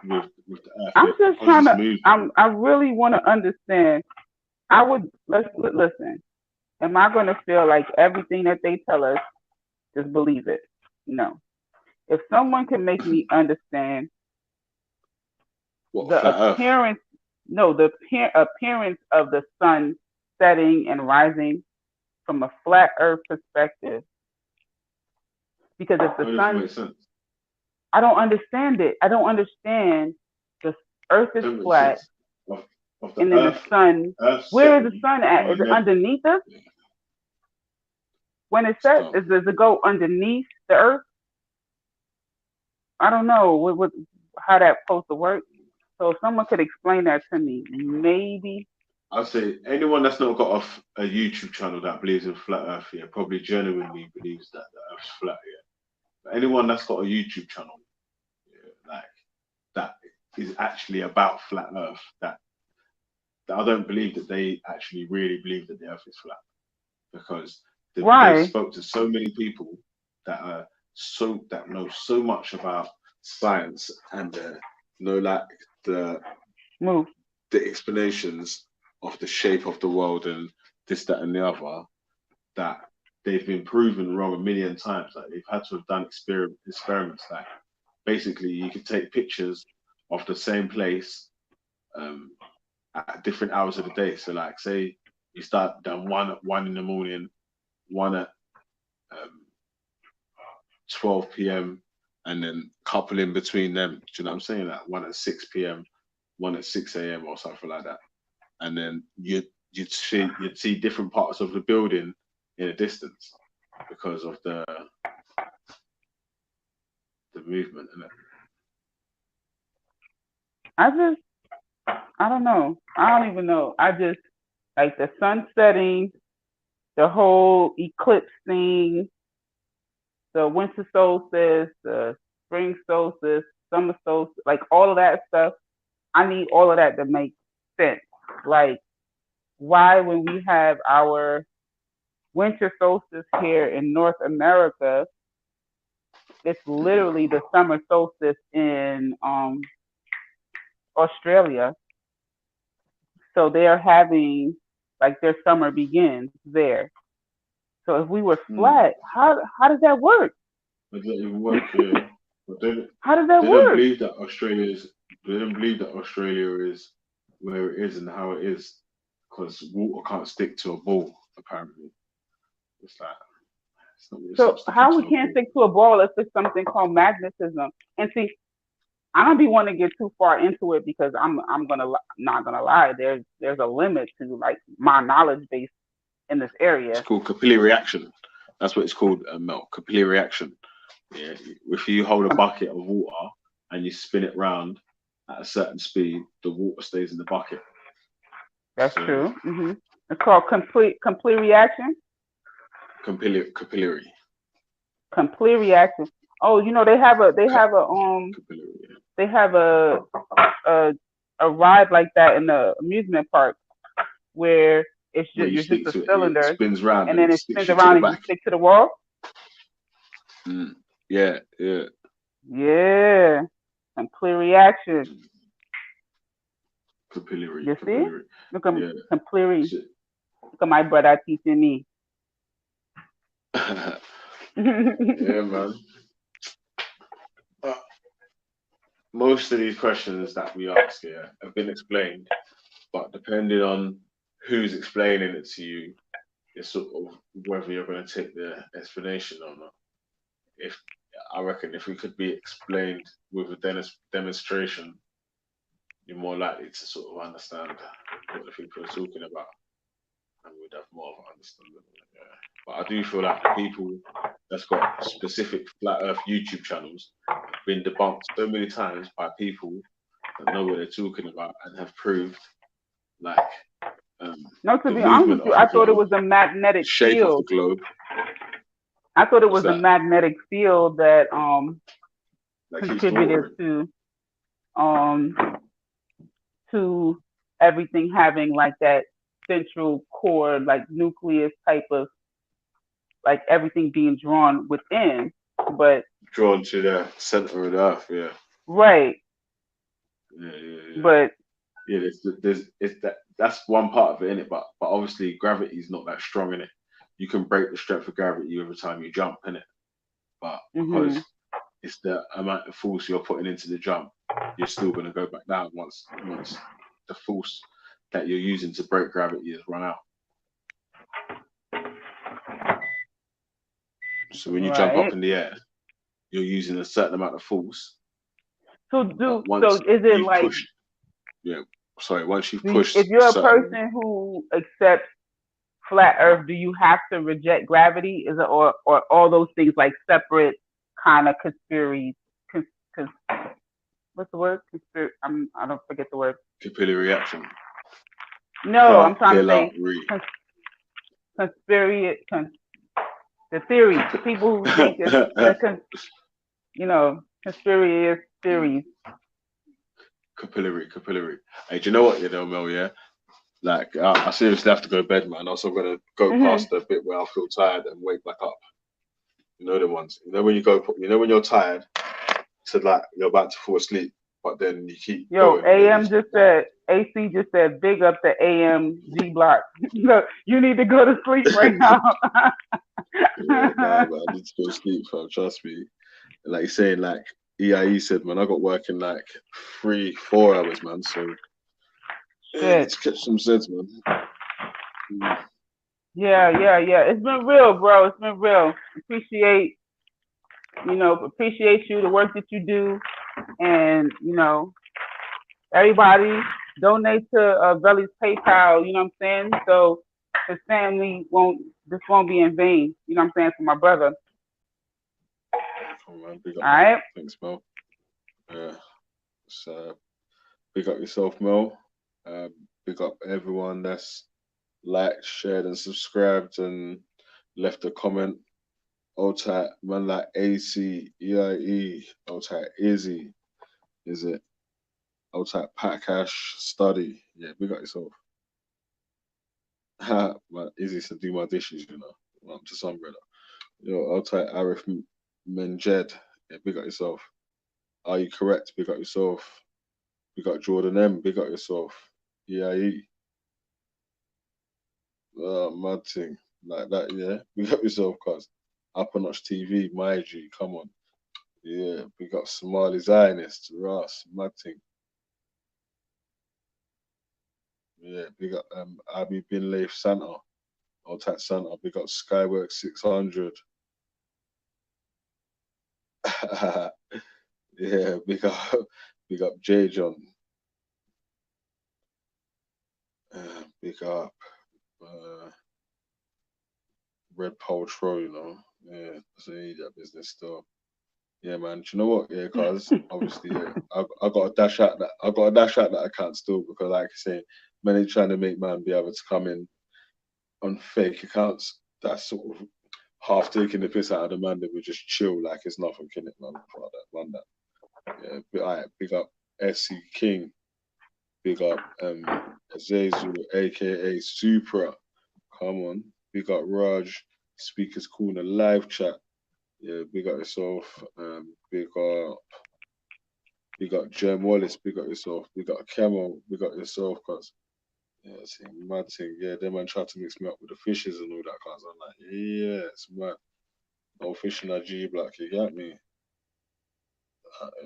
with the earth. I'm just trying to. Moving. I really want to understand. Let's listen. Am I going to feel like everything that they tell us, just believe it? No. If someone can make me understand the appearance, the appearance of the sun setting and rising from a flat Earth perspective, because if the sun, I don't understand it. I don't understand. The Earth is flat, and then the sun. Where is the sun at? Is it underneath us? When it sets, does it go underneath the Earth? I don't know how that's supposed to work. So if someone could explain that to me, maybe. I'd say anyone that's not got a YouTube channel that believes in flat Earth, yeah, probably genuinely believes that the Earth's flat, yeah. But anyone that's got a YouTube channel, yeah, like that is actually about flat Earth, that I don't believe that they actually really believe that the Earth is flat, because they spoke to so many people that know so much about science and know like the explanations of the shape of the world and this, that, and the other, that they've been proven wrong a million times. Like they've had to have done experiments. Like basically, you could take pictures of the same place at different hours of the day. So, like, say you start done one at 1 in the morning, one at 12 p.m. and then couple in between them. Do you know what I'm saying? Like one at 6 p.m., one at 6 a.m. or something like that. And then you'd see different parts of the building in a distance because of the movement, innit? I don't know. I don't even know. I just like the sun setting, the whole eclipse thing, the winter solstice, the spring solstice, summer solstice, like all of that stuff. I need all of that to make sense. Like, why, when we have our winter solstice here in North America, it's literally the summer solstice in Australia. So they're having, like, their summer begins there. So if we were flat, how does that work? It doesn't even work, yeah. But how does that they work? Don't believe that they don't believe that Australia is where it is and how it is because water can't stick to a ball, apparently. It's like, it's not really so how we can't stick to a ball if it's something called magnetism? And see, I don't be want to get too far into it because I'm not gonna lie. There's a limit to like my knowledge base in this area. It's called capillary reaction. That's what it's called, Mel. Capillary reaction. Yeah. If you hold a bucket of water and you spin it round at a certain speed, the water stays in the bucket. That's true. It's called complete reaction. Capillary. Complete reaction. Oh, you know they have a ride like that in the amusement park where it's just you're just a cylinder, it spins round and then it spins around and you stick to the wall. Yeah. Yeah. Complete reaction. Capillary. You capillary. see? Look at capillary. Look at my brother teaching me. Yeah, man. Most of these questions that we ask here have been explained, but depending on who's explaining it to you, it's sort of whether you're going to take the explanation or not. I reckon if it could be explained with a demonstration, you're more likely to sort of understand what the people are talking about, and we'd have more of an understanding. Yeah. But I do feel like the people that's got specific flat Earth YouTube channels have been debunked so many times by people that know what they're talking about and have proved, like, no, to be honest with you, I thought it was a magnetic shape field. of the globe. I thought it was a magnetic field that contributed to everything having like that central core, like nucleus type of, like everything being drawn within, but drawn to the center of the Earth, yeah. Right. Yeah. But yeah, that's one part of it, innit? But obviously gravity is not that strong in it. You can break the strength of gravity every time you jump, innit? But because it's the amount of force you're putting into the jump, you're still going to go back down once the force that you're using to break gravity has run out. So when you jump up in the air, you're using a certain amount of force. So is it like? Once you've pushed. If you're a person who accepts flat Earth, do you have to reject gravity? Is it or all those things like separate kind of conspiracy? What's the word? I don't forget the word. Capillary reaction. No, I'm trying to say conspiracy. The theory. People who think it's conspiracy theories. Capillary. Hey, do you know what, Mel? Yeah, like I seriously have to go to bed, man. Also, gonna go past the bit where I feel tired and wake back up. You know the ones. You know when you go. You know when you're tired, so like you're about to fall asleep, but then you keep Yo, going and then you AM just said, AC just said, big up the AMG block. Look, you need to go to sleep right now. yeah, nah, man, I need to go to sleep, fam. Trust me. Like you're saying, like EIE said, man, I got work in like 3-4 hours, man. So yeah, I need Shit. to catch some sense, man. Yeah. It's been real, bro. It's been real. Appreciate you, the work that you do, and everybody donate to Velley's PayPal. You know what I'm saying? So his family won't be in vain. You know what I'm saying? For my brother. Come on, man. Big up, All man. right. Thanks, Mel. Yeah. So big up yourself, Mel. Big up everyone that's liked, shared, and subscribed and left a comment. Old tight man like AC, EIE, old tight Izzy, is it? Old tight Pat Cash, Study. Yeah, big up yourself. Man, Izzy said do my dishes, you know. Well, I'm just umbrella. Yo, old tight Arif Menjed. Yeah, big up yourself. Are you correct? Big up yourself. Big up Jordan M. Big up yourself. EIE. Mad thing. Like that, yeah. Big up yourself, cuz. Upper Notch TV, my G, come on. Yeah, big up Somali Zionist, Ross, mad thing. Yeah, big up Abi Bin Laif Santa, Old Tat Santa, big up Skyworks 600. Yeah, big up J John. Big up Red Patrol, you know. Yeah, so you need that business still. Yeah, man. Do you know what? Yeah, cause obviously, yeah, I got a dash out that account still because, like I say, many trying to make man be able to come in on fake accounts. That's sort of half taking the piss out of the man that we just chill like it's nothing, can it, man? For that, man, that. Yeah, alright, big up SC King, big up Azazu, aka Supra. Come on, big up Raj, Speakers Corner live chat. Yeah, big up yourself. Big up Jem Wallace, big up yourself. Big up Camo, big up yourself, cuz. Yeah, see, mad thing. Yeah, them man tried to mix me up with the fishes and all that, cuz I'm like, yeah, it's mad. No fishing at G Black, you got me.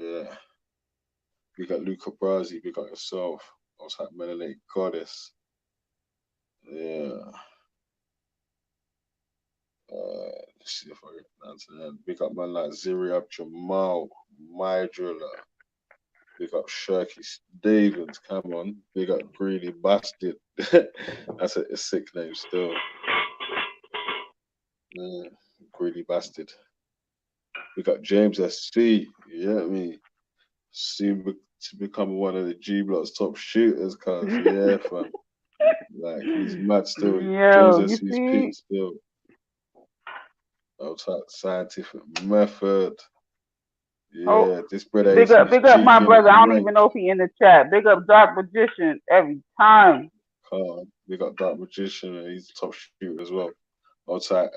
Yeah. Big up Luca Brasi, big up yourself. I was like Melanated Goddess. Yeah. Let's see if I get down to that. Big up man like Ziriab Jamal, My Driller. Big up Shirky Davids, come on. Big up Greedy Bastard. That's a sick name still. Yeah, Greedy Bastard. Big up James SC. You know what I mean? Soon to become one of the G Block's top shooters, cuz. Yeah, fam. Like, he's mad still. James Yo, you SC's peak see? still. Outside scientific method. Oh, Yeah, this brother big is up, he's big up my cheeky in his brother. I don't rank. even know if he in the chat. Big up Dark Magician every time. We got Dark Magician and he's a top shooter as well. Outside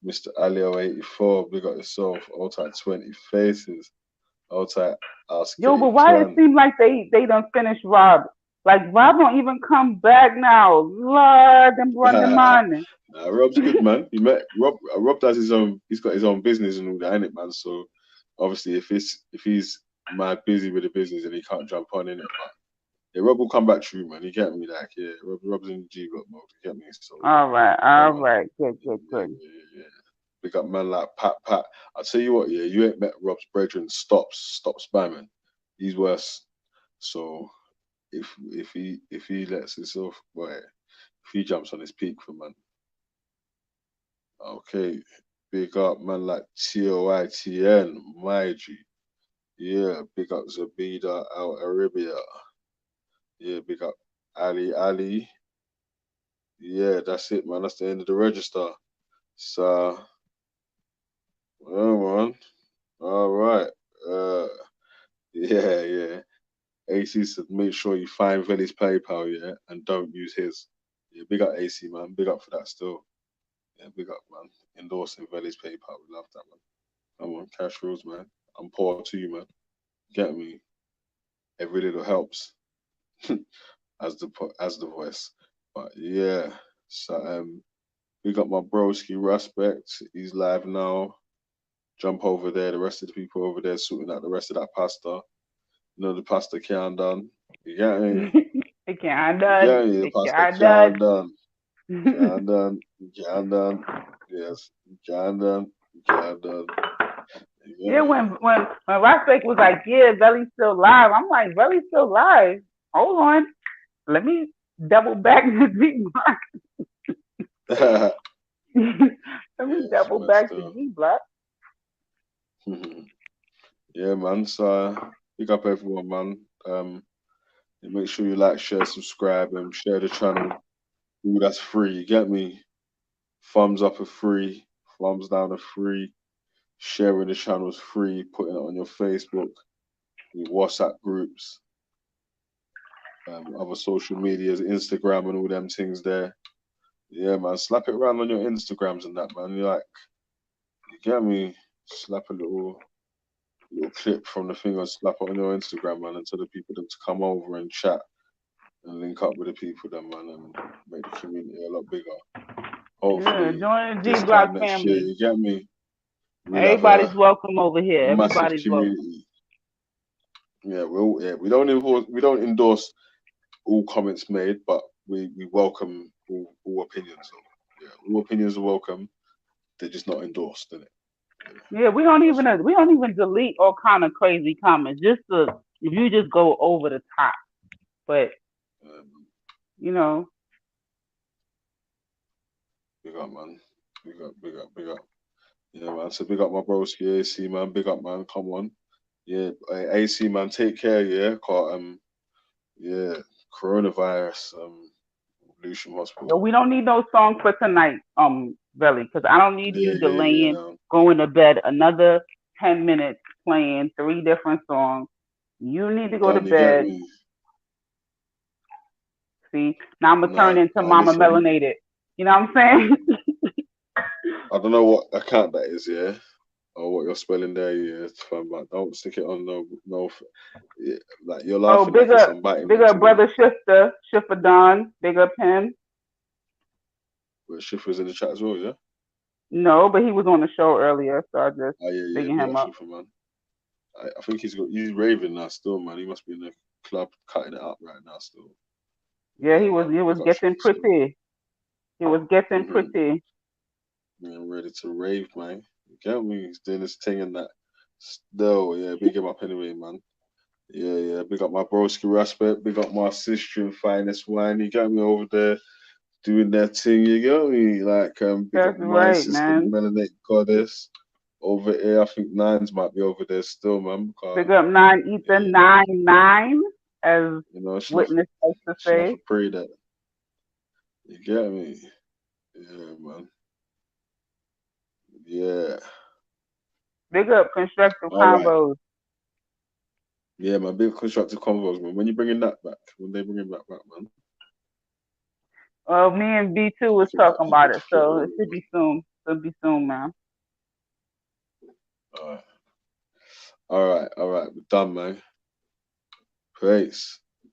Mr. Alio 84, big up yourself. Outside 20 Faces. Outside Ask Yo, but Kitty why it Clan. seem like they done finished Rob? Like Rob don't even come back now. Lord, them running money. Rob's good, man. He met Rob. Rob does his own. He's got his own business and all that, innit, man. So obviously, if he's mad busy with the business and he can't jump on in it, but yeah, Rob will come back true, man. You get me? Like, yeah, Rob's in G Block mode. You get me? So All right. Good. yeah. Big up man like Pat. I tell you what, yeah, you ain't met Rob's brethren. Stop spamming. He's worse. So if he lets himself, boy, if he jumps on his peak for man. Okay, big up man like TOITN, my G. Yeah, big up Zabida Al Arabia. Yeah, big up Ali. Yeah, that's it, man. That's the end of the register. So, well, man. All right. Yeah. AC said, make sure you find Veli's PayPal, yeah, and don't use his. Yeah, big up AC, man. Big up for that still. Yeah, big up, man. Endorsing Veli's PayPal. We love that, man. Come on, cash rules, man. I'm poor to you, man. Get me. every little helps as the voice. But yeah, so we got my broski Respect. He's live now. Jump over there. The rest of the people over there sorting out the rest of that pasta. You know the pasta can't done. You get me? It can't You done. get me? The It pasta can't can't done. done. Can't done. Can't done. Yes. Can't done. Can't done. You get Yeah, me? when Rockfake was like, yeah, Velley's still live. I'm like, Velley's still live. Hold on. Let me double back the G block. Let me Yes, double man, back the still. G block. Yeah, man. So pick up everyone, man. And make sure you like, share, subscribe, and share the channel. Ooh, that's free. You get me? Thumbs up are free. Thumbs down are free. Sharing the channel is free. Putting it on your Facebook, your WhatsApp groups, other social medias, Instagram, and all them things there. Yeah, man. Slap it around on your Instagrams and that, man. You get me? Slap a little clip from the thing and slap it on your Instagram, man, and tell the people them to come over and chat and link up with the people, then, man, and make the community a lot bigger. Yeah, Hopefully, join the this G block time next year, family. you get me? We'll have Everybody's a welcome over here. massive Everybody's welcome. community. Yeah, we don't endorse all comments made, but we welcome all opinions. So, yeah, all opinions are welcome. They're just not endorsed, innit? Yeah, we don't even delete all kind of crazy comments. If you just go over the top. But you know. Big up, man. Big up. Yeah, man. So big up my broski AC, man. Big up, man. Come on. Yeah, AC, man. Take care, yeah. Yeah, coronavirus, Lucian Hospital. We don't need no song for tonight, Velley, because I don't need you delaying going to bed another 10 minutes playing 3 different songs. You need to go to bed. See, now I'm gonna turn into Mama listen. Melanated. You know what I'm saying? I don't know what account that is, yeah, or what you're spelling there, yeah. But don't stick it on no. Yeah, like you're laughing like it's somebody. Big up brother Shifter Don. Big up him. But Shifter's in the chat as well, yeah. No, but he was on the show earlier, so I just bigging him up. Shifter, man. I think he's raving now still, man. He must be in the club cutting it up right now still. Yeah, he was getting pretty. He was getting pretty. Yeah, ready to rave, man. You get me? He's doing his thing and that. Still, yeah, big him up anyway, man. Yeah, big up my broski Respect, big up my sister and finest wine. You got me over there doing that thing, you got me? Like, big That's up my right, sister, man. Melanated Goddess. Over here, I think Nines might be over there still, man. Big up 9 Ethan 99, as witness likes to say. I pray that. You get me? Yeah, man. Yeah. Big up constructive combos. Right. Yeah, man. Big constructive combos, man. When you bringing that back? When they bringing that back, man? Me and B2 was talking about it, so it should be soon. It'll be soon, man. All right. We're done, man. Peace.